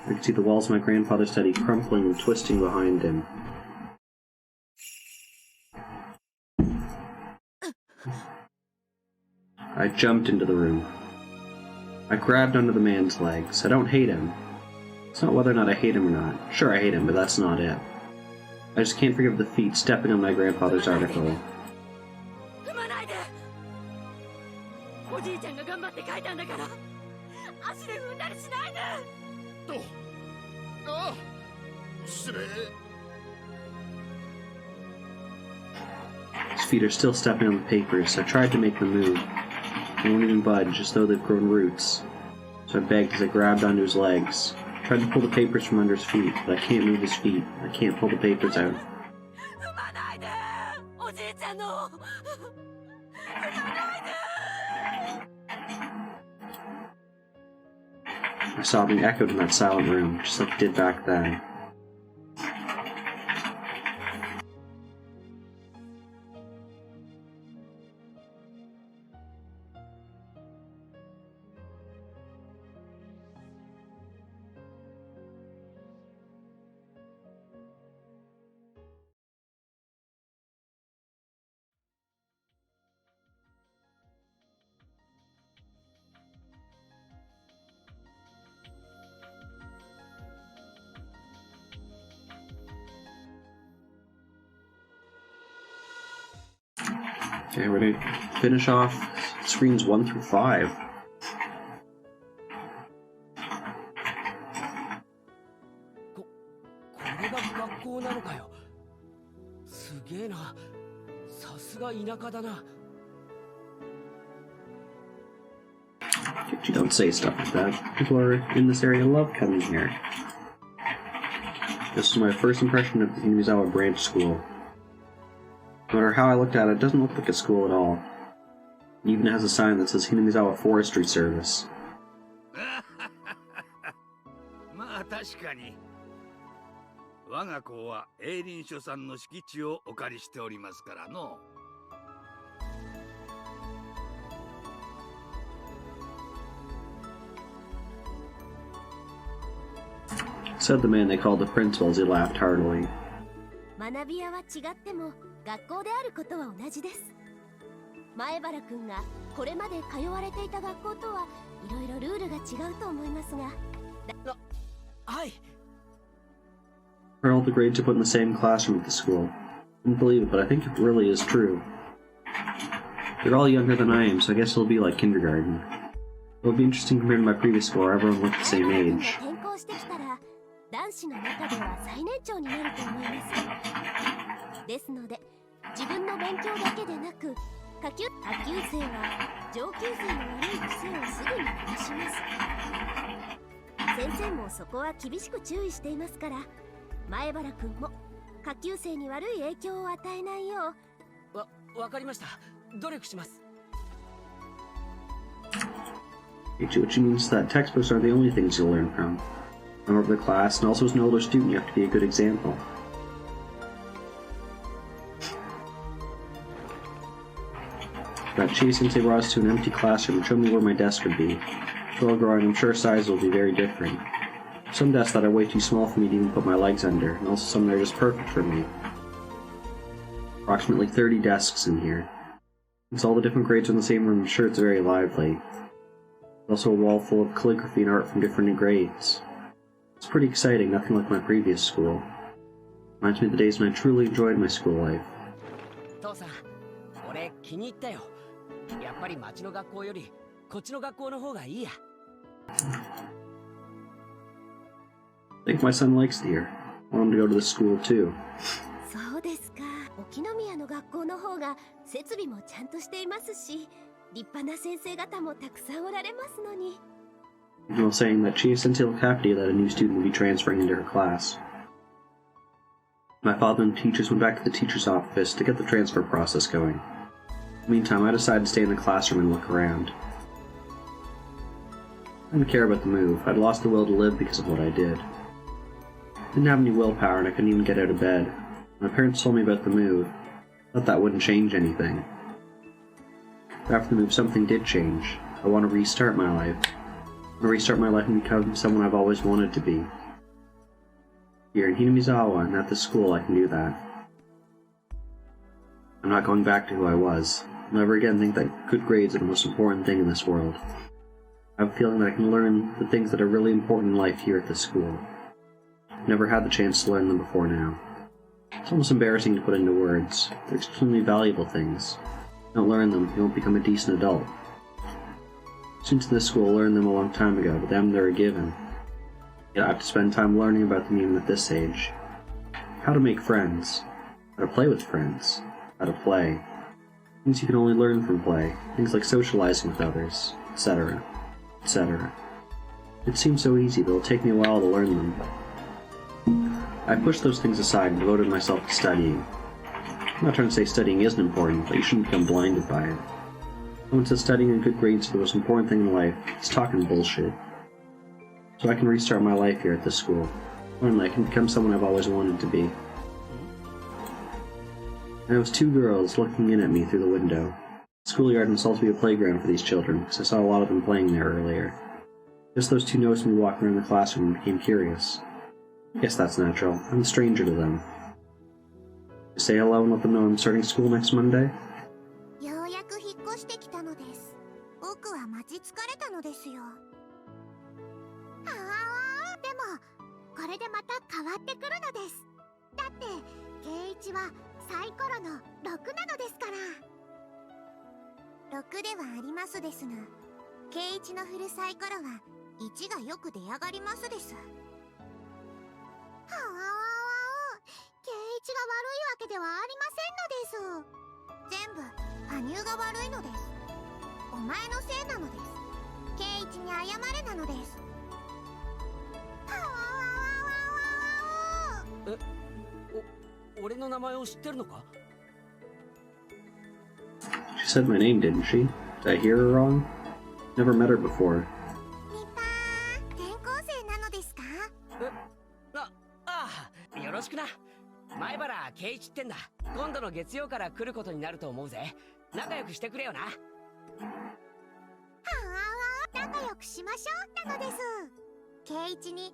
A: I could see the walls of my grandfather's study crumpling and twisting behind him. I jumped into the room. I grabbed onto the man's legs. I don't hate him. It's not whether or not I hate him or not. Sure, I hate him, but that's not it. I just can't forgive the feet stepping on my grandfather's article. His feet are still stepping on the papers. I tried to make them move. They won't even budge, as though they've grown roots. So I begged as I grabbed onto his legs. I tried to pull the papers from under his feet, but I can't move his feet. I can't pull the papers out. My sobbing echoed in that silent room, just like it did back then. Okay, we're going to finish off screens 1 through 5. You don't say stuff like that. People are in this area love coming here. This is my first impression of the Hinamizawa Branch School. No matter how I looked at it, it doesn't look like a school at all. It even has a sign that says Hinamizawa Forestry Service.
O: まあ確かに我が校は営林署さんの敷地をお借りしておりますからの。
A: said the man they called the principal as he laughed heartily.
P: 学び屋は違っても学校であることは同じです。前原くんがこれまで通われていた学校とはいろいろルールが違うと思いますが。
H: はい。
A: All the grades are put in the same classroom at the school. I didn't believe it, but I think it really is true. They're all younger than I am, so I guess it'll be like kindergarten. It'll be interesting compared to my previous school where everyone looked the same age.
P: 転校してきたら男子の中では最年長になると思います。ですので自分の勉強だけでなく下級生は上級生の悪い癖をすぐに直します。先生もそこは厳しく注意していますから、前原くんも下級生に悪い影響を与えないよ
H: う。わかりました。努力します。
A: Which means that textbooks aren't the only things you'll learn from. Member of the class, and also as an older student, you have to be a good example. That Chi-sensei brought us to an empty classroom and showed me where my desk would be. While growing, I'm sure size will be very different. Some desks that are way too small for me to even put my legs under, and also some that are just perfect for me. Approximately 30 desks in here. Since all the different grades are in the same room, I'm sure it's very lively. There's also a wall full of calligraphy and art from different grades. It's pretty exciting, nothing like my previous school. Reminds me of the days when I truly enjoyed my school life.
H: 父さん、俺気に入ったよ。やっぱり町の学校よりこっちの学校の方がいいや。
A: I think my son likes it here. I want him to go to the school too.
P: そうですか。沖宮の学校の方が設備もちゃんとしていますし、立派な先生方もたくさんおられますのに。
A: You know, saying that Chi-sensei looked happy that a new student would be transferring into her class. My father and the teachers went back to the teacher's office to get the transfer process going. Meantime, I decided to stay in the classroom and look around. I didn't care about the move. I'd lost the will to live because of what I did. I didn't have any willpower and I couldn't even get out of bed. My parents told me about the move. I thought that wouldn't change anything. But after the move, something did change. I want to restart my life. I want to restart my life and become someone I've always wanted to be. Here in Hinamizawa and at this school, I can do that. I'm not going back to who I was. I'll never again think that good grades are the most important thing in this world. I have a feeling that I can learn the things that are really important in life here at this school. I've never had the chance to learn them before now. It's almost embarrassing to put into words. They're extremely valuable things. If you don't learn them, you won't become a decent adult. Students in this school learned them a long time ago, but them they're a given. Yet I have to spend time learning about them even at this age. How to make friends. How to play with friends. How to play. Things you can only learn from play. Things like socializing with others, etc. etc. It seems so easy, but it'll take me a while to learn them. I pushed those things aside and devoted myself to studying. I'm not trying to say studying isn't important, but you shouldn't become blinded by it. Someone says studying and good grades are the most important thing in life. He's talking bullshit. So I can restart my life here at this school. Finally, I can become someone I've always wanted to be. And it was two girls looking in at me through the window. The schoolyard was supposed to be a playground for these children, because I saw a lot of them playing there earlier. Just those two noticed me walking around the classroom and became curious. I guess that's natural. I'm a stranger to them. Say hello and let them know I'm starting school next Monday?
F: ようやく引っ越してきたのです。僕は待ち疲れたのですよ。でもこれでまた変わってくるのです。だって圭一はサイコロの6なのですから。6ではありますですが、圭一の振るサイコロは1がよく出上がりますです。圭一が悪いわけではありませんのです。全部羽生が悪いのです。お前のせいなのです。圭一に謝れなのです。
H: 俺の名前を知ってるのか?
A: She said my name, didn't she? Did I hear her wrong? Never met her before.
F: 転校生なのですか?
H: よろしくな。前原圭一ってんだ。今度の月曜から来ることになると思うぜ。仲良くしてくれよな。
F: 仲良くしましょうなのです。圭一に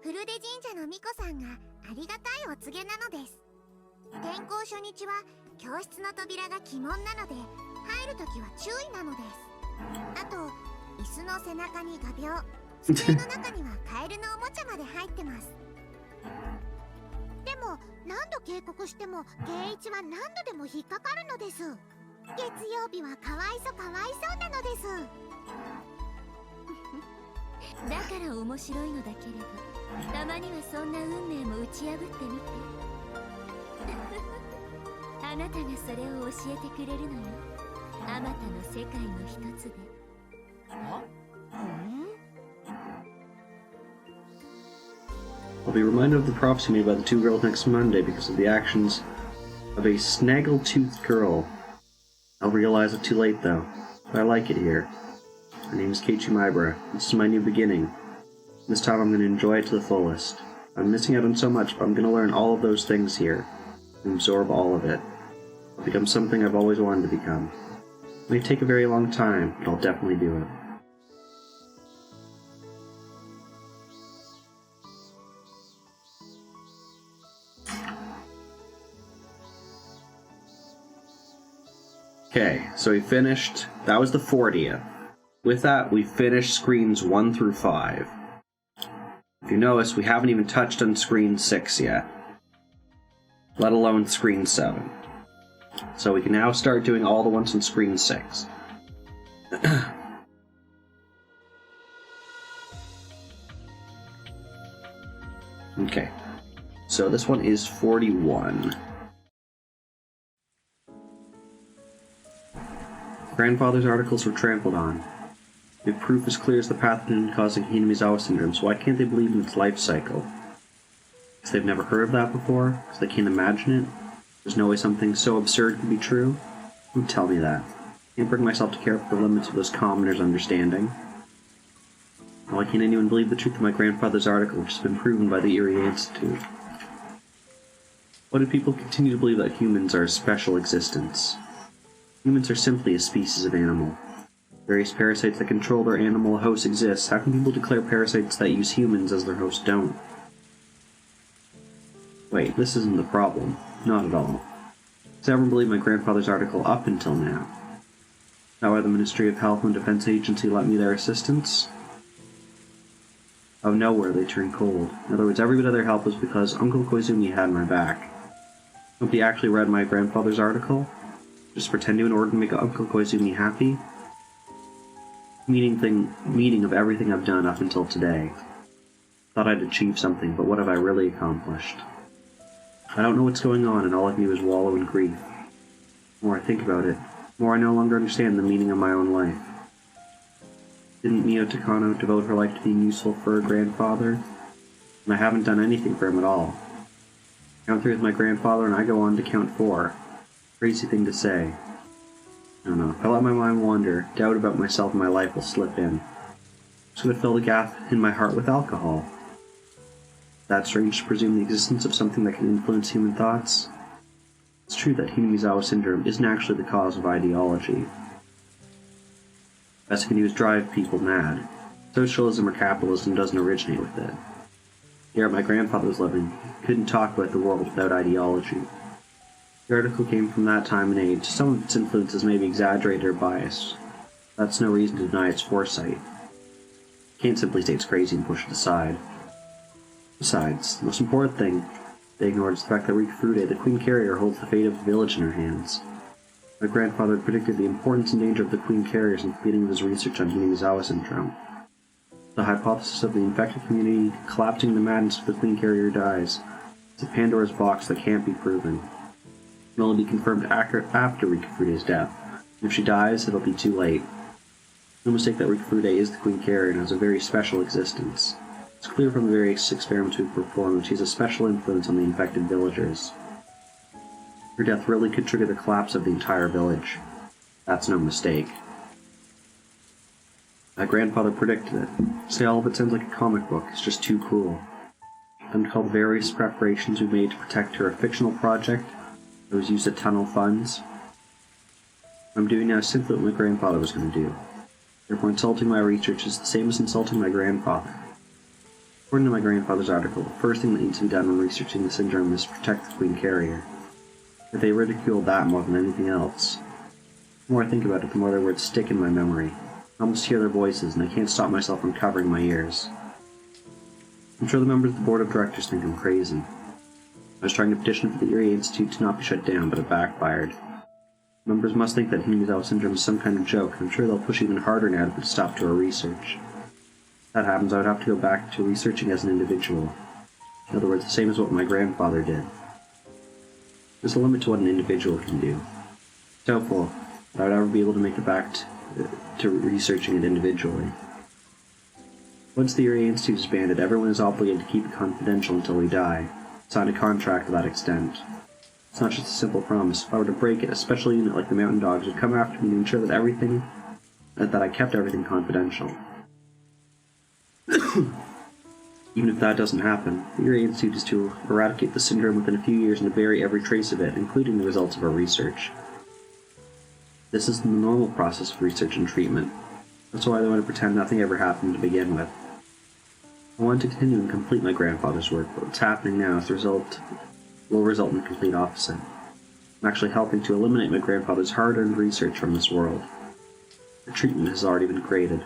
F: 古出神社の巫女さんがありがたいお告げなのです。転校初日は教室の扉が鬼門なので入るときは注意なのです。あと椅子の背中に画鋲、机の中にはカエルのおもちゃまで入ってます。でも何度警告しても圭一は何度でも引っかかるのです。月曜日はかわいそうなのです。
P: だから面白いのだけれど、たまにはそんな運命も打ち破ってみて。あなたがそれを教えてくれるのよ。あまたの世界の一つで。
A: I'll be reminded of the prophecy made by the two girls next Monday because of the actions of a snaggle-toothed girl. I'll realize it too late, though. But I like it here. My name is Keiichi Maibara. This is my new beginning. This time I'm going to enjoy it to the fullest. I'm missing out on so much, but I'm going to learn all of those things here and absorb all of it. I'll become something I've always wanted to become. It may take a very long time, but I'll definitely do it. Okay, so we finished. That was the 40th. With that, we finished screens 1 through 5. If you notice, we haven't even touched on screen 6 yet, let alone screen 7. So we can now start doing all the ones on screen 6. Okay, so this one is 41. Grandfather's articles were trampled on. If proof as clear as the pathogen causing Hinamizawa syndrome, so why can't they believe in its life cycle? Because they've never heard of that before? Because they can't imagine it? There's no way something so absurd could be true? Don't tell me that. I can't bring myself to care for the limits of those commoners' understanding. Why can't anyone believe the truth of my grandfather's article, which has been proven by the Erie Institute? Why do people continue to believe that humans are a special existence? Humans are simply a species of animal. Various parasites that control their animal hosts exist. How can people declare parasites that use humans as their host don't? Wait, this isn't the problem. Not at all. Has everyone believed my grandfather's article up until now? Now why the Ministry of Health and Defense Agency lent me their assistance? Out of nowhere, they turned cold. In other words, every bit of their help was because Uncle Koizumi had my back. Nobody actually read my grandfather's article? Just pretending in order to make Uncle Koizumi happy? Meaning of everything I've done up until today. Thought I'd achieved something, but what have I really accomplished? I don't know what's going on, and all I can do is wallow in grief. The more I think about it, the more I no longer understand the meaning of my own life. Didn't Mio Takano devote her life to being useful for her grandfather? And I haven't done anything for him at all. Count 3 with my grandfather, and I go on to count 4. Crazy thing to say. I don't know. If I let my mind wander, doubt about myself and my life will slip in. I'm just going to fill the gap in my heart with alcohol. That's strange to presume the existence of something that can influence human thoughts. It's true that Hinamizawa syndrome isn't actually the cause of ideology. Best it can do is drive people mad. Socialism or capitalism doesn't originate with it. The era my grandfather was living, he couldn't talk about the world without ideology. The article came from that time and age. Some of its influences may be exaggerated or biased. That's no reason to deny its foresight. You can't simply say it's crazy and push it aside. Besides, the most important thing they ignored is the fact that Rikufude, the Queen Carrier, holds the fate of the village in her hands. My grandfather had predicted the importance and danger of the Queen Carriers in the beginning of his research on Hinamizawa syndrome. The hypothesis of the infected community collapsing into madness if the Queen Carrier dies is a Pandora's box that can't be proven. It can only be confirmed after Rikufude's death. And if she dies, it'll be too late. No mistake that Rikufude is the Queen Carrier and has a very special existence. It's clear from the various experiments we've performed that she has a special influence on the infected villagers. Her death really could trigger the collapse of the entire village. That's no mistake. My grandfather predicted it. To say all of it sounds like a comic book is just too cruel. I'm to call the various preparations we made to protect her a fictional project that was used to tunnel funds. What I'm doing now is simply what my grandfather was going to do. Therefore, insulting my research is the same as insulting my grandfather. According to my grandfather's article, the first thing that needs to be done when researching the syndrome is to protect the queen carrier. But they ridicule that more than anything else. The more I think about it, the more their words stick in my memory. I almost hear their voices, and I can't stop myself from covering my ears. I'm sure the members of the board of directors think I'm crazy. I was trying to petition for the Erie Institute to not be shut down, but it backfired. Members must think that Hinamizawa syndrome is some kind of joke, and I'm sure they'll push even harder now to put a stop to our research. If that happens, I would have to go back to researching as an individual. In other words, the same as what my grandfather did. There's a limit to what an individual can do. It's doubtful that I would ever be able to make it back to researching it individually. Once the Erie Institute is banded, everyone is obligated to keep it confidential until we die. Sign a contract to that extent. It's not just a simple promise. If I were to break it, a special unit like the Mountain Dogs would come after me to ensure that I kept everything confidential. Even if that doesn't happen, the Erie Institute is to eradicate the syndrome within a few years and to bury every trace of it, including the results of our research. This is the normal process of research and treatment. That's why I want to pretend nothing ever happened to begin with. I want to continue and complete my grandfather's work, but what's happening now will result in the complete opposite. I'm actually helping to eliminate my grandfather's hard-earned research from this world. The treatment has already been created.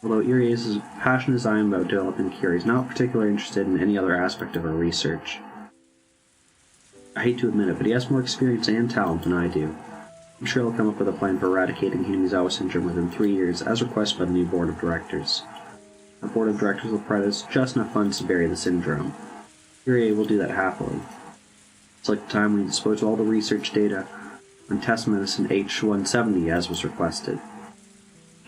A: Although Erie is as passionate as I am about developing the cure, he's not particularly interested in any other aspect of our research. I hate to admit it, but he has more experience and talent than I do. I'm sure he'll come up with a plan for eradicating Hinamizawa syndrome within 3 years, as requested by the new board of directors. Our board of directors will provide us just enough funds to bury the syndrome. Erie will do that happily. It's like the time when he disposed of all the research data on test medicine H170 as was requested.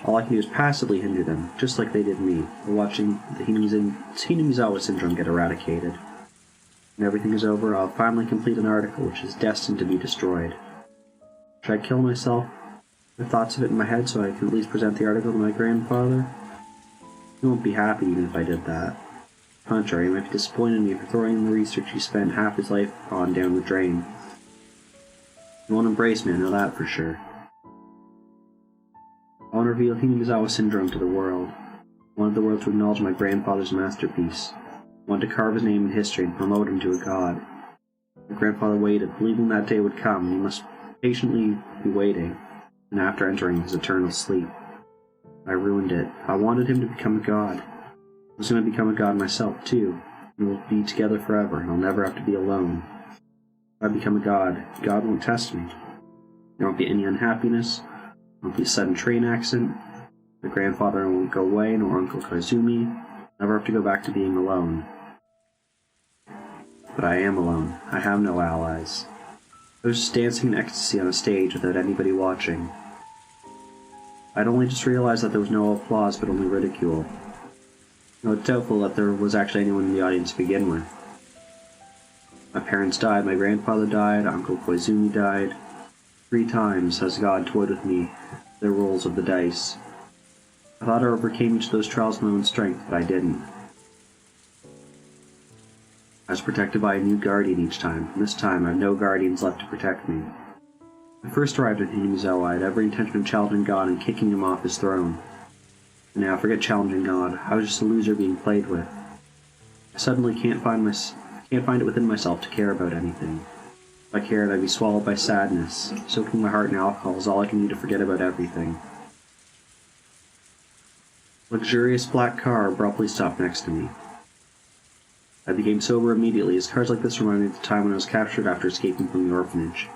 A: All I can do is passively hinder them, just like they did me, while watching the Hinamizawa syndrome get eradicated. When everything is over, I'll finally complete an article which is destined to be destroyed. Should I kill myself with thoughts of it in my head so I can at least present the article to my grandfather? He won't be happy even if I did that. Contrary, he might be disappointed in me for throwing in the research he spent half his life on down the drain. He won't embrace me, I know that for sure. I want to reveal Hinamizawa syndrome to the world. I wanted the world to acknowledge my grandfather's masterpiece. I wanted to carve his name in history and promote him to a god. My grandfather waited, believing that day would come, and he must patiently be waiting, and after entering his eternal sleep. I ruined it. I wanted him to become a god. I was going to become a god myself, too. We will be together forever, and I'll never have to be alone. If I become a god, God won't test me. There won't be any unhappiness. There won't be a sudden train accident. My grandfather won't go away, nor Uncle Koizumi. I'll never have to go back to being alone. But I am alone. I have no allies. I was just dancing in ecstasy on a stage without anybody watching. I'd only just realized that there was no applause, but only ridicule. It's doubtful that there was actually anyone in the audience to begin with. My parents died, my grandfather died, Uncle Koizumi died. 3 times has God toyed with me, the rolls of the dice. I thought I overcame each of those trials of my own strength, but I didn't. I was protected by a new guardian each time, and this time I have no guardians left to protect me. When I first arrived at Hinamizawa, I had every intention of challenging God and kicking him off his throne. And now, forget challenging God, I was just a loser being played with. I suddenly can't find it within myself to care about anything. If I cared, I'd be swallowed by sadness. Soaking my heart in alcohol is all I can do to forget about everything. A luxurious black car abruptly stopped next to me. I became sober immediately, as cars like this reminded me of the time when I was captured after escaping from the orphanage.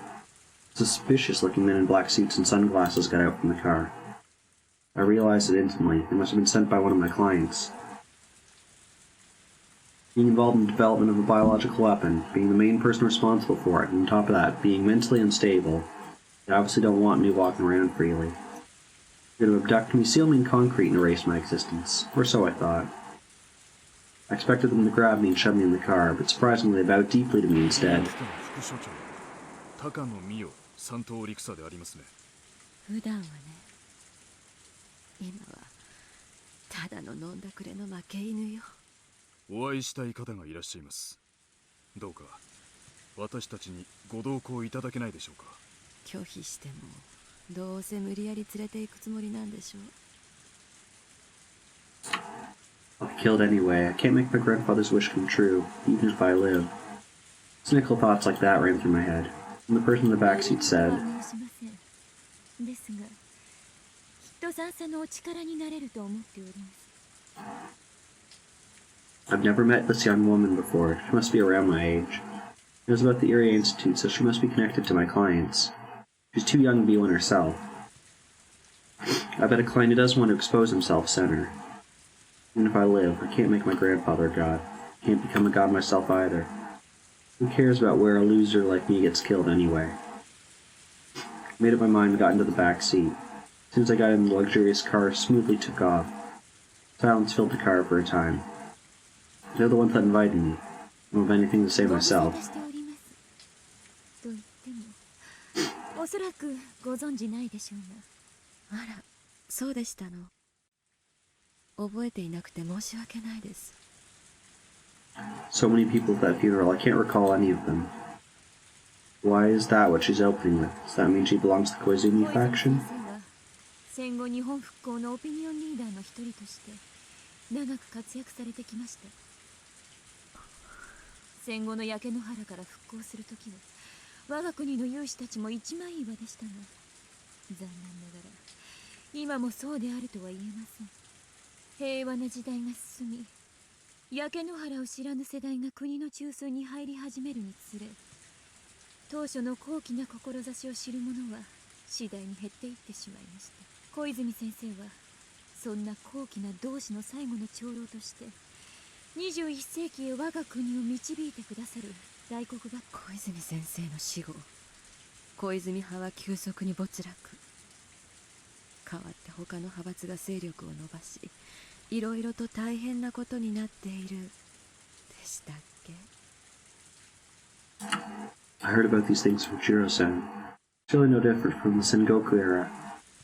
A: Suspicious-looking men in black suits and sunglasses got out from the car. I realized it instantly. They must have been sent by one of my clients. Being involved in the development of a biological weapon, being the main person responsible for it, and on top of that, being mentally unstable, they obviously don't want me walking around freely. They're going to abduct me, seal me in concrete, and erase my existence. Or so I thought. I expected them to grab me and shove me in the car, but surprisingly they bowed deeply to me instead.
B: 普段はね、今はただの飲んだくれの負け犬よ。
J: お会いしたい方がいらっしゃいます。どうか私たちにご同行いただけないでしょうか。
B: 拒否してもどうせ無理やり連れて行くつもりなんでしょう。
A: I killed anyway. I can't make my grandfather's wish come true, even if I live. Cynical thoughts like that ran through my head. And the person in the back seat said, I've never met this young woman before. She must be around my age. It was about the Erie Institute, so she must be connected to my clients. She's too young to be one herself. I bet a client who doesn't want to expose himself sent her. Even if I live, I can't make my grandfather a god. I can't become a god myself either. Who cares about where a loser like me gets killed anyway? I made up my mind and got into the back seat. As soon as I got in, the luxurious car smoothly took off. Silence filled the car for a time. They're the ones that invited me. I don't have anything to say myself.
B: おそらくご存じないでしょうが。あら、そうでしたの。覚えていなくて申し訳ないです。
A: So many people at that funeral, I can't recall any of them. Why is that what she's opening with? Does that mean she belongs to the Koizumi faction?
B: 戦後日本復興のオピニオンリーダーの一人として長く活躍されてきました。戦後の焼け野原から復興するときは我が国の有志たちも一枚岩でしたが、残念ながら今もそうであるとは言えません。平和な時代が進み、焼け野原を知らぬ世代が国の中枢に入り始めるにつれ、当初の高貴な志を知る者は次第に減っていってしまいました。小泉先生はそんな高貴な同志の最後の長老として21世紀へ我が国を導いてくださる大黒柱。小泉先生の死後、小泉派は急速に没落。代わって他の派閥が勢力を伸ばし、いろいろと大変なことになっているでしたっけ？
A: I heard about these things from Jiro-san. It's really no different from the Sengoku era.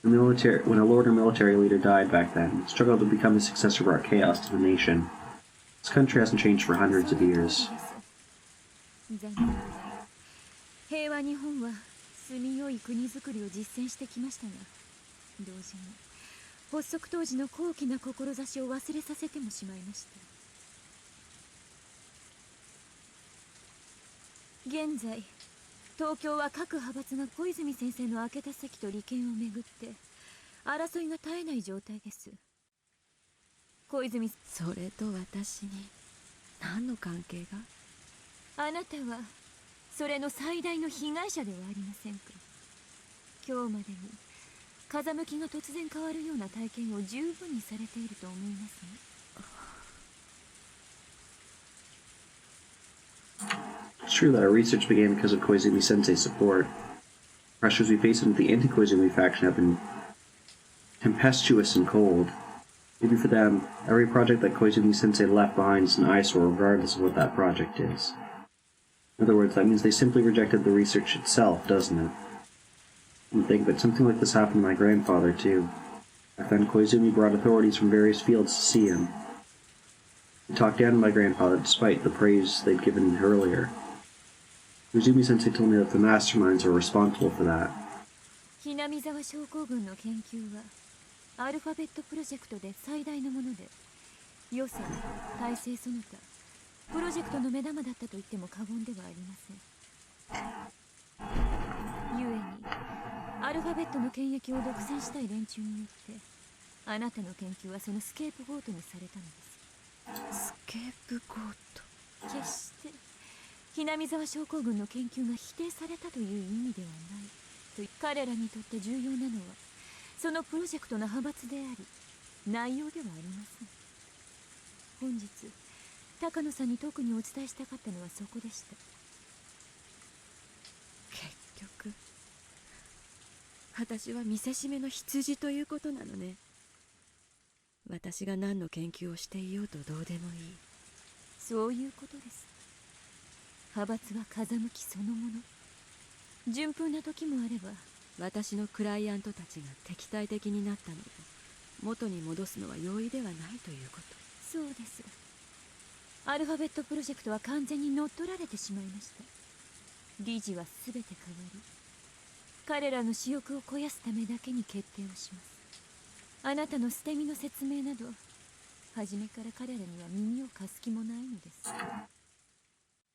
A: When a lord or military leader died back then, the struggle to become his successor brought chaos to the nation. This country hasn't changed for hundreds of years.
B: 平和日本は住みよい国づくりを実践してきましたが、同時に発足当時の高貴な志を忘れさせてもしまいました。現在東京は各派閥が小泉先生の開けた席と利権をめぐって争いが絶えない状態です。小泉、それと私に何の関係が？あなたはそれの最大の被害者ではありませんか。今日までに風向きが突然変わるような体験を十分にされていると思いますね。
A: It's true that our research began because of Koizumi Sensei's support. Pressures we face into the anti-Koizumi faction have been tempestuous and cold. Maybe for them, every project that Koizumi Sensei left behind is an eyesore regardless of what that project is. In other words, that means they simply rejected the research itself, doesn't it? And think, but something like this happened to my grandfather too. Back then, Koizumi brought authorities from various fields to see him. He talked down to my grandfather despite the praise they'd given earlier. Koizumi-sensei told me that the masterminds were responsible for that.
B: ひなみ沢症候群の研究はアルファベットプロジェクトで最大のもので、予算、体制その他プロジェクトの目玉だったと言っても過言ではありません。故にアルファベットの権益を独占したい連中によってあなたの研究はそのスケープゴートにされたのです。スケープゴート、決してひなみ沢症候群の研究が否定されたという意味ではないと。彼らにとって重要なのはそのプロジェクトの派閥であり内容ではありません。本日高野さんに特にお伝えしたかったのはそこでした。結局私は見せしめの羊ということなのね。私が何の研究をしていようとどうでもいい、そういうことです。派閥は風向きそのもの。順風な時もあれば私のクライアントたちが敵対的になったのを元に戻すのは容易ではないということ。そうです。アルファベットプロジェクトは完全に乗っ取られてしまいました。理事は全て変わり、彼らの私欲を肥やすためだけに決定をします。あなたの捨て身の説明など初めから彼らには耳を貸す気もないのです。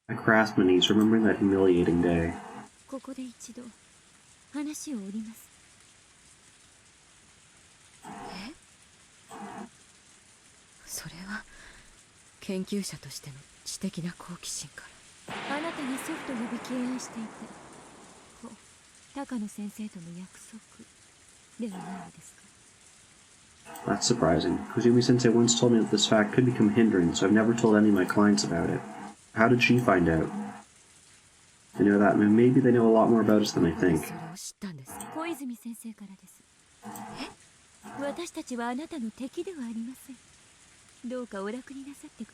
A: I grasped my knees, remembering that humiliating day.
B: ここで一度話を折ります。それは研究者としての知的な好奇心から。あなたに祖父と呼び敬愛していて、高野先生との約束ではないのですか？
A: That's surprising. Kozumi-sensei once told me that this fact could become a hindrance, so I've never told any of my clients about it. How did she find out? I know that maybe they know a lot more about us than I think.
B: それを知ったんです。小泉先生からです。私たちはあなたの敵ではありません。どうかお楽になさってく。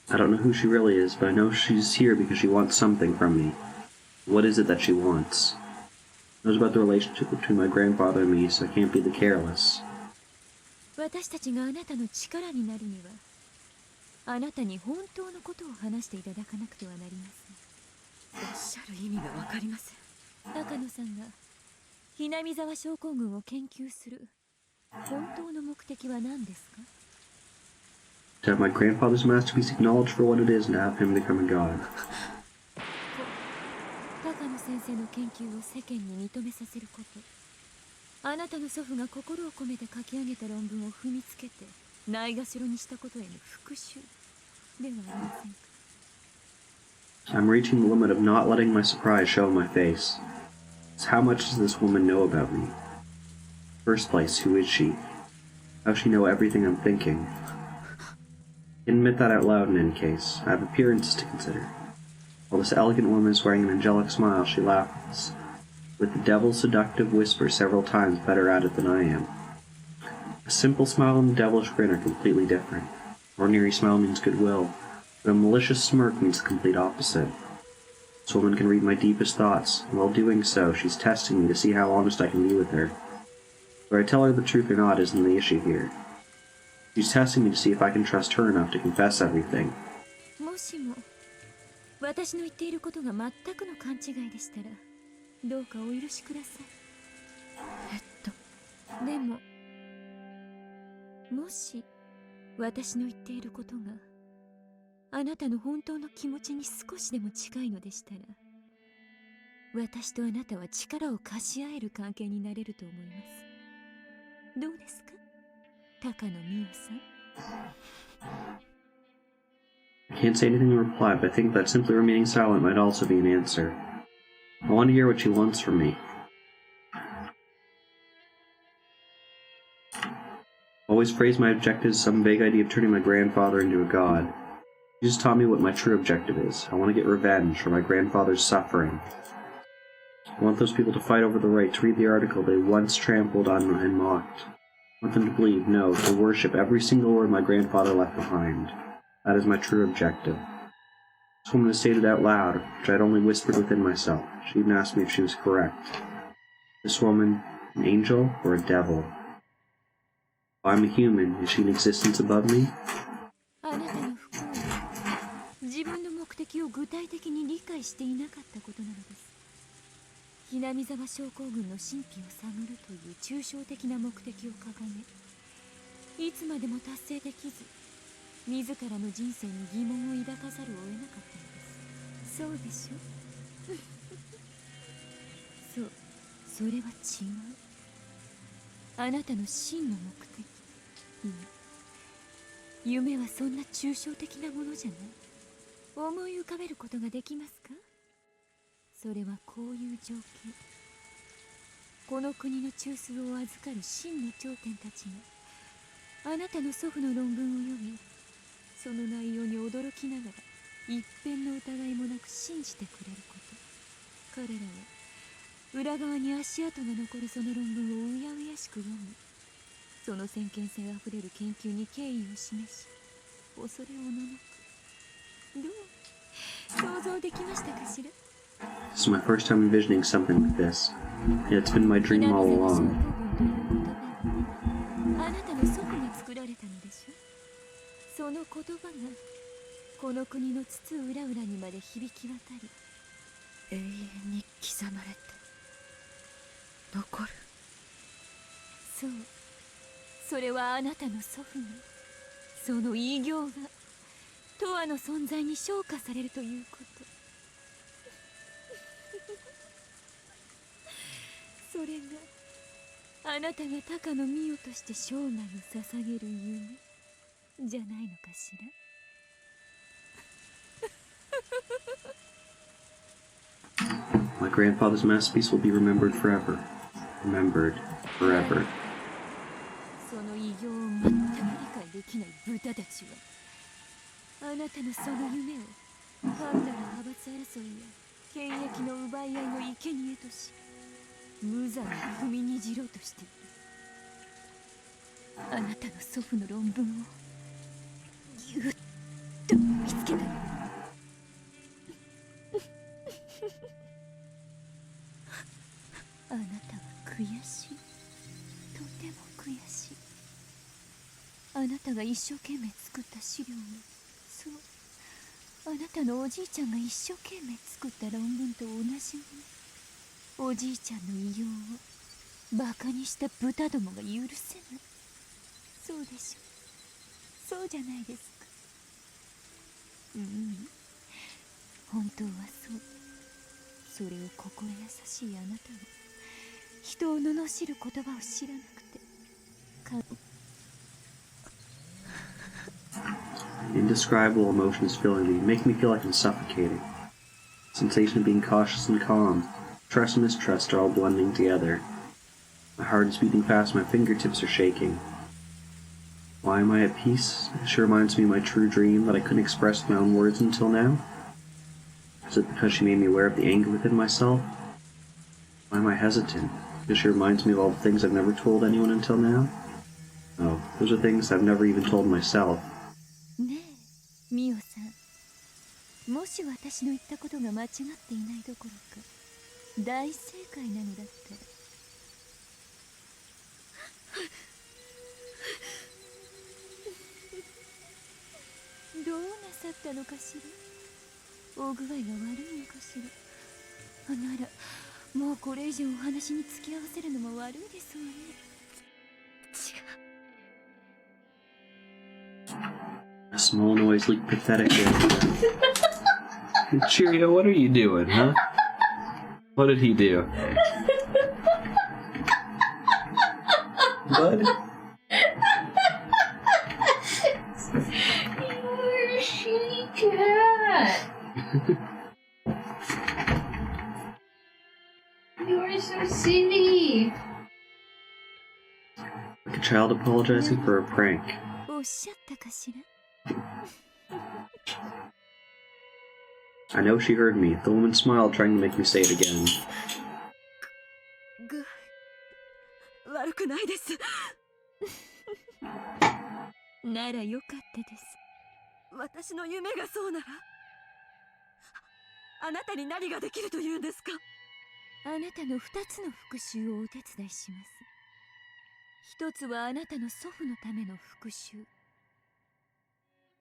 A: I don't know who she really is, but I know she's here because she wants something from me. What is it that she wants? Knows about the relationship between my grandfather and me, so I can't be the careless.
B: 私たちがあなたの力になるには、あなたに本当のことを話していただかなくてはなりません。おっしゃる意味がわかりません。高野さんがひなみ沢症候群を研究する本当の目的は何ですか？
A: To have my grandfather's masterpiece acknowledged for what it is and to have him become a god.
B: 高野先生の研究を世間に認めさせること。あなたの祖父が心を込めて書き上げた論文を踏みつけてないがしろにしたことへの復讐ではありませんか？
A: I'm reaching the limit of not letting my surprise show in my face. So how much does this woman know about me? First place, who is she? How does she know everything I'm thinking? Admit that out loud in any case. I have appearances to consider. While this elegant woman is wearing an angelic smile, she laughs with the devil's seductive whisper several times better at it than I am. A simple smile and a devilish grin are completely different. Ordinary smile means goodwill, but a malicious smirk means the complete opposite. This woman can read my deepest thoughts, and while doing so, she's testing me to see how honest I can be with her. Whether I tell her the truth or not isn't the issue here. She's testing me to see if I can trust her enough to confess everything.
B: もしも私の言っていることが全くの勘違いでしたら、どうかお許しください。でも、もし私の言っていることがあなたの本当の気持ちに少しでも近いのでしたら、私とあなたは力を貸し合える関係になれると思います。どうですか、高野美代さん。
A: I can't say anything in reply, but I think that simply remaining silent might also be an answer. I want to hear what she wants from me. Always phrase my objective as some vague idea of turning my grandfather into a god. She just taught me what my true objective is. I want to get revenge for my grandfather's suffering. I want those people to fight over the right to read the article they once trampled on and mocked. I want them to believe, no, to worship every single word my grandfather left behind. That is my true objective. This woman has stated out loud, which I had only whispered within myself. She even asked me if she was correct. This woman, an angel or a devil? If I'm a human, is she in existence above me?
B: あなたの不幸は自分の目的を具体的に理解していなかったことなのです。ひなみ沢症候群の神秘を探るという抽象的な目的を掲げ、いつまでも達成できず、自らの人生に疑問を抱かざるを得なかったのです。そうでしょそう、それは違う。あなたの真の目的。夢はそんな抽象的なものじゃない。思い浮かべることができますか？それはこういう状況。この国の中枢を預かる真の頂点たちがあなたの祖父の論文を読み、その内容に驚きながら一片の疑いもなく信じてくれること。彼らは裏側に足跡が残るその論文をうやうやしく読み、その先見性あふれる研究に敬意を示し、恐れおののく。どう想像できましたかしら？
A: This is my first time envisioning something like this. Yet it's been my dream all along.
B: あなたの祖父が作られたのでしょ。その言葉がこの国の津々浦々にまで響き渡り、永遠に刻まれて残る。そう、それはあなたの祖父にその偉業が永遠の存在に昇華されるということ。それがあなたが高野美代として生涯を捧げる夢じゃないのかしら。
A: My grandfather's masterpiece will be remembered forever. Remembered forever.
B: その偉業を全く理解できない豚たちは、あなたのその夢を単なる派閥争いや権益の奪い合いの生贄とし、無残に踏みにじろうとしている。あなたの祖父の論文をぎゅっと見つけたの。あなたは悔しい。とても悔しい。あなたが一生懸命作った資料を、そう、あなたのおじいちゃんが一生懸命作った論文と同じもの。おじいちゃんの偉業をバカにした豚どもが許せない。そうでしょ。そうじゃないですか。本当はそう。それを心優しいあなたは人を罵る言葉を知らなくて
A: Indescribable emotions filling me, make me feel like I'm suffocating. Sensation of being cautious and calm, trust and mistrust are all blending together. My heart is beating fast, my fingertips are shaking. Why am I at peace? It sure reminds me of my true dream that I couldn't express with my own words until now. Is it because she made me aware of the anger within myself? Why am I hesitant? Because she reminds me of all the things I've never told anyone until now? Oh, those are things I've never even told myself.
B: ねえ、ミオさん。もし私の言ったことが間違っていないどころか、大正解なのだったら。どうなさったのかしら。大具合が悪いのかしら。なら、もうこれ以上お話に付き合わせるのも悪いですわね。
A: A small noise leaked pathetically. Cheerio, what are you doing, huh? What did he do? Bud?
G: You're a shitty cat. You're so silly.
A: Like a child apologizing for a prank.
B: おっしゃったかしら。
A: I know she heard me. The woman smiled, trying to make me say it again.
B: 悪くないです。ならよかったです。私の夢がそうなら、あなたに何ができるというんですか。あなたの2つの復讐をお手伝いします。一つはあなたの祖父のための復讐。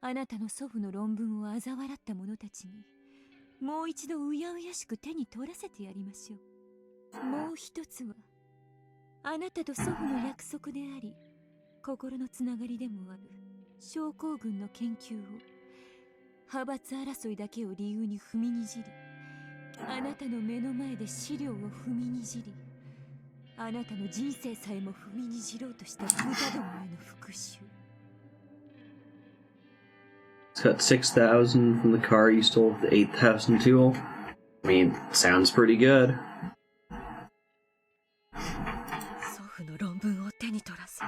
B: あなたの祖父の論文を嘲笑った者たちにもう一度うやうやしく手に取らせてやりましょう。もう一つはあなたと祖父の約束であり心のつながりでもある症候群の研究を派閥争いだけを理由に踏みにじり、あなたの目の前で資料を踏みにじり、あなたの人生さえも踏みにじろうとした豚どもへの復讐。
A: It's got 6,000 from the car you stole with the 8,000 tool. I mean, sounds pretty good.
B: 祖父の論文を手に取らせ、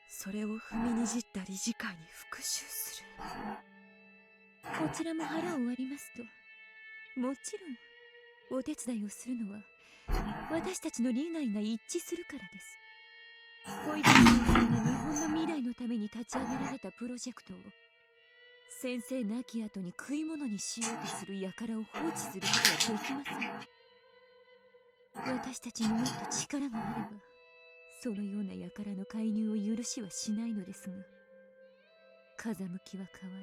B: それを踏みにじった理事会に復讐する。こちらも腹を割りますと、もちろんお手伝いをするのは私たちの利害が一致するからです。小泉先生が日本の未来のために立ち上げられたプロジェクトを先生亡き後に食い物にしようとする輩を放置することはできません。私たちにもっと力があればそのような輩の介入を許しはしないのですが、風向きは変わ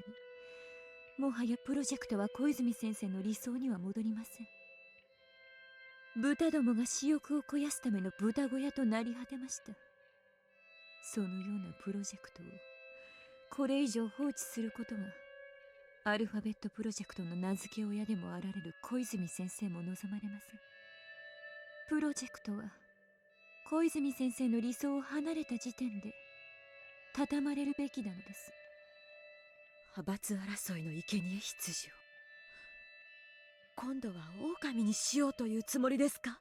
B: り、もはやプロジェクトは小泉先生の理想には戻りません。豚どもが私欲を肥やすための豚小屋となり果てました。
Q: そのようなプロジェクトをこれ以上放置することがアルファベットプロジェクトの名付け親でもあられる小泉先生も望まれません。プロジェクトは小泉先生の理想を離れた時点で畳まれるべきなのです。派閥争いの生贄羊を今度は狼にしようというつもりですか？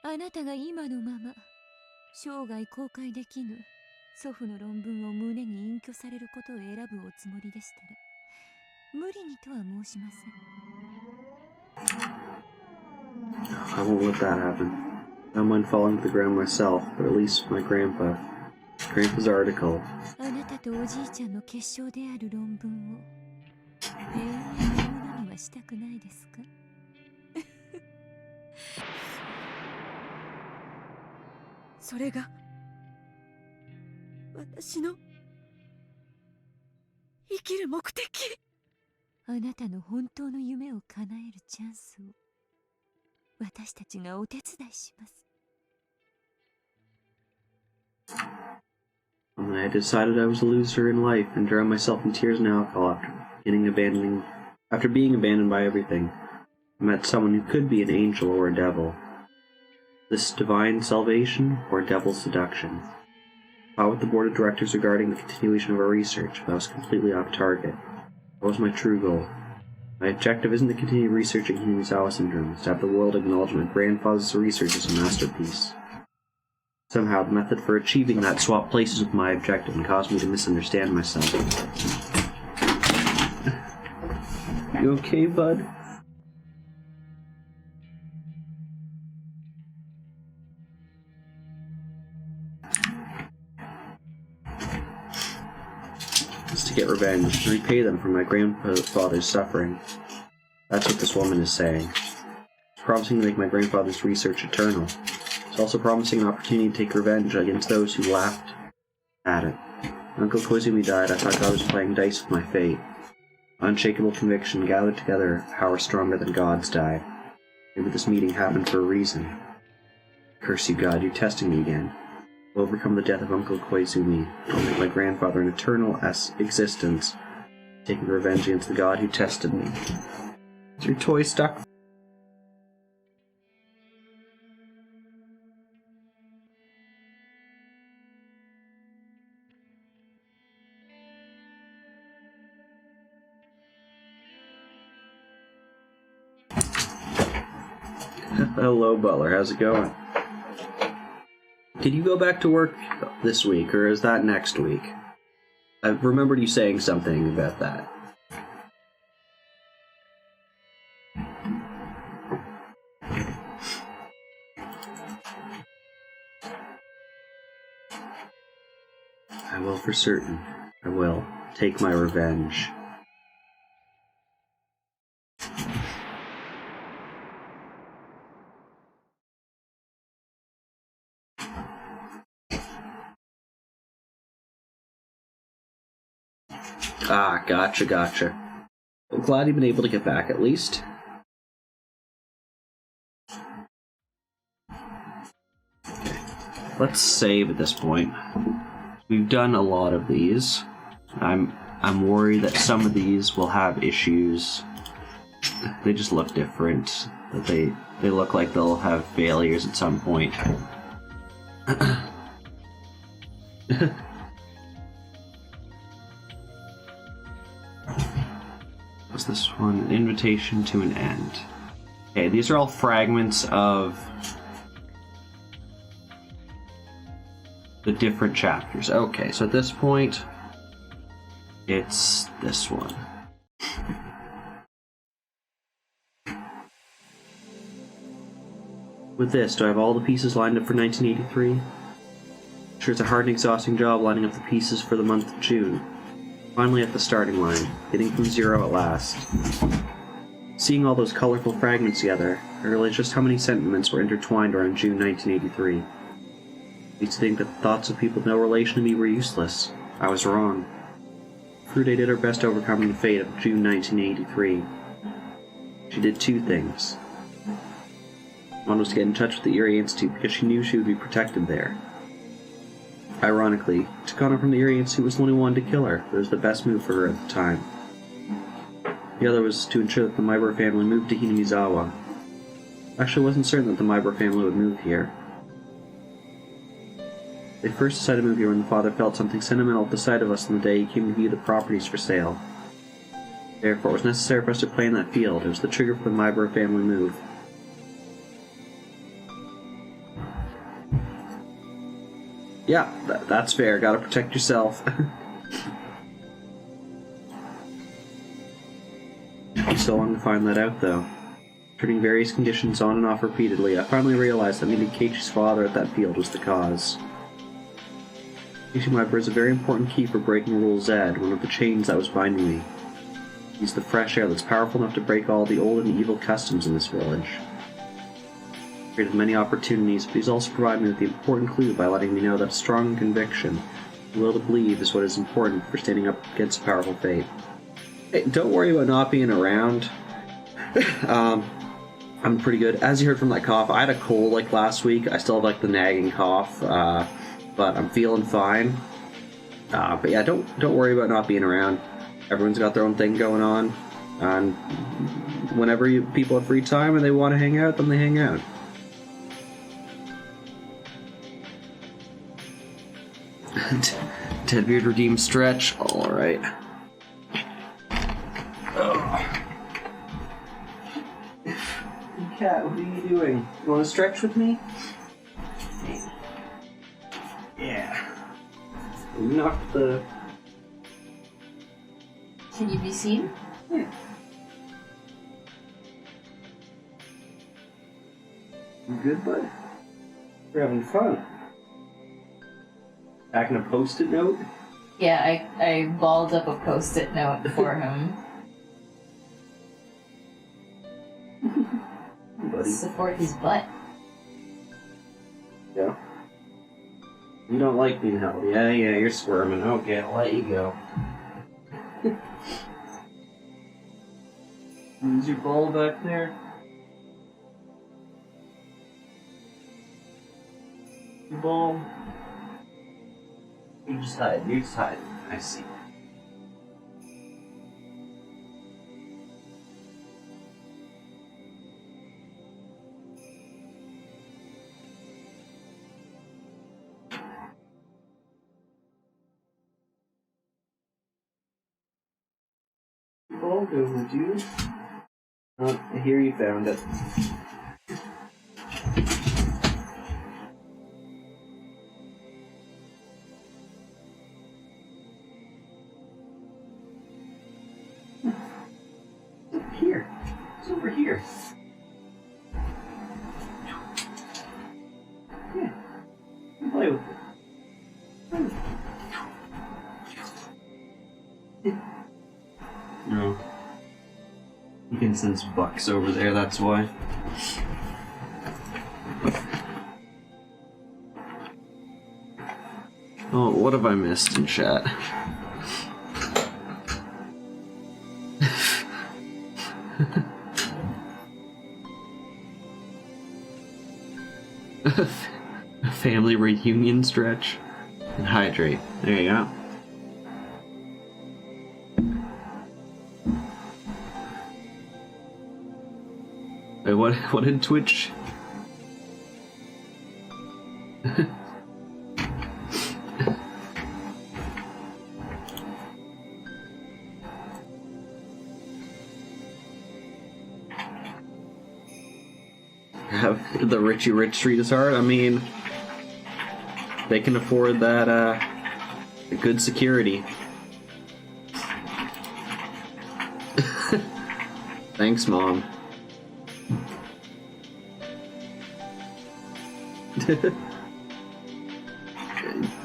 Q: あなたが今のまま生涯公開できぬ祖父の論文を胸に隠居されることを選ぶおつもりでしたら無理にとは申しません。
A: I won't let that happen. I don't mind falling to the ground myself, but at least my grandpa's article.
Q: あなたとおじいちゃんの結晶である論文を永遠のものにはしたくないですか？それが私の生きる目的。あなたの本当の夢を叶えるチャンスを私たちがお手伝いします。
A: When I decided I was a loser in life and drowned myself in tears and alcohol after being abandoned by everything, I met someone who could be an angel or a devil. This divine salvation or devil seduction? How with the board of directors regarding the continuation of our research, but I was completely off target. What was my true goal? My objective isn't to continue researching Hinizawa syndrome, it's to have the world acknowledge my grandfather's research as a masterpiece. Somehow, the method for achieving that swapped places with my objective and caused me to misunderstand myself. You okay, bud? It's to get revenge, to repay them for my grandfather's suffering. That's what this woman is saying. It's promising to make my grandfather's research eternal. It's also promising an opportunity to take revenge against those who laughed at it. When Uncle Koizumi died, I thought God was playing dice with my fate. Unshakable conviction gathered together, power stronger than God's died. Maybe this meeting happened for a reason. Curse you, God, you're testing me again. I'll overcome the death of Uncle Koizumi. I'll make my grandfather an eternal existence, taking revenge against the God who tested me. Is your toy stuck? Hello, Butler. How's it going? Did you go back to work this week, or is that next week? I remembered you saying something about that. I will for certain. I will. Take my revenge. Ah, gotcha. I'm glad you've been able to get back at least. Okay. Let's save at this point. We've done a lot of these. I'm worried that some of these will have issues. They just look different. That they look like they'll have failures at some point. What's this one? An invitation to an end. Okay, these are all fragments of the different chapters. Okay, so at this point, it's this one. With this, do I have all the pieces lined up for 1983? Sure, it's a hard and exhausting job lining up the pieces for the month of June. Finally at the starting line, getting from zero at last. Seeing all those colorful fragments together, I realized just how many sentiments were intertwined around June 1983. I used to think that the thoughts of people with no relation to me were useless. I was wrong. Frude did her best to overcome the fate of June 1983. She did two things. One was to get in touch with the Erie Institute because she knew she would be protected there. Ironically, Takano from the Aryan suit was the only one to kill her. It was the best move for her at the time. The other was to ensure that the Maibor family moved to Hinamizawa. Actually, I wasn't certain that the Maibor family would move here. They first decided to move here when the father felt something sentimental at the sight of us on the day he came to view the properties for sale. Therefore, it was necessary for us to play in that field. It was the trigger for the Maibor family move. Yeah, that's fair. Gotta protect yourself. Took so long to find that out, though. Turning various conditions on and off repeatedly, I finally realized that meeting Keiichi's father at that field was the cause. Keiichi Maibor is a very important key for breaking Rule Z, one of the chains that was binding me. He's the fresh air that's powerful enough to break all the old and evil customs in this village. He created many opportunities, but he's also provided me with the important clue by letting me know that strong conviction, the will to believe, is what is important for standing up against a powerful fate. Hey, don't worry about not being around. I'm pretty good. As you heard from that cough, I had a cold like last week. I still have like the nagging cough, but I'm feeling fine. But yeah, don't worry about not being around. Everyone's got their own thing going on, and whenever people have free time and they want to hang out, then they hang out. Deadbeard redeemed stretch. All right. Cat, what are you doing? You want to stretch with me? Yeah. You knocked the...
G: Can you be seen?
A: Yeah. You good, bud? We're having fun. Back in a post-it note?
G: Yeah, I balled up a post-it note for him.
A: Buddy.
G: Support his butt.
A: Yeah. You don't like being held. Yeah, you're squirming. Okay, I'll let you go. Is your ball back there? Your ball? You just hide. I see. Ball go, dude. Oh, I hear you found it. Here. It's over here. Yeah. Play with it. No. You can sense Buck's over there, that's why. Oh, what have I missed in chat? A family reunion stretch and hydrate. There you go. Wait, what did Twitch? Have the Richie Rich Street is hard. I mean, they can afford that good security. Thanks, Mom.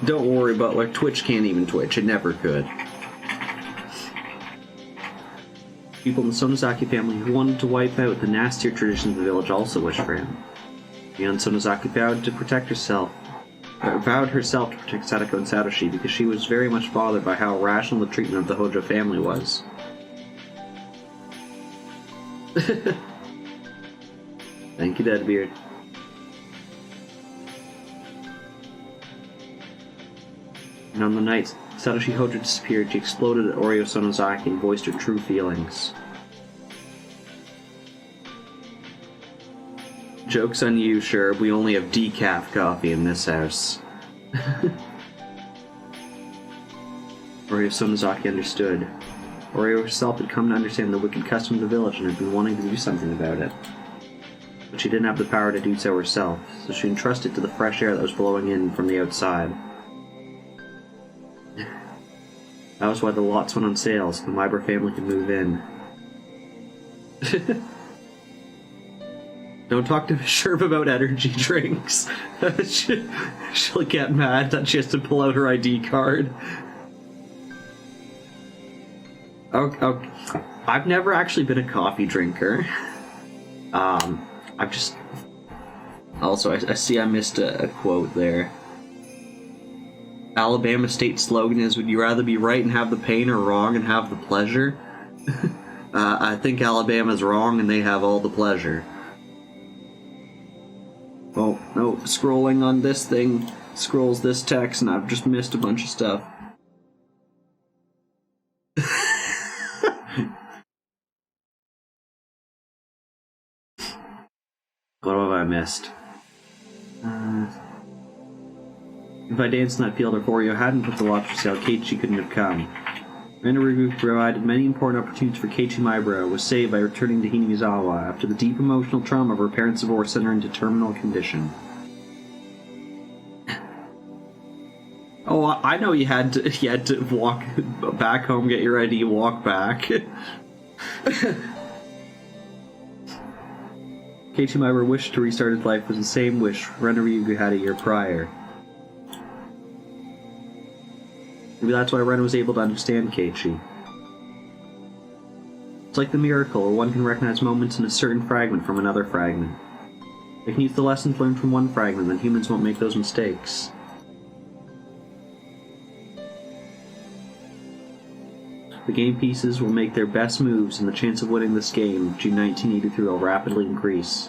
A: Don't worry, Butler. Twitch can't even Twitch. It never could. People in the Sonozaki family who wanted to wipe out the nastier traditions of the village also wished for him. The young Sonozaki vowed herself to protect Sadako and Satoshi because she was very much bothered by how irrational the treatment of the Hojo family was. Thank you, Deadbeard. And on the night Satoshi Hojo disappeared, she exploded at Oreo Sonozaki and voiced her true feelings. Joke's on you, sure. We only have decaf coffee in this house. Oreo Sonozaki understood. Oreo herself had come to understand the wicked custom of the village and had been wanting to do something about it. But she didn't have the power to do so herself, so she entrusted to the fresh air that was blowing in from the outside. That was why the lots went on sale, so the Mybra family could move in. Don't talk to Sherb about energy drinks. She'll get mad that she has to pull out her ID card. Okay. I've never actually been a coffee drinker. I've just... Also, I see I missed a quote there. Alabama state slogan is, would you rather be right and have the pain or wrong and have the pleasure? I think Alabama's wrong and they have all the pleasure. Oh, no, scrolling on this thing scrolls this text and I've just missed a bunch of stuff. What have I missed? If I danced in that field or Oreo hadn't put the lot for sale, Keiichi couldn't have come. Renarigu provided many important opportunities for Keiichi Mybra was saved by returning to Hinamizawa after the deep emotional trauma of her parents' divorce sent her into terminal condition. Oh, I know you had to walk back home, get your ID, walk back. Keiichi Mybra wished to restart his life with the same wish Renarigu had a year prior. Maybe that's why Ren was able to understand Keiichi. It's like the miracle, where one can recognize moments in a certain fragment from another fragment. They can use the lessons learned from one fragment, then humans won't make those mistakes. The game pieces will make their best moves, and the chance of winning this game, June 1983, will rapidly increase.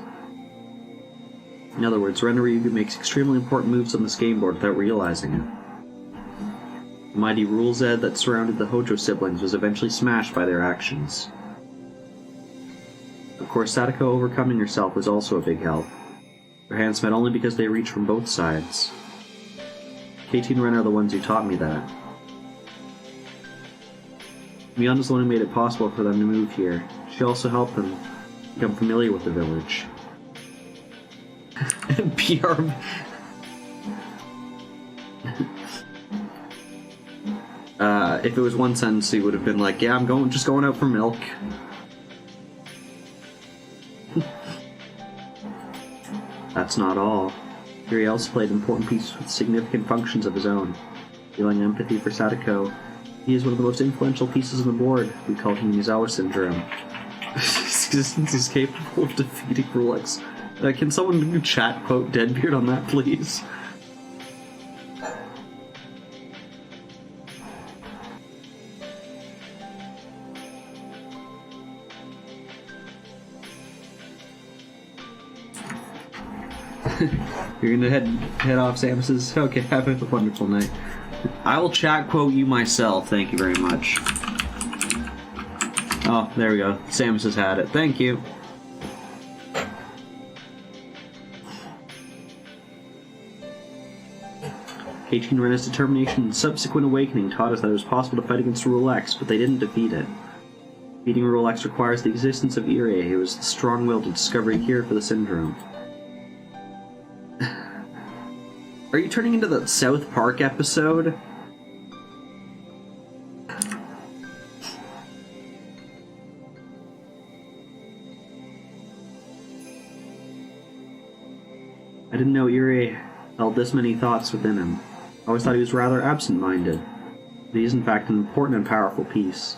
A: In other words, Renarigu makes extremely important moves on this game board without realizing it. The mighty rule Z that surrounded the Hojo siblings was eventually smashed by their actions. Of course, Sadako overcoming herself was also a big help. Their hands met only because they reached from both sides. Keiichi and Ren are the ones who taught me that. Mion is the one who made it possible for them to move here. She also helped them become familiar with the village. PR... if it was one sentence, he would have been like, yeah, I'm just going out for milk. That's not all. Yuri also played important pieces with significant functions of his own. Feeling empathy for Sadako, he is one of the most influential pieces on the board. We call him Mizawa Syndrome. His existence is capable of defeating Rolex. Can someone chat quote Deadbeard on that, please? You're gonna head off, Samus? Okay, have a wonderful night. I will chat quote you myself, thank you very much. Oh, there we go. Samus has had it. Thank you. Keiichi and Ren's determination and subsequent awakening taught us that it was possible to fight against Rule X, but they didn't defeat it. Defeating Rule X requires the existence of Irie, who is the strong will to discover a cure for the syndrome. Are you turning into the South Park episode? I didn't know Irie held this many thoughts within him. I always thought he was rather absent-minded. But he is in fact an important and powerful piece.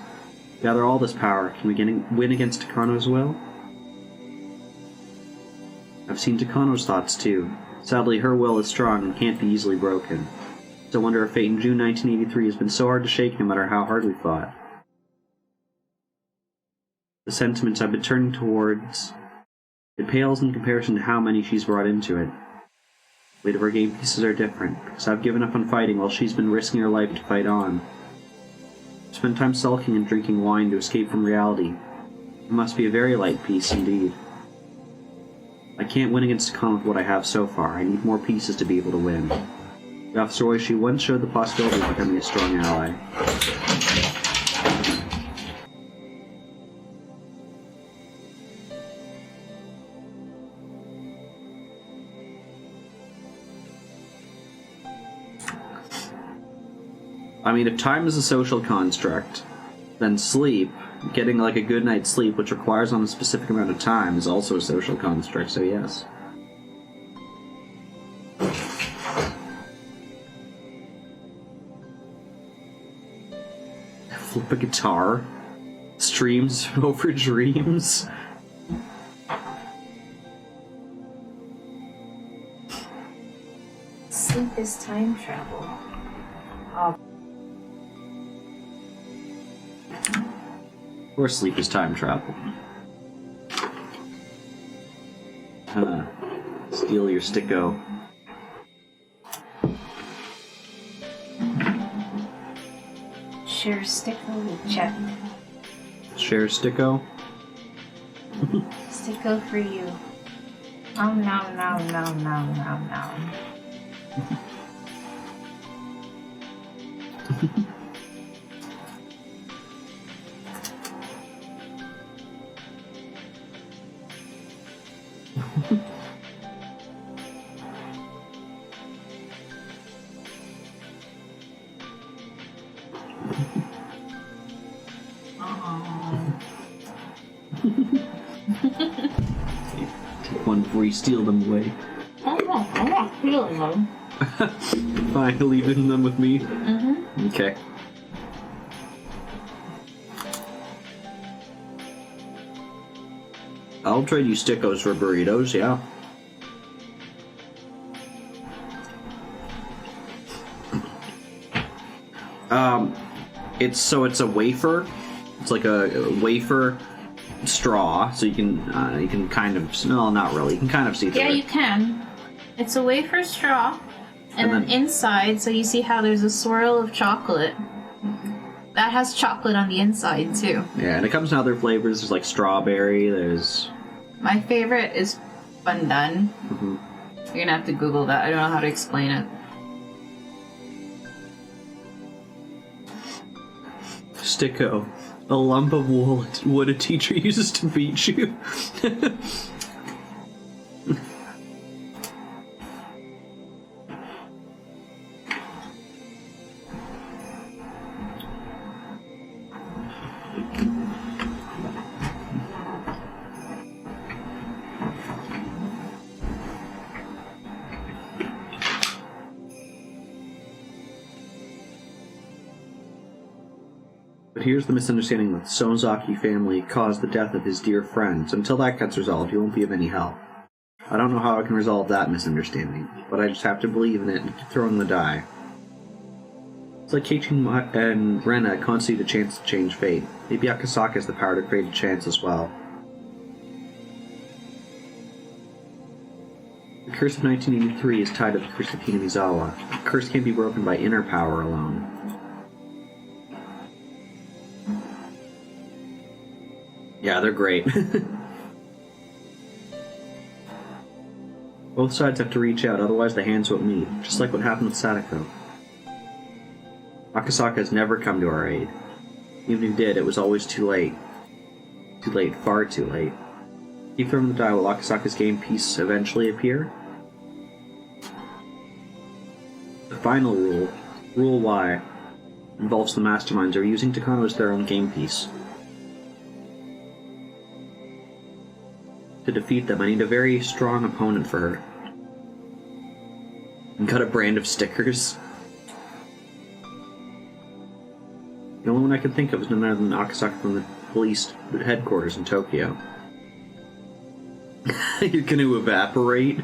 A: Gather all this power, can we win against Takano's will? I've seen Takano's thoughts too. Sadly, her will is strong and can't be easily broken. So I wonder if fate in June 1983 has been so hard to shake no matter how hard we fought. The sentiments I've been turning towards, it pales in comparison to how many she's brought into it. weight of our game pieces are different, because I've given up on fighting while she's been risking her life to fight on. Spend time sulking and drinking wine to escape from reality. It must be a very light piece indeed. I can't win against Khan with what I have so far. I need more pieces to be able to win. The Officer Oishi once showed the possibility of becoming a strong ally. I mean, if time is a social construct, then sleep, getting like a good night's sleep, which requires on a specific amount of time, is also a social construct, so yes. Flip a guitar? Streams over dreams?
G: Sleep is time travel.
A: Or sleep is time travel. Steal your sticko.
G: Share sticko with Chet.
A: Share sticko?
G: Sticko for you. Nom nom nom nom nom nom nom.
A: Take one before you steal them away.
G: I'm not stealing them.
A: Fine, leaving them with me?
G: Mm-hmm.
A: Okay. I'll trade you stickos for burritos, yeah. It's a wafer. It's like a wafer straw, so you can kind of, no, not really. You can kind of see through
G: Yeah,
A: it.
G: you can. It's a wafer straw, and then inside, so you see how there's a swirl of chocolate. That has chocolate on the inside too.
A: Yeah, and it comes in other flavors. There's like strawberry. There's.
G: My favorite is Bundan.
A: Mm-hmm.
G: You're gonna have to Google that. I don't know how to explain it.
A: Sticko. A lump of wood a teacher uses to beat you. But here's the misunderstanding that the Sonozaki family caused the death of his dear friend, so until that gets resolved, he won't be of any help. I don't know how I can resolve that misunderstanding, but I just have to believe in it and keep throwing the die. It's like Keiichi and Rena constantly the chance to change fate. Maybe Akasaka has the power to create a chance as well. The curse of 1983 is tied to the curse of Hinamizawa. The curse can't be broken by inner power alone. Yeah, they're great. Both sides have to reach out, otherwise the hands won't meet, just like what happened with Sadako. Akasaka has never come to our aid. Even if he did, it was always too late. Too late, far too late. Keep throwing the die, will Akasaka's game piece eventually appear? The final rule, Rule Y, involves the masterminds are using Takano as their own game piece. To defeat them, I need a very strong opponent for her. And got a brand of stickers. The only one I could think of is none other than Akasaka from the police headquarters in Tokyo. You're gonna evaporate?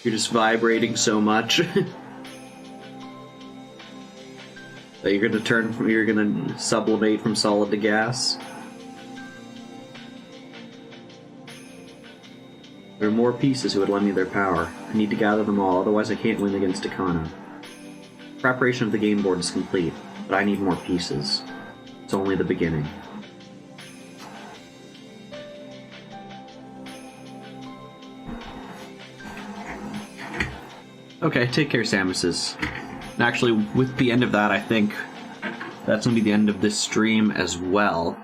A: You're just vibrating so much that you're gonna sublimate from solid to gas. There are more pieces who would lend me their power. I need to gather them all, otherwise I can't win against Takano. Preparation of the game board is complete, but I need more pieces. It's only the beginning. Okay, take care, Samuses. And actually, with the end of that, I think that's going to be the end of this stream as well.